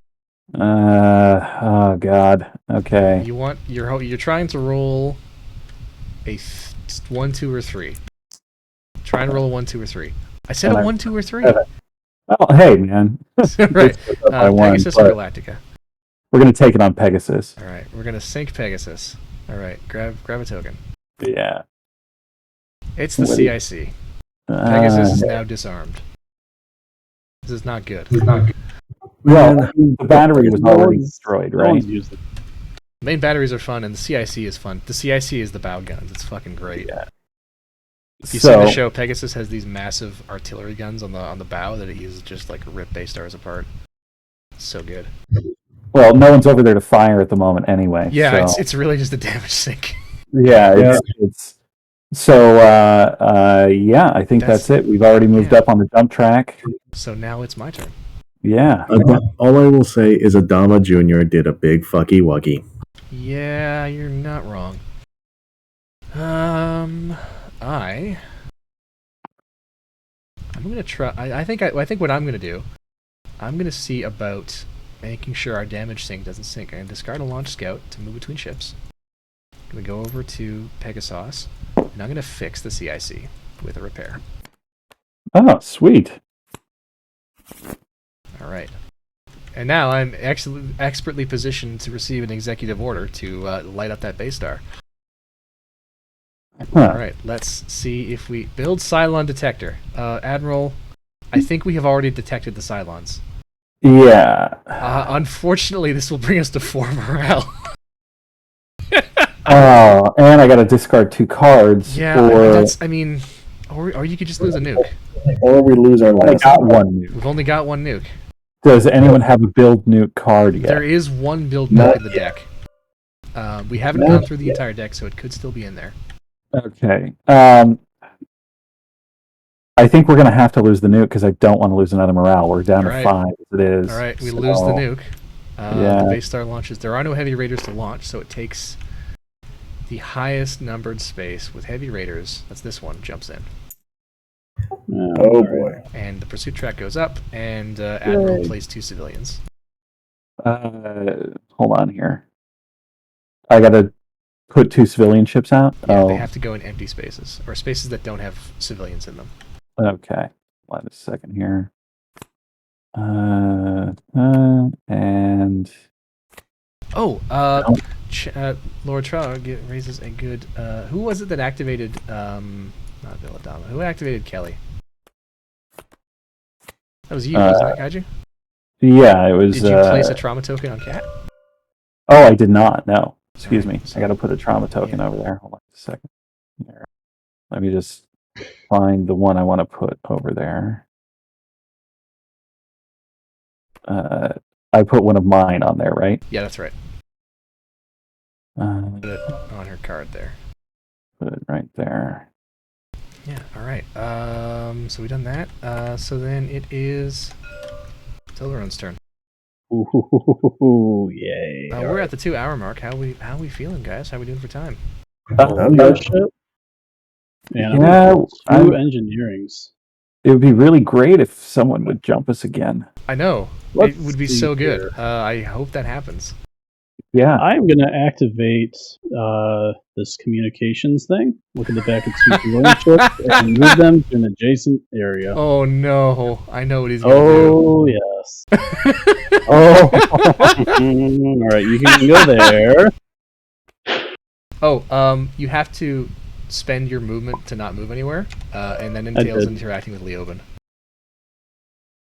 Oh god. Okay. You're trying to roll a 1, 2, or 3. Try and roll a 1, 2, or 3. I said a 1, 2, or 3. Oh, hey man. Right. Pegasus or Galactica. We're gonna take it on Pegasus. All right. We're gonna sink Pegasus. All right. Grab a token. Yeah. It's the CIC. Pegasus is now disarmed. This is not good. Well, the battery was already destroyed, right? The main batteries are fun, and the CIC is fun. The CIC is the bow guns. It's fucking great. Yeah. If you've seen the show, Pegasus has these massive artillery guns on the bow that it uses just like rip base stars apart. It's so good. Well, no one's over there to fire at the moment anyway. Yeah, so. it's really just a damage sink. Yeah, it's so yeah, I think that's it. We've already moved up on the jump track. So now it's my turn. Yeah. All I will say is Adama Jr. did a big fucky wuggy. Yeah, you're not wrong. I'm gonna try. I think what I'm gonna do. I'm gonna see about making sure our damage sink doesn't sink. I'm gonna discard a launch scout to move between ships. I'm gonna go over to Pegasus, and I'm gonna fix the CIC with a repair. Oh, sweet. All right. And now I'm actually expertly positioned to receive an executive order to light up that base star. All right, let's see if we build Cylon detector. Admiral, I think we have already detected the Cylons. Yeah. Unfortunately, this will bring us to 4 morale. Oh, and I got to discard 2 cards. Yeah, or you could just lose a nuke. Or we lose our last. I got 1 nuke. We've only got 1 nuke. Does anyone have a build nuke card yet? There is 1 build nuke in the deck. We haven't gone through the entire deck, so it could still be in there. Okay. I think we're going to have to lose the nuke because I don't want to lose another morale. We're down to 5 as it is. All right, we lose the nuke. The base star launches. There are no heavy raiders to launch, so it takes the highest numbered space with heavy raiders. That's this one. Jumps in. Oh boy. And the pursuit track goes up, and Admiral plays 2 civilians. Hold on here. I gotta put 2 civilian ships out? Yeah, they have to go in empty spaces, or spaces that don't have civilians in them. Okay. Wait a second here. And... Oh, Lord Trower raises a good... who was it that activated... not Villadama. Who activated Kelly? That was you, wasn't it, Kaiju? Yeah, it was... Did you place a trauma token on Cat? Oh, I did not, no. Excuse me. So- I gotta put a trauma token over there. Hold on a second. Here. Let me just find the one I want to put over there. I put one of mine on there, right? Yeah, that's right. Put it on her card there. Put it right there. Yeah, alright. So we done that. So then it is Tilderon's turn. Ooh, yay. We're at the 2-hour mark. How we feeling, guys? How we doing for time? I'm good. Man, Yeah, 2 engineerings. It would be really great if someone would jump us again. I know. Let's it would be see so good. here. I hope that happens. Yeah. I'm going to activate this communications thing. Look at the back of 2 civilian ships and move them to an adjacent area. Oh no, I know what he's gonna do. Oh, yes. Oh, all right, you can go there. Oh, you have to spend your movement to not move anywhere, and then entails did. interacting with Leoben.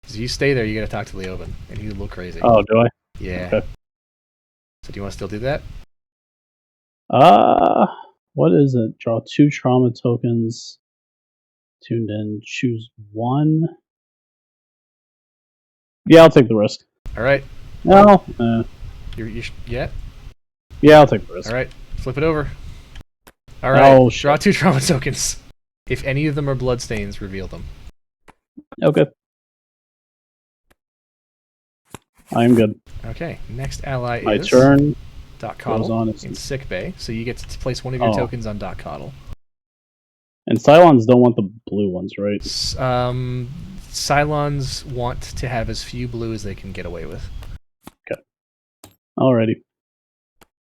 So you stay there, you gotta talk to Leoben, and he's a little crazy. Oh, do I? Yeah. Okay. So do you want to still do that? What is it? Draw 2 trauma tokens. Tuned in. Choose 1. Yeah, I'll take the risk. All right. No. Yeah. Yeah, I'll take the risk. All right. Flip it over. All right. Oh, Draw 2 trauma tokens. If any of them are bloodstains, reveal them. Okay. I am good. Okay. Next ally My is turn. Doc goes Coddle on, in it's- sick bay. So you get to place one of your Oh. tokens on Doc Coddle. And Cylons don't want the blue ones, right? Cylons want to have as few blue as they can get away with. Alrighty.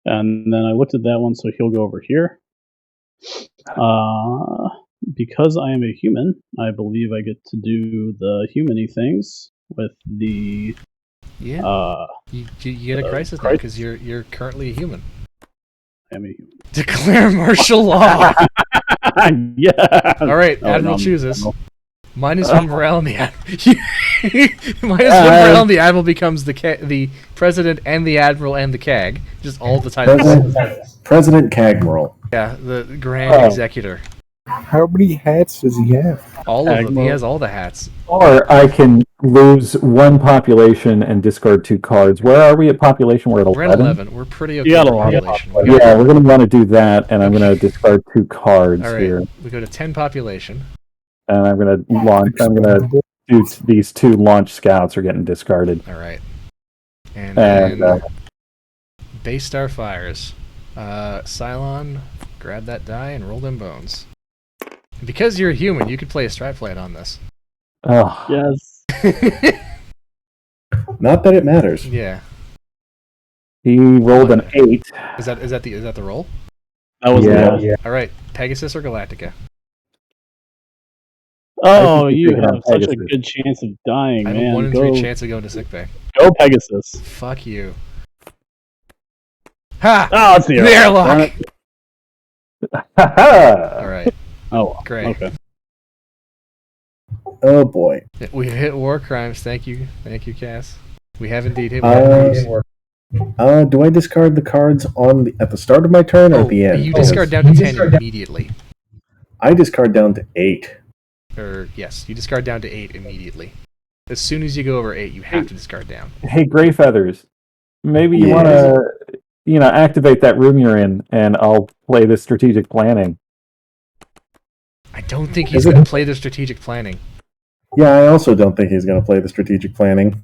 And then I looked at that one, so he'll go over here. Because I am a human, I believe I get to do the humany things with the Yeah. You get a crisis now because you're currently a human. I am a human. Declare martial law. Yeah. All right, Oh, Admiral no, chooses. no. -1 morale in the -1 morale in the admiral becomes the president and the admiral and the CAG. Just all the titles. President Cagmoral. Yeah, the grand executor. How many hats does he have? All of them. He Admiral. has all the hats. Or I can lose 1 population and discard 2 cards. Where are we at population? We're at 11? We're at 11. We're pretty okay You got with a lot of population. Yeah, we're going to want to do that, and I'm going to discard 2 cards All right. here. We go to 10 population. And I'm going to launch. I'm going to do these 2 launch scouts are getting discarded. All right. And And then base star fires. Cylon, grab that die and roll them bones. And because you're a human, you could play a strat flight on this. oh, Yes. Not that it matters. Yeah. he rolled an 8. Is that the roll? That was Yeah. the All right. Pegasus or Galactica? Oh, I think you you're have on such a Pegasus. good chance of dying, I have a man. 1 in Go, 3 chance of going to sickbay. go Pegasus. Fuck you. Ha! Oh, it's the The airlock! Ha All right. Oh, Great. okay. Oh boy. We've hit war crimes. Thank you, Cass. We have indeed hit war crimes. Do I discard the cards at the start of my turn or at the end? You discard down to 10 immediately. I discard down to 8. Yes, you discard down to 8 immediately. As soon as you go over 8, you have to discard down. Hey, Gray Feathers, maybe you Yeah. want to, activate that room you're in, and I'll play this strategic planning. I don't think he's going to play the strategic planning. Yeah, I also don't think he's going to play the strategic planning.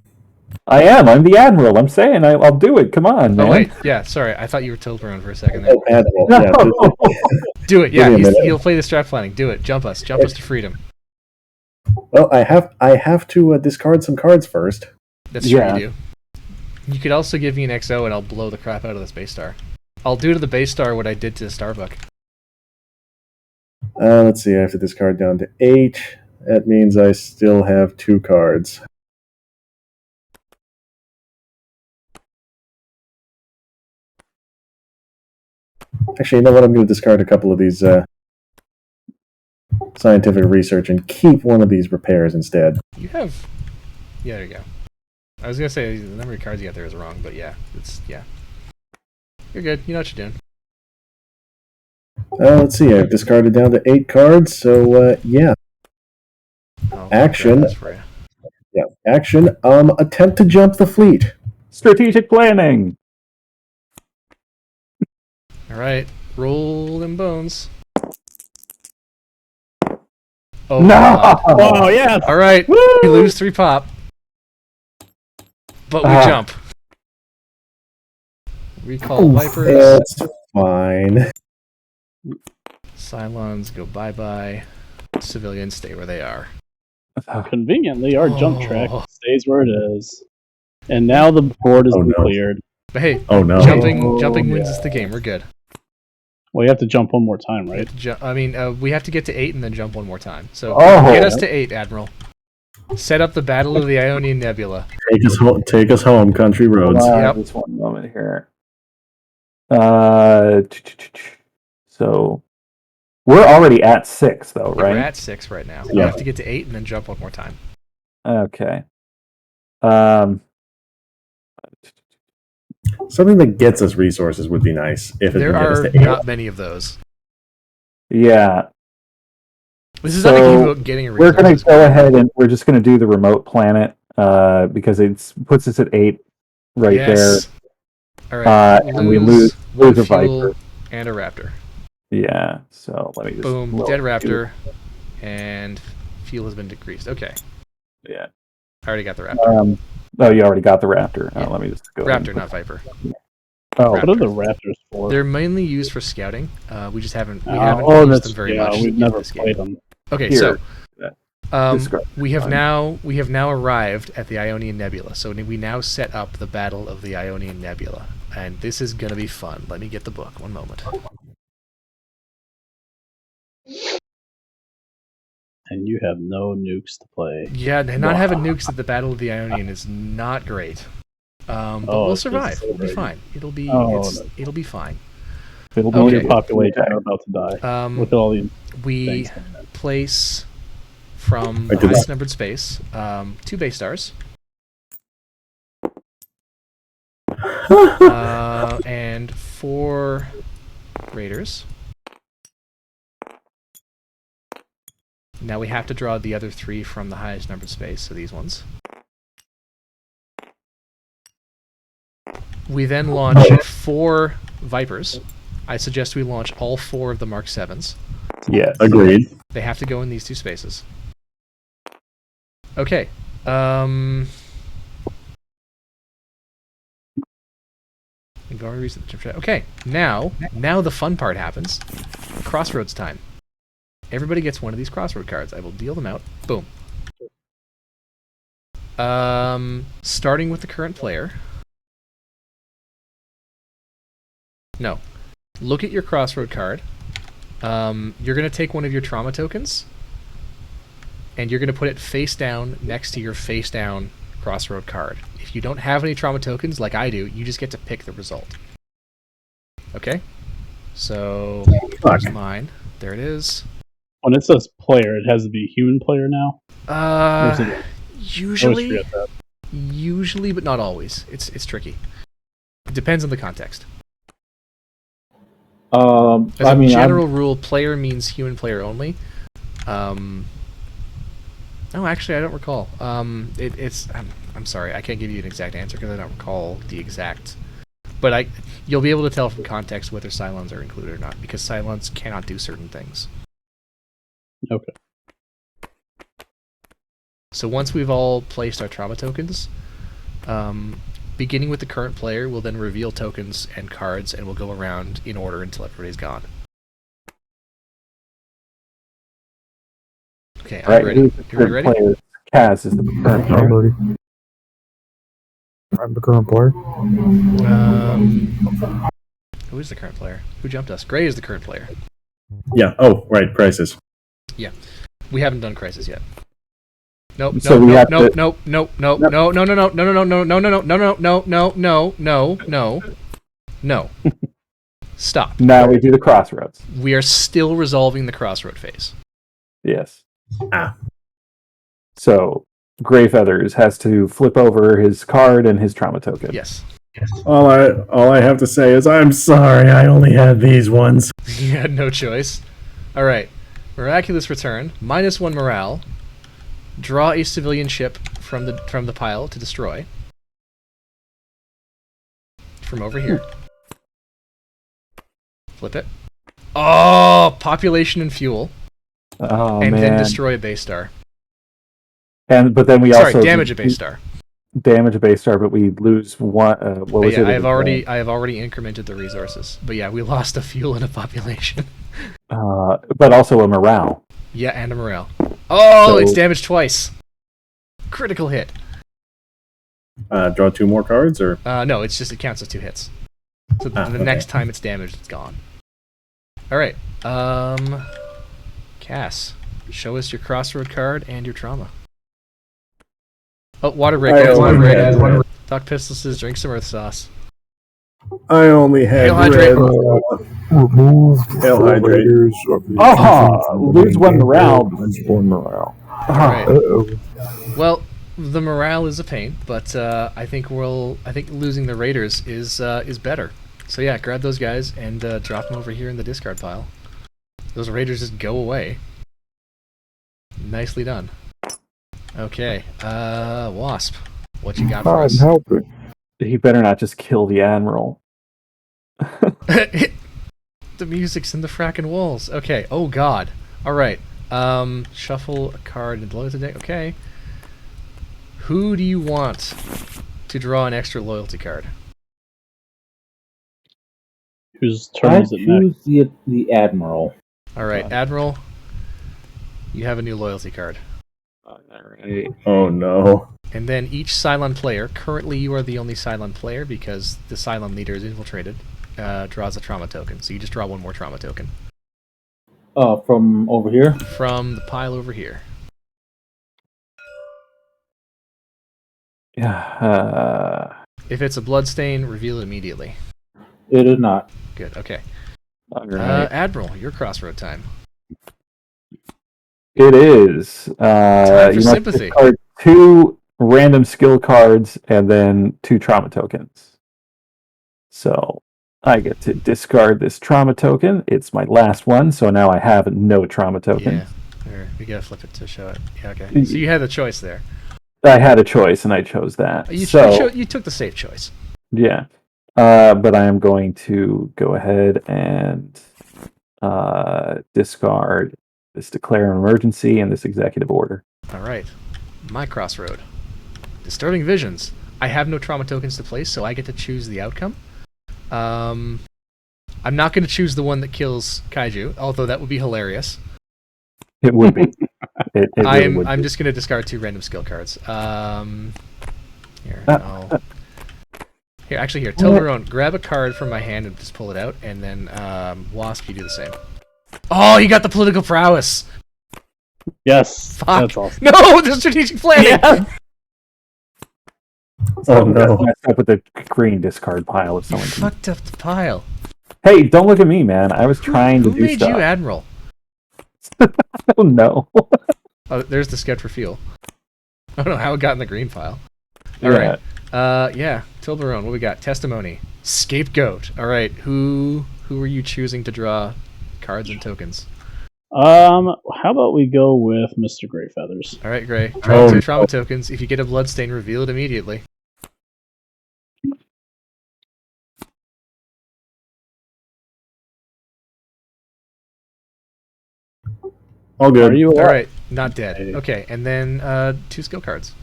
I am. I'm the admiral. I'm saying I'll do it. Come on, man. Oh, wait. Yeah, sorry. I thought you were Tilderon for a second there. Oh, Admiral. No. Yeah, Do it. Yeah, Give me a minute. he'll play the strat planning. Do it. Jump us. Jump us to freedom. well, I have to discard some cards first. That's true, Yeah. you do. You could also give me an XO and I'll blow the crap out of the space star. I'll do to the base star what I did to Starbuck. Let's see. I have to discard down to 8. That means I still have 2 cards. Actually, you know what? I'm going to discard a couple of these scientific research and keep one of these repairs instead. You have... Yeah, there you go. I was going to say the number of cards you got there is wrong, but yeah. Yeah. You're good. You know what you're doing. Let's see. I've discarded down to 8 cards, so yeah. I'll Action. grab this for you. Yeah. Action. Attempt to jump the fleet. Strategic planning. All right. Roll them bones. Oh, No! God. Oh, yeah. All right. Woo! We lose 3 pop. But we jump. Recall Vipers. It's fine. Cylons go bye-bye. Civilians stay where they are. Conveniently, our jump track Oh. stays where it is. And now the board is Oh, no. cleared. But hey, Oh no. jumping wins us the game. We're good. Well, you have to jump one more time, We right? have to we have to get to 8 and then jump one more time. So Oh. get us to 8, Admiral. Set up the Battle of the Ionian Nebula. Take us home, country roads. Yep. Just one moment here. So we're already at 6, though, We're right? at 6 right now. We Yeah. have to get to 8 and then jump one more time. Okay. Something that gets us resources would be nice if it There could get us are to 8. not many of those. Yeah. This is So, not a game about getting a We're going resources. to go ahead and we're just going to do the remote planet because it puts us at 8 right Yes. All right. and we lose a fuel Viper. and a Raptor. there. Yeah. So let me just Boom. lower Dead you. Raptor. And fuel has been decreased. Okay. Yeah. I already got the Raptor. Oh, you already got the Raptor. Yeah. Let me just go. Raptor, not Viper. Oh, What are the Raptors for? They're mainly used for scouting. We just haven't used that's them very yeah. much. We've in never this game. played them. Okay, Here. so Describe. we have now arrived at the Ionian Nebula. So we now set up the Battle of the Ionian Nebula, and this is gonna be fun. Let me get the book. One moment. And you have no nukes to play. Yeah, not having nukes at the Battle of the Ionian is not great. But we'll it's just survive. so It'll be big. fine. It'll be Oh, it'll be fine. It'll be All Okay. your population are about to die. Look at all these We things. place from I the did highest numbered space 2 base stars and 4 raiders. Now we have to draw the other 3 from the highest numbered space, so these ones. We then launch 4 Vipers. I suggest we launch all 4 of the Mark 7s. Yes. Agreed. They have to go in these 2 spaces. Okay. Go and reset the chat. Okay, now the fun part happens. Crossroads time. Everybody gets one of these crossroad cards. I will deal them out. Boom. Starting with the current player. No. Look at your crossroad card. You're going to take one of your trauma tokens, and you're going to put it face down next to your face down crossroad card. If you don't have any trauma tokens, like I do, you just get to pick the result. Okay? So, here's mine. There it is. When it says player, it has to be human player now. Or is it- I always Usually, forget that. usually, but not always. It's tricky. It depends on the context. As I a mean, general rule, player means human player only. Oh, actually, I don't recall. I'm sorry, I can't give you an exact answer because I don't recall the exact. But you'll be able to tell from context whether Cylons are included or not, because Cylons cannot do certain things. Okay. So once we've all placed our trauma tokens, beginning with the current player, we'll then reveal tokens and cards, and we'll go around in order until everybody's gone. Okay, I'm Right. ready. Who's the Everybody current ready? player? Kaz is the current I'm player. ready. I'm the current player. Who is the current player? Who jumped us? Gray is the current player. Yeah. Oh, right. Crisis. Yeah. We haven't done Crisis yet. Nope. So we have to- No. Stop. Now we do the crossroads. We are still resolving the crossroad phase. Yes. Ah. So Greyfeathers has to flip over his card and his trauma token. Yes. All I have to say is I'm sorry. I only had these ones. You had no choice. All right. Miraculous return. -1 morale. Draw a civilian ship from the pile to destroy. From over here. Flip it. Oh, population and fuel. Oh, and man. then destroy a base star. But then we also damage a base star. Damage a base star, but we lose one. What But was yeah, it? I have already incremented the resources. But yeah, we lost a fuel and a population. But also a morale. Yeah, and a morale. Oh, So- it's damaged twice. Critical hit. Draw 2 more cards, or No, it counts as 2 hits. So the okay. next time it's damaged, it's gone. All right. Cass, show us your crossroad card and your trauma. Oh, water break. I Water only break. had red. Doc Pistol says, drink some earth sauce. I only had Hail hydrate. red. Remove Hail the hydrate. raiders of the Lose 1 morale. Lose 1 morale. All right. Uh-oh. Well, the morale is a pain, but I think losing the raiders is better. So yeah, grab those guys and drop them over here in the discard pile. Those raiders just go away. Nicely done. Okay, Wasp, what you got for I'm us? helping. He better not just kill the admiral. The music's in the frackin' walls. Okay. Oh God. All right. Shuffle a card and loyalty deck. Okay. Who do you want to draw an extra loyalty card? Whose turn I is it next? choose the Admiral. All right, Admiral. You have a new loyalty card. All right. Oh no. And then each Cylon player, currently you are the only Cylon player because the Cylon leader is infiltrated, draws a trauma token. So you just draw 1 more trauma token. From over here. From the pile over here. Yeah. If it's a bloodstain, reveal it immediately. It is not. Good, okay. All right. Admiral, your crossroad time. It is. Time for you must sympathy. discard 2 random skill cards and then 2 trauma tokens. So I get to discard this trauma token. It's my last one, so now I have no trauma token. Yeah, there, we gotta flip it to show it. Yeah, okay. So you had the choice there. I had a choice, and I chose that. You took the safe choice. Yeah. But I am going to go ahead and discard this declare an emergency and this executive order. All right. My crossroad. Disturbing visions. I have no trauma tokens to place, so I get to choose the outcome. I'm not going to choose the one that kills Kaiju, although that would be hilarious. It would be. It really would I'm be. just going to discard 2 random skill cards. Here, no. Here, Toblerone, grab a card from my hand and just pull it out, and then Wasp, you do the same. Oh, you got the political prowess! Yes, Fuck. that's awesome. No, the strategic planning! Yeah. Oh no. That's messed up with the green discard pile if someone can... Fucked up the pile. Hey, don't look at me, man. I was trying to Who do made stuff. you Admiral? Oh, no. Oh, there's the sketch reveal. I don't know how it got in the green pile. Yeah. Alright. Yeah, Toblerone, what we got? Testimony. Scapegoat. Alright, who are you choosing to draw cards and tokens? How about we go with Mr. Greyfeathers? Alright, Gray. Draw Oh, 2 no. trauma tokens. If you get a bloodstain, reveal it immediately. All good. Are you alive? Alright, not dead. Hey. Okay, and then 2 skill cards.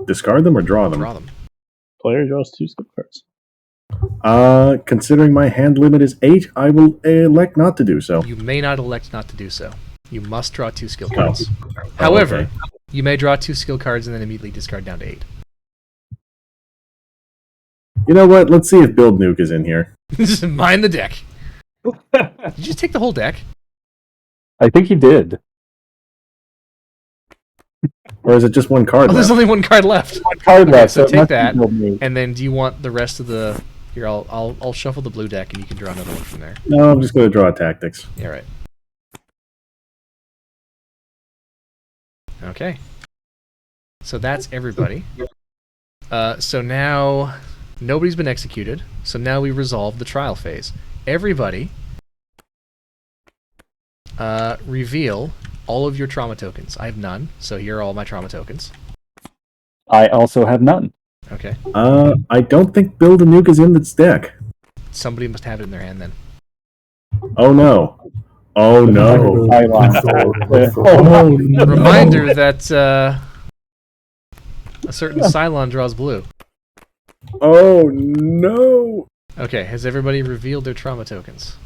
Discard them or draw them? Draw them. Player draws 2 skill cards. Considering my hand limit is 8, I will elect not to do so. You may not elect not to do so. You must draw 2 skill Oh. cards. Oh, However, okay. you may draw 2 skill cards and then immediately discard down to 8. You know what? Let's see if Build Nuke is in here. Just mind the deck. Did you just take the whole deck? I think he did. Or is it just one card Oh, there's left? only one card left. One card Okay, left, so it take must be that, gold move. and then do you want the rest of the... Here, I'll shuffle the blue deck, and you can draw another one from there. No, I'm just going to draw tactics. Yeah, right. Okay. So that's everybody. So now nobody's been executed. So now we resolve the trial phase. Everybody reveal all of your trauma tokens. I have none, so here are all my trauma tokens. I also have none. Okay. I don't think Build a Nuke is in this deck. Somebody must have it in their hand then. Oh no. Oh no. Oh, no. Reminder that a certain Cylon draws blue. Oh no. Okay, has everybody revealed their trauma tokens?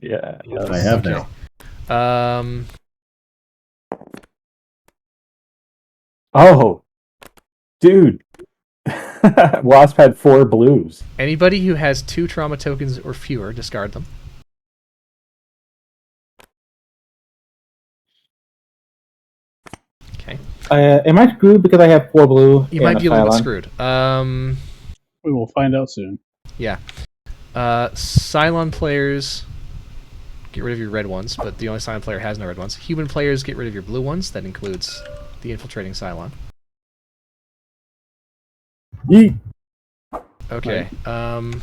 Yeah. I have Okay. now. Oh, dude. Wasp had 4 blues. Anybody who has 2 trauma tokens or fewer, discard them. Okay. Am I screwed because I have 4 blue? You might and be a little bit Cylon? screwed. We will find out soon. Yeah. Cylon players, get rid of your red ones, but the only Cylon player has no red ones. Human players, get rid of your blue ones. That includes the infiltrating Cylon. Yeet. Okay. Do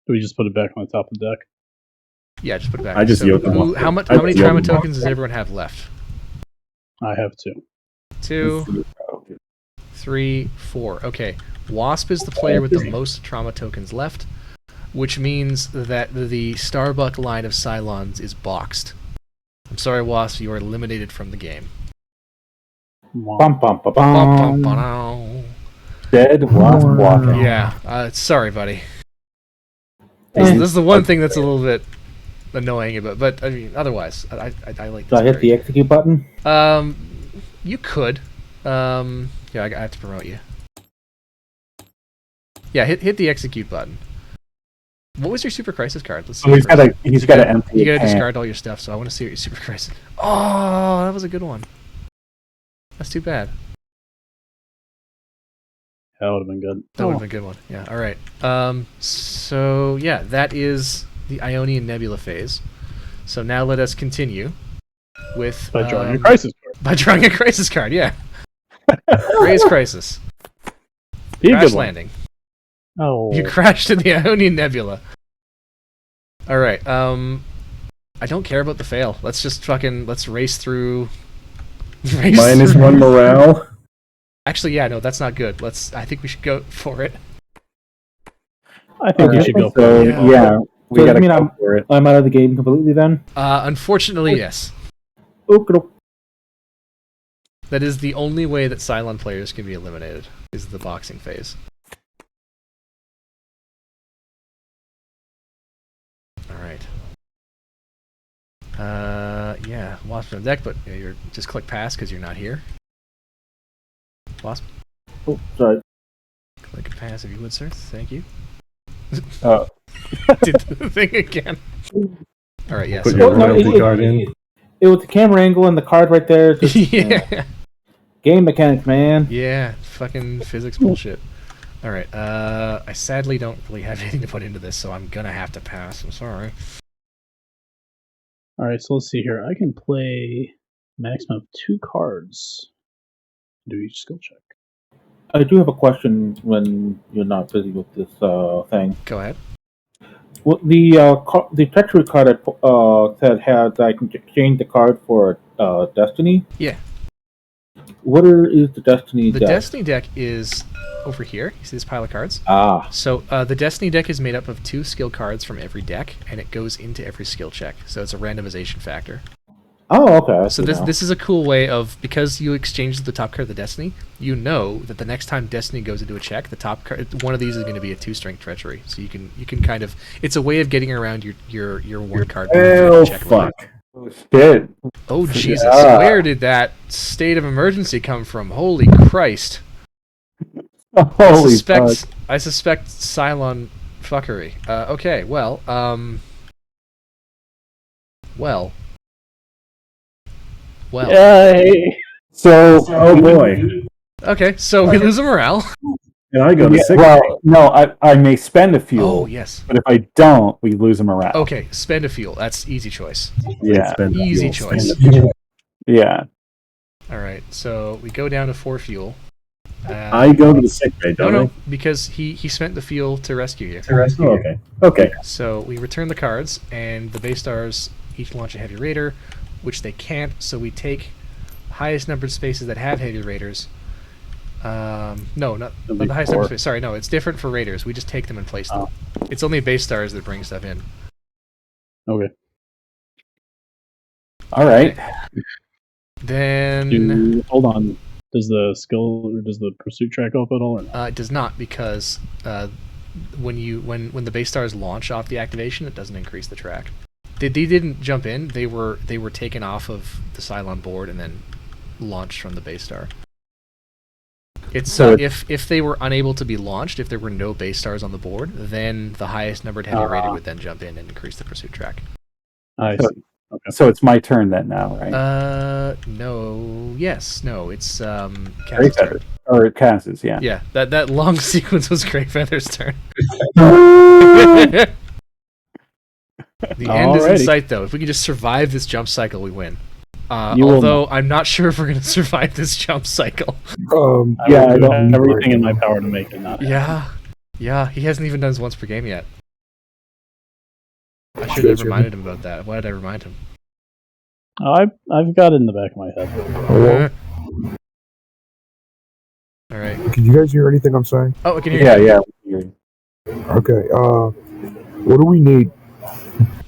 we just put it back on the top of the deck? Yeah, just put it back. I just yoked them up. How I many just trauma yoked them up. tokens does everyone have left? I have 2. 2, 3, 4. Okay. Wasp is the player with the most trauma tokens left, which means that the Starbuck line of Cylons is boxed. I'm sorry, Wasp, you are eliminated from the game. Bum, bum, Bum, bum, bum, bum. ba-dow. Dead Wasp walking. Yeah, sorry, buddy. This is the one thing that's a little bit annoying about, but I mean, otherwise, I like Do this. I hit the execute button? You could. Yeah, I have to promote you. Yeah, hit the execute button. What was your Super Crisis card? Let's see. So he's got first. to empty. You gotta his hand. discard all your stuff, so I want to see what your Super Crisis. Oh, that was a good one. That's too bad. That would have been good. That would have been a good one. Yeah. All right. So yeah, that is the Ionian Nebula phase. So now let us continue with By drawing a crisis card. By drawing a crisis card. Yeah. Raise crisis. Be a Crash good one. landing. Oh. You crashed in the Ionian Nebula. All right. I don't care about the fail. Let's just let's race through. -1 morale. Actually, yeah, no, that's not good. I think we should go for it. I think we should go for So, it. yeah, we So got to you mean go for it. I'm out of the game completely then? Unfortunately, yes. Okey-doke. That is the only way that Cylon players can be eliminated, is the boxing phase. Alright. Yeah, Wasp on deck, but you're just click pass because you're not here. Wasp, Oh, sorry. click pass if you would, sir. Thank you. Oh. Did the thing again. Alright, yes. Put Yeah, your Oh, no, royalty card in. It was the camera angle and the card right there. Just, yeah. Game mechanics, man. Yeah, fucking physics bullshit. Alright, I sadly don't really have anything to put into this, so I'm gonna have to pass. I'm sorry. Alright, so let's see here. I can play maximum of 2 cards. Do each skill check. I do have a question when you're not busy with this thing. Go ahead. Well, the treachery card said I can exchange the card for Destiny. Yeah. Where is the Destiny The deck? Destiny deck is over here. You see this pile of cards? Ah, So the Destiny deck is made up of 2 skill cards from every deck, and it goes into every skill check. So it's a randomization factor. oh, okay. I So see now. this is a cool way of, because you exchange the top card of the Destiny, you know that the next time Destiny goes into a check, the top card, one of these is going to be a 2-strength treachery. So you can kind of, it's a way of getting around your one card. Oh check fuck. Oh, shit. Oh Jesus! Yeah. Where did that state of emergency come from? Holy Christ! Holy fuck. I suspect Cylon fuckery. Okay, well. Yay! So, Oh boy. Okay, so we lose a morale. And I go to yeah, sick well, bay. no, I may spend a fuel, Oh, yes. but if I don't, we lose a morale. Okay, spend a fuel. That's easy choice. Yeah. Spend the Easy fuel, choice. spend the fuel. Yeah. All right, so we go down to 4 fuel. I go to the sick bay, don't No, because he spent the fuel to rescue you. I? Oh, okay. Okay. So we return the cards, and the base stars each launch a heavy raider, which they can't. So we take highest numbered spaces that have heavy raiders. No, not the highest numbered space. Sorry, no, it's different for raiders. We just take them and place them. It's only base stars that bring stuff in. Okay. All right. Then Hold on. Does the skill or does the pursuit track up at all or not? it does not, because when the base stars launch off the activation, it doesn't increase the track. They didn't jump in. They were taken off of the Cylon board and then launched from the base star. It's So if they were unable to be launched, if there were no base stars on the board, then the highest numbered heavy raider would then jump in and increase the pursuit track. I So- see. Okay. So it's my turn then now, right? No, yes, no, it's Great Cass's turn. Feathers. Or Cass's, yeah. Yeah, that long sequence was Great Feather's turn. The end is in Alrighty. sight, though. If we can just survive this jump cycle, we win. You will Although I'm not sure if we're going to survive this jump cycle. Yeah, I I do don't- everything in my power to make it not. Yeah, he hasn't even done his once per game yet. I should have reminded him about that. Why did I remind him? I've got it in the back of my head. Hello? All right. Can you guys hear anything I'm saying? Oh, I can hear you. Yeah. Okay, what do we need?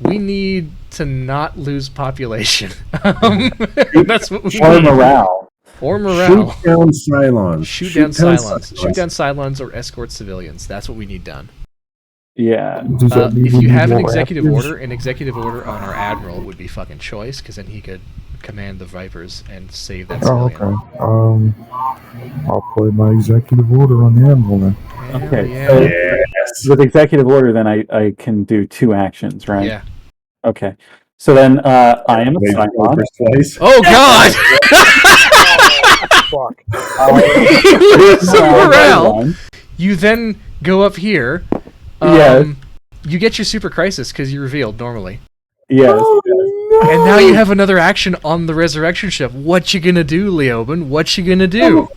We need to not lose population. That's what we Or need. morale. Or morale. Shoot down Cylons. Shoot down Cylons. Shoot down Cylons or escort civilians. That's what we need done. Yeah. Does that mean If we you need have an more executive actors? order, an executive order on our admiral would be fucking choice, because then he could command the Vipers and save that Oh, civilian. okay. I'll play my executive order on the Admiral then. Hell Okay, yeah. so- Yes. With executive order, then I can do 2 actions, right? Yeah. Okay. So then I am a Wait, Cylon. first place. Oh god! Fuck. So morale. Cylon. You then go up here. Yes. You get your super crisis because you revealed normally. Yes. And now you have another action on the resurrection ship. What you gonna do, Leoben? What you gonna do?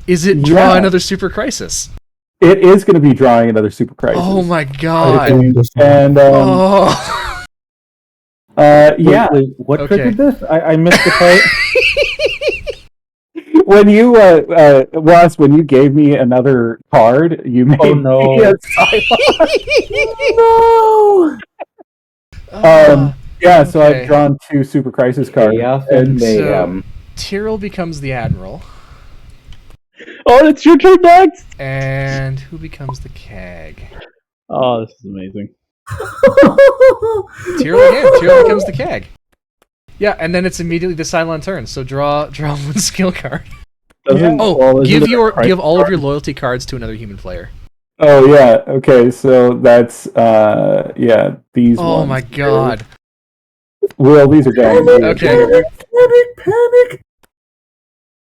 Is it draw Yeah. another super crisis? It is going to be drawing another super crisis. Oh my god. And Oh. yeah, Wait, what Okay. triggered this? I missed the part. when you Ross, when you gave me another card, you made Oh, no. me a Cylon. No. Yeah, so Okay. I've drawn 2 super crisis cards. Chaos and So- mayhem. Tyrell becomes the admiral. Oh, it's your turn next. And who becomes the CAG? Oh, this is amazing. Tyrell again. Tyrell becomes the CAG. Yeah, and then it's immediately the Cylon turn. So draw one skill card. Doesn't- Oh, well, isn't it a crisis give all of card? your loyalty cards to another human player. Oh yeah, okay, so that's these Oh ones. my god. Well, these are going. Okay. Panic.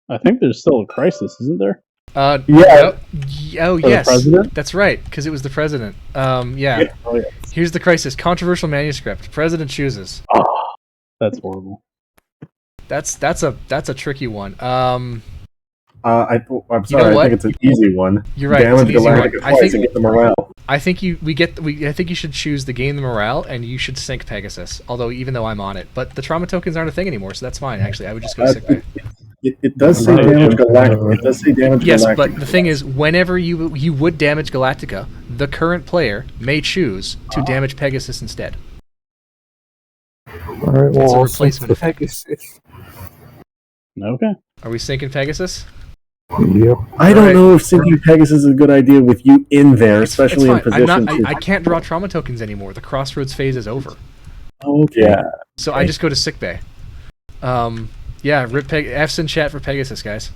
I think there's still a crisis, isn't there? Yeah. Oh For the yes. president? That's right, because it was the president. Yeah. Oh, yeah. Here's the crisis. Controversial manuscript. President chooses. Oh, that's horrible. That's a tricky one. I'm You sorry. know what? I think it's an easy one. You're right. Damage It's an easy one. Galactica twice and get the morale. I think I think you should choose the gain the morale, and you should sink Pegasus. Although even though I'm on it, but the trauma tokens aren't a thing anymore, so that's fine. Actually, I would just go sick bay. It does say damage Galactica. It does say damage Yes, Galactica. but the thing is, whenever you would damage Galactica, the current player may choose to damage Pegasus instead. Alright, It's a well, replacement effect. Okay. Are we sinking Pegasus? Yep. I don't Alright. know if sinking Pegasus is a good idea with you in there, especially in it's fine. position. I can't draw trauma tokens anymore. The crossroads phase is over. Okay. Yeah. So I just go to sickbay. Yeah, rip F's in chat for Pegasus, guys.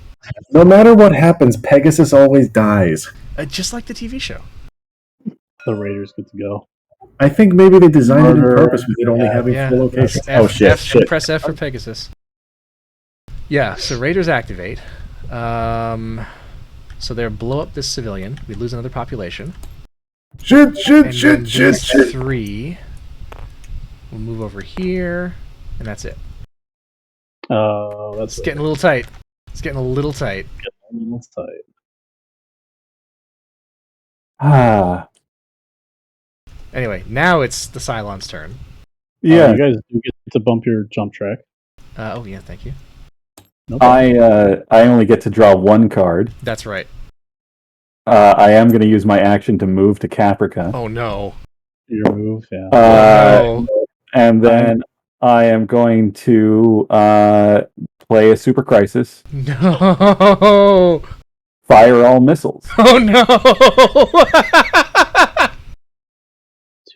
No matter what happens, Pegasus always dies. Just like the TV show. The Raiders get to go. I think maybe they designed it on Murder. purpose with it only having full locations. F, Oh shit! Shit. Press F for Pegasus. Yeah, so Raiders activate. So they're blow up this civilian. We lose another population. Shit! And Shit! then Shit! Shit! these Shit! 3 will move over here, and that's it. That's It's getting a little tight. It's getting a little tight. That's tight. Ah, Anyway, now it's the Cylon's turn. yeah. You guys do get to bump your jump track. Oh yeah, thank you. No I only get to draw 1 card. That's right. I am going to use my action to move to Caprica. Oh no. Your move, yeah. Oh. And then I am going to play a Super Crisis. No. Fire all missiles. Oh no.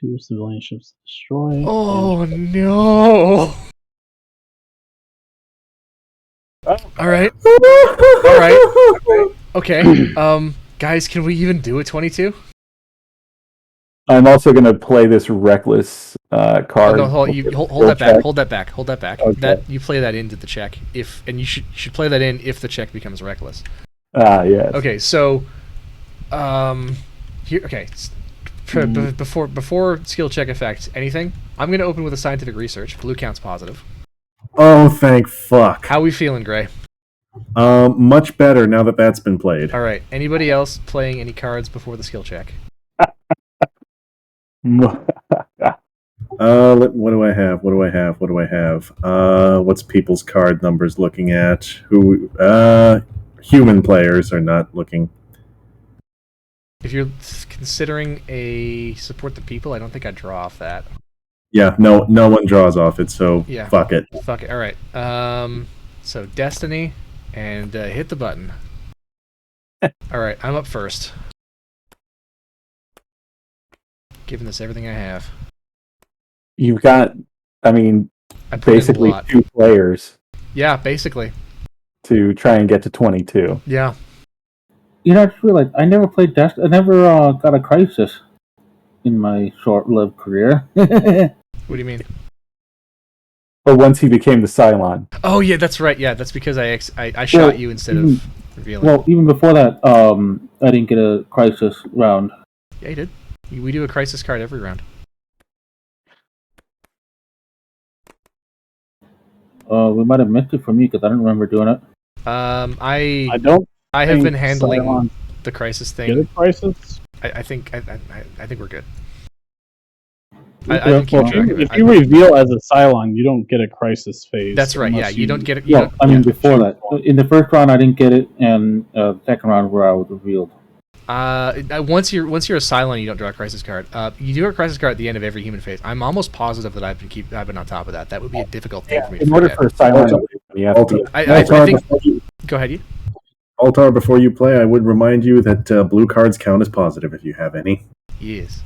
2 civilian ships destroyed. Oh no. All right. All right. Okay. Guys, can we even do a 22? I'm also going to play this reckless card. Oh, no, hold that back. Check. Hold that back. Hold that back. Okay. That you play that into the check and you should play that in if the check becomes reckless. Yes. Okay, so here. Okay, before skill check effect, anything. I'm gonna open with a scientific research. Blue counts positive. Oh, thank fuck. How we feeling, Gray? Much better now that that's been played. All right. Anybody else playing any cards before the skill check? What do I have? What do I have? What do I have? What's people's card numbers looking at? Who? Human players are not looking. If you're considering a support the people, I don't think I'd draw off that. Yeah, no one draws off it, so Yeah. fuck it. Fuck it. All right. So Destiny, and hit the button. All right, I'm up first. Giving this everything I have. You've got, I mean, I put in a basically lot. 2 players Yeah, basically. to try and get to 22. Yeah. You know, I just realized I never played I never got a crisis in my short-lived career. What do you mean? But once he became the Cylon. Oh yeah, that's right. Yeah, that's because I shot you instead of revealing. Well, even before that, I didn't get a crisis round. Yeah, you did. We do a crisis card every round. We might have missed it for me because I don't remember doing it. I don't have think been handling Cylon the crisis get a thing. crisis. I think we're good. Well, I didn't keep track of it. if you reveal as a Cylon, you don't get a crisis phase. That's right. Yeah, unless you don't get it. No, I mean before that. In the first round, I didn't get it, and second round where I was revealed. Once you're a Cylon, you don't draw a crisis card. You do a crisis card at the end of every human phase. I'm almost positive that I've been on top of that. That would be a difficult thing for me to In order forget. for a Cylon, you have to. I think. Go ahead, you. Altar, before you play, I would remind you that blue cards count as positive if you have any. Yes.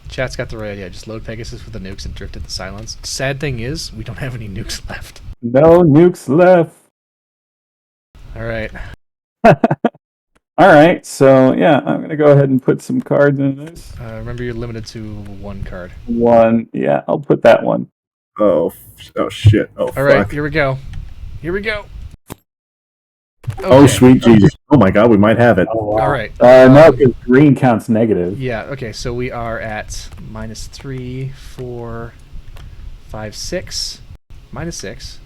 Chat's got the right idea. Just load Pegasus with the nukes and drift at the Cylons. Sad thing is, we don't have any nukes left. No nukes left. All right. All right, so yeah, I'm going to go ahead and put some cards in this. Remember, you're limited to 1 card. 1, yeah, I'll put that one. Oh shit. Oh, All right, fuck. here we go. Here we go. Oh, Okay. sweet Jesus. Oh my god, we might have it. Oh, wow. All right. No, because green counts negative. Yeah, okay, so we are at -3, 4, 5, 6. -6.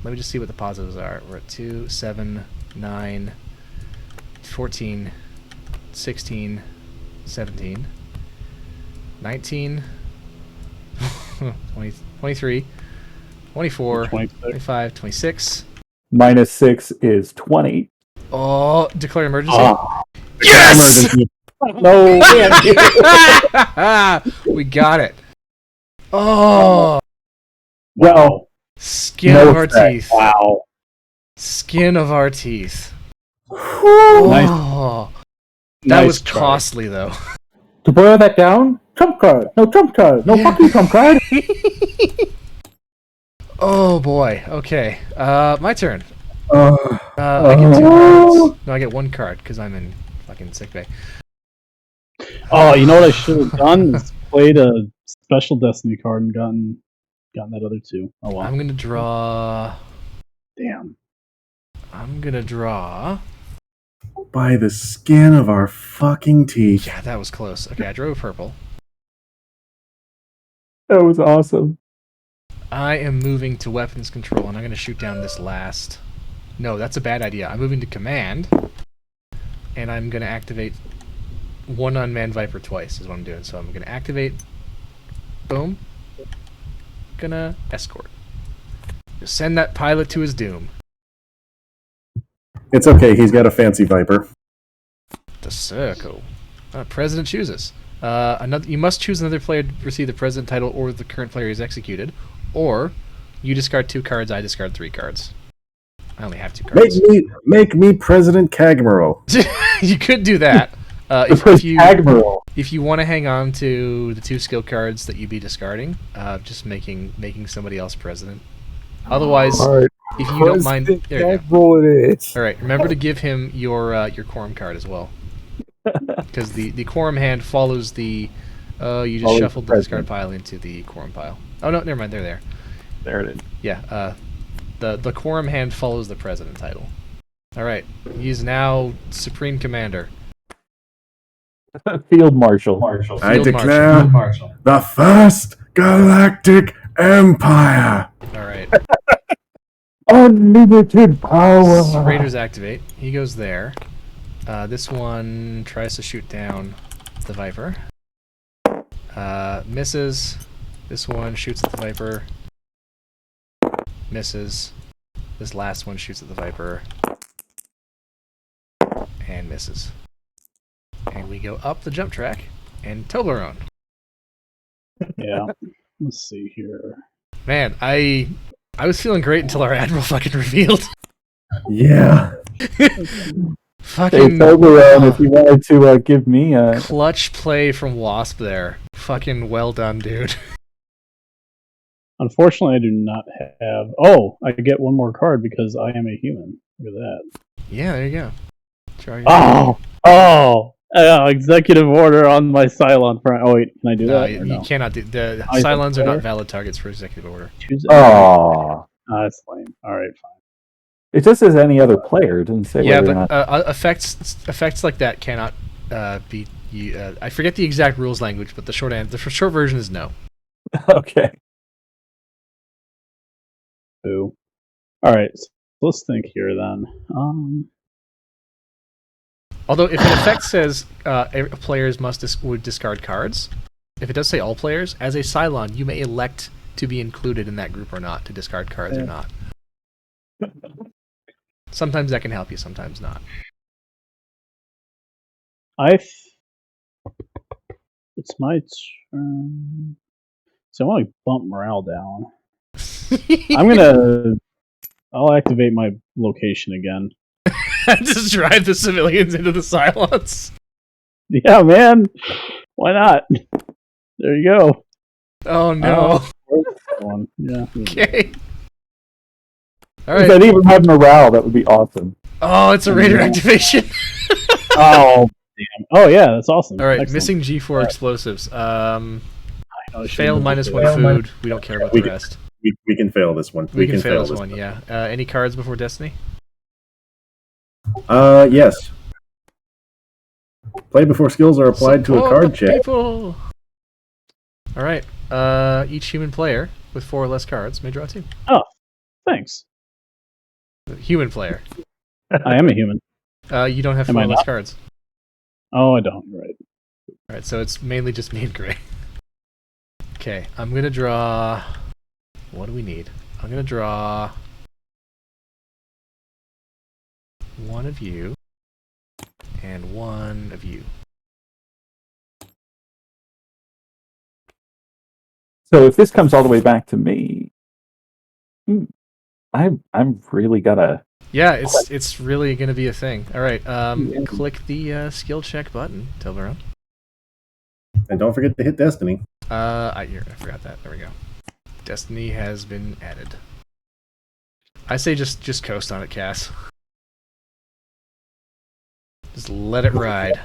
Let me just see what the positives are. We're at 2, 7, 9, 14, 16, 17, 19, 20, 23, 24, 26. 25, 26. -6 is 20. Oh, declare emergency. Yes! No! We got it. Oh, Well, skin no of our effect. teeth. Wow. Skin of our teeth. Nice. Oh, that Nice was try. costly though. To boil that down, trump card. No trump card. No fucking trump card. Oh boy. Okay. My turn. I get 2 cards. No, I get 1 card because I'm in fucking sickbay. Oh, you know what I should have done is played a special Destiny card and gotten that other 2. Oh well. I'm gonna draw. Damn. I'm gonna draw. By the skin of our fucking teeth. Yeah, that was close. Okay, I drew a purple. That was awesome. I am moving to weapons control, and I'm gonna shoot down this last. No, that's a bad idea. I'm moving to command, and I'm gonna activate 1 unmanned Viper twice. Is what I'm doing. So I'm gonna activate. Boom. Gonna escort. Just send that pilot to his doom. It's okay. He's got a fancy Viper. The circle. President chooses. You must choose another player to receive the president title, or the current player is executed, or you discard 2 cards. I discard 3 cards. I only have 2 cards. Make me President Kagmero. You could do that. If you want to hang on to the 2 skill cards that you'd be discarding, just making somebody else president. Otherwise, if you don't mind, there you go. It is. All right, remember to give him your quorum card as well, because the quorum hand follows the. You just shuffled the discard pile into the quorum pile. Oh no, never mind. They're there. There it is. Yeah. The quorum hand follows the president title. All right, he's now supreme commander. Field Marshal. I declare the first Galactic Empire. All right. Unlimited power. Raiders activate. He goes there. This one tries to shoot down the Viper. Misses. This one shoots at the Viper. Misses. This last one shoots at the Viper. And misses. And we go up the jump track and Toblerone. Yeah. Let's see here. Man, I was feeling great until our admiral fucking revealed. Yeah. Fucking Toblerone, if you wanted to give me a clutch play from Wasp there. Fucking well done, dude. Unfortunately, I do not have. Oh, I get 1 more card because I am a human. Look at that. Yeah, there you go. Try Executive order on my Cylon front. Oh wait, can I do no, that? you cannot do. The Cylons are not valid targets for executive order. Oh, that's lame. All right, fine. It just says any other player. It doesn't say. Yeah, whether but or not... effects like that cannot be. I forget the exact rules language, but the short version is no. Okay. Boo. All right, so let's think here then. Although if an effect says players would discard cards, if it does say all players, as a Cylon, you may elect to be included in that group or not, to discard cards or not. Sometimes that can help you, sometimes not. It's my turn. So I want to bump morale down. I'll activate my location again. Just drive the civilians into the Cylons. Yeah, man. Why not? There you go. Oh no. Yeah. Okay. All If right. that even had morale, that would be awesome. Oh, it's a Raider activation. Oh, damn. Oh, yeah, that's awesome. All right, Excellent. missing G4 explosives. Fail -1 food. We don't care about the rest. We can fail this one. We can fail this one, yeah. Any cards before Destiny? Yes. Play before skills are applied to a card check. People. All right. Each human player with 4 or less cards may draw 2. Oh, thanks. Human player. I am a human. You don't have 4 Am I or less not? cards. Oh, I don't. You're right. All right, so it's mainly just me and Gray. Okay, I'm gonna draw. What do we need? I'm gonna draw 1 of you and 1 of you. So if this comes all the way back to me, I'm really gotta. Yeah, it's really gonna be a thing. All right, click the skill check button, Toblerone. And don't forget to hit Destiny. I forgot that. There we go. Destiny has been added. I say just coast on it, Cass. Just let it ride.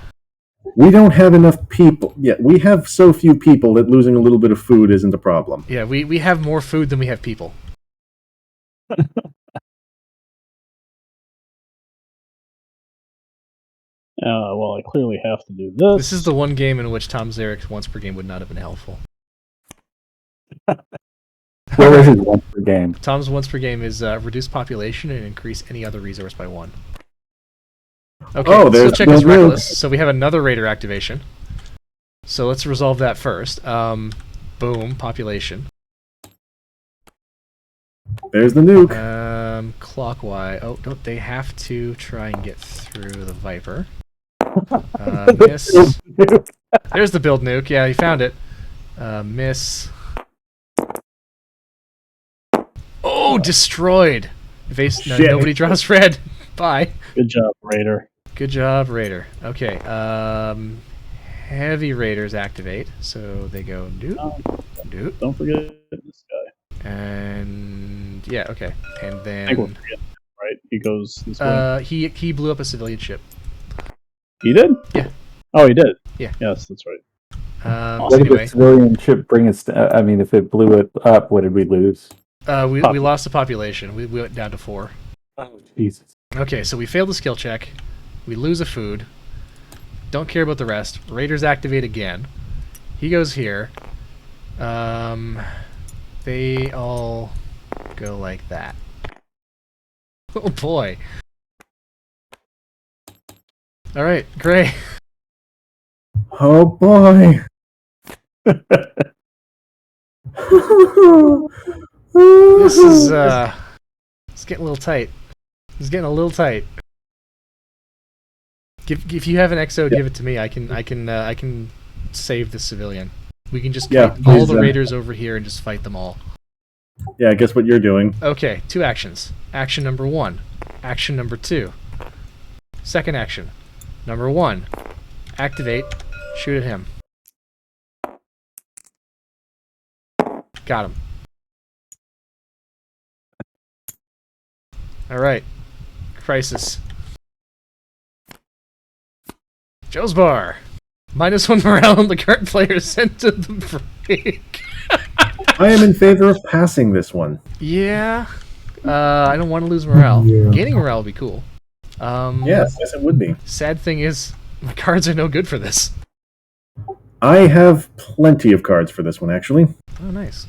We don't have enough people. Yeah, we have so few people that losing a little bit of food isn't a problem. Yeah, we have more food than we have people. Well, I clearly have to do this. This is the one game in which Tom Zarek's once per game would not have been helpful. What was his once per game? Tom's once per game is reduce population and increase any other resource by 1. Okay, there's skill check is the nuke. reckless, so we have another raider activation. So let's resolve that first. Boom, population. There's the nuke. Clockwise. Oh, don't they have to try and get through the Viper? Miss. There's the build nuke. Yeah, he found it. Miss. Oh, destroyed. Nobody draws red. Bye. Good job, Raider. Good job, Raider. Okay. Heavy Raiders activate, so they go doot, doot. Don't forget this guy. And yeah, okay. And I think we're then forgetting, right? He goes this way. he blew up a civilian ship. He did? Yeah. Oh, he did? Yeah. Yes, that's right. So What did anyway, the civilian ship bring us? I mean, if it blew it up, what did we lose? we lost the population. We went down to 4. Oh, Jesus. Okay, so we failed the skill check. We lose a food. Don't care about the rest. Raiders activate again. He goes here. They all go like that. Oh boy. All right, Gray. Oh boy. This is it's getting a little tight. It's getting a little tight. If you have an XO, give it to me. I can save the civilian. We can just Yeah, keep all please, the raiders over here and just fight them all. Yeah, guess what you're doing. Okay, 2 actions. Action number 1. Action number 2. Second action. Number 1. Activate. Shoot at him. Got him. Alright. Crisis. Joe's Bar. -1 morale on the current player sent to the break. I am in favor of passing this one. Yeah. I don't want to lose morale. Yeah. Gaining morale would be cool. Yes, it would be. Sad thing is, the cards are no good for this. I have plenty of cards for this one, actually. Oh, nice.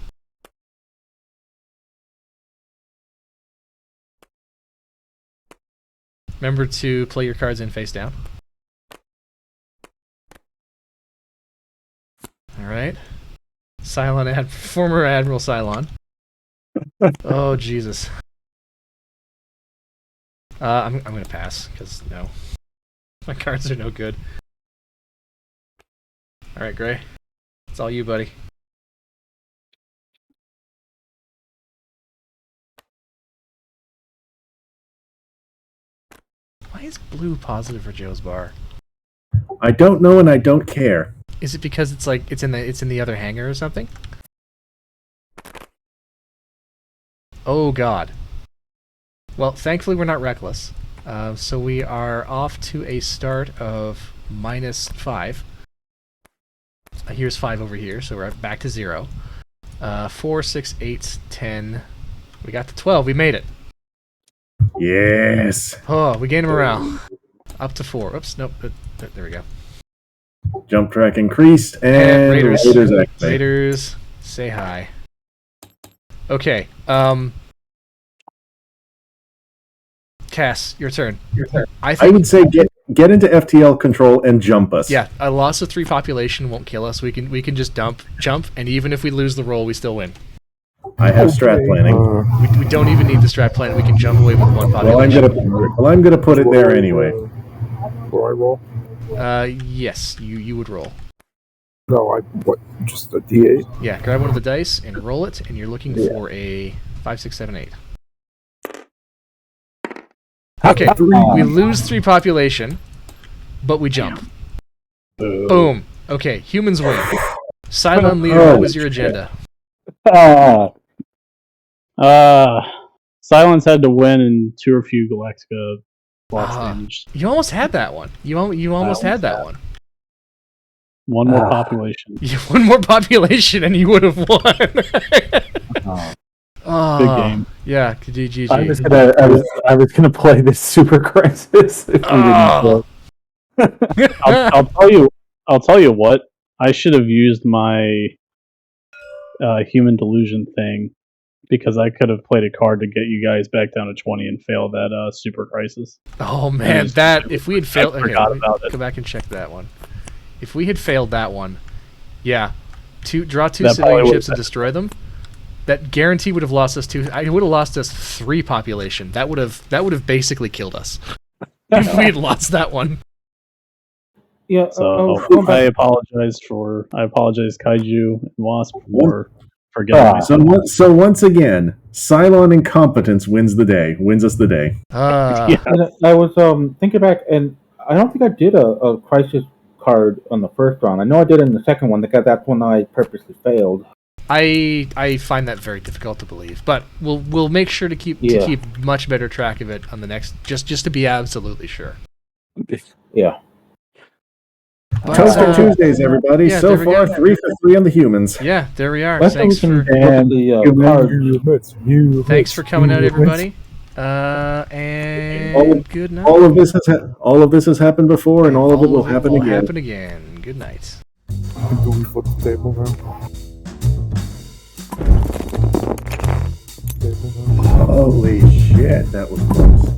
Remember to play your cards in face down. Alright. Cylon former Admiral Cylon. Oh, Jesus. I'm gonna pass, because no. My cards are no good. Alright, Gray. It's all you, buddy. Why is blue positive for Joe's Bar? I don't know and I don't care. Is it because it's like it's in the other hangar or something? Oh God. Well, thankfully we're not reckless. So we are off to a start of -5. Here's 5 over here, so we're back to 0. 4, 6, 8, 10. We got to 12. We made it. Yes. Oh, we gained morale. Up to 4. Oops, nope. There we go. Jump track increased and Raiders. activate. Raiders, say hi. Okay. Cass, your turn. I would say get into FTL control and jump us. Yeah, a loss of 3 population won't kill us. We can just jump, and even if we lose the roll, we still win. I have strat planning. We don't even need the strat plan. We can jump away with 1 population. I'm gonna put it there anyway. Do I roll? Yes, you would roll. No, just a D8? Yeah, grab one of the dice and roll it, and you're looking for a 5, 6, 7, 8. Okay, we lose 3 population, but we jump. Boom. Okay, humans win. Cylon leader, what was your agenda? Silence had to win and too or few Galactica lost damage. You almost had that one. You almost had that one. One more population. One more population and you would have won. Big game. Yeah, GG. I was gonna play this Super Crisis if we didn't play. I'll tell you what. I should have used my human delusion thing because I could have played a card to get you guys back down to 20 and fail that Super Crisis. Oh man, if we had failed, I forgot about it. Go back and check that one. If we had failed that one, yeah, draw two That civilian probably ships and destroy them. That guarantee would have lost us two. It would have lost us 3 population. That would have basically killed us if we had lost that one. Yeah. So I apologize, Kaiju and Wasp, for getting me. So once again, Cylon incompetence wins us the day. Yeah. And I was thinking back, and I don't think I did a crisis card on the first round. I know I did it in the second one because that's when I purposely failed. I find that very difficult to believe, but we'll make sure to keep much better track of it on the next, just to be absolutely sure. Yeah. Toaster Tuesdays, everybody. Yeah, so far, 3 for 3 on the humans. Yeah, there we are. Thanks for Thanks for coming out, everybody. And good night. All of this has happened before, and all of it will happen again. Good night. Do we flip the table now? Holy shit, that was close.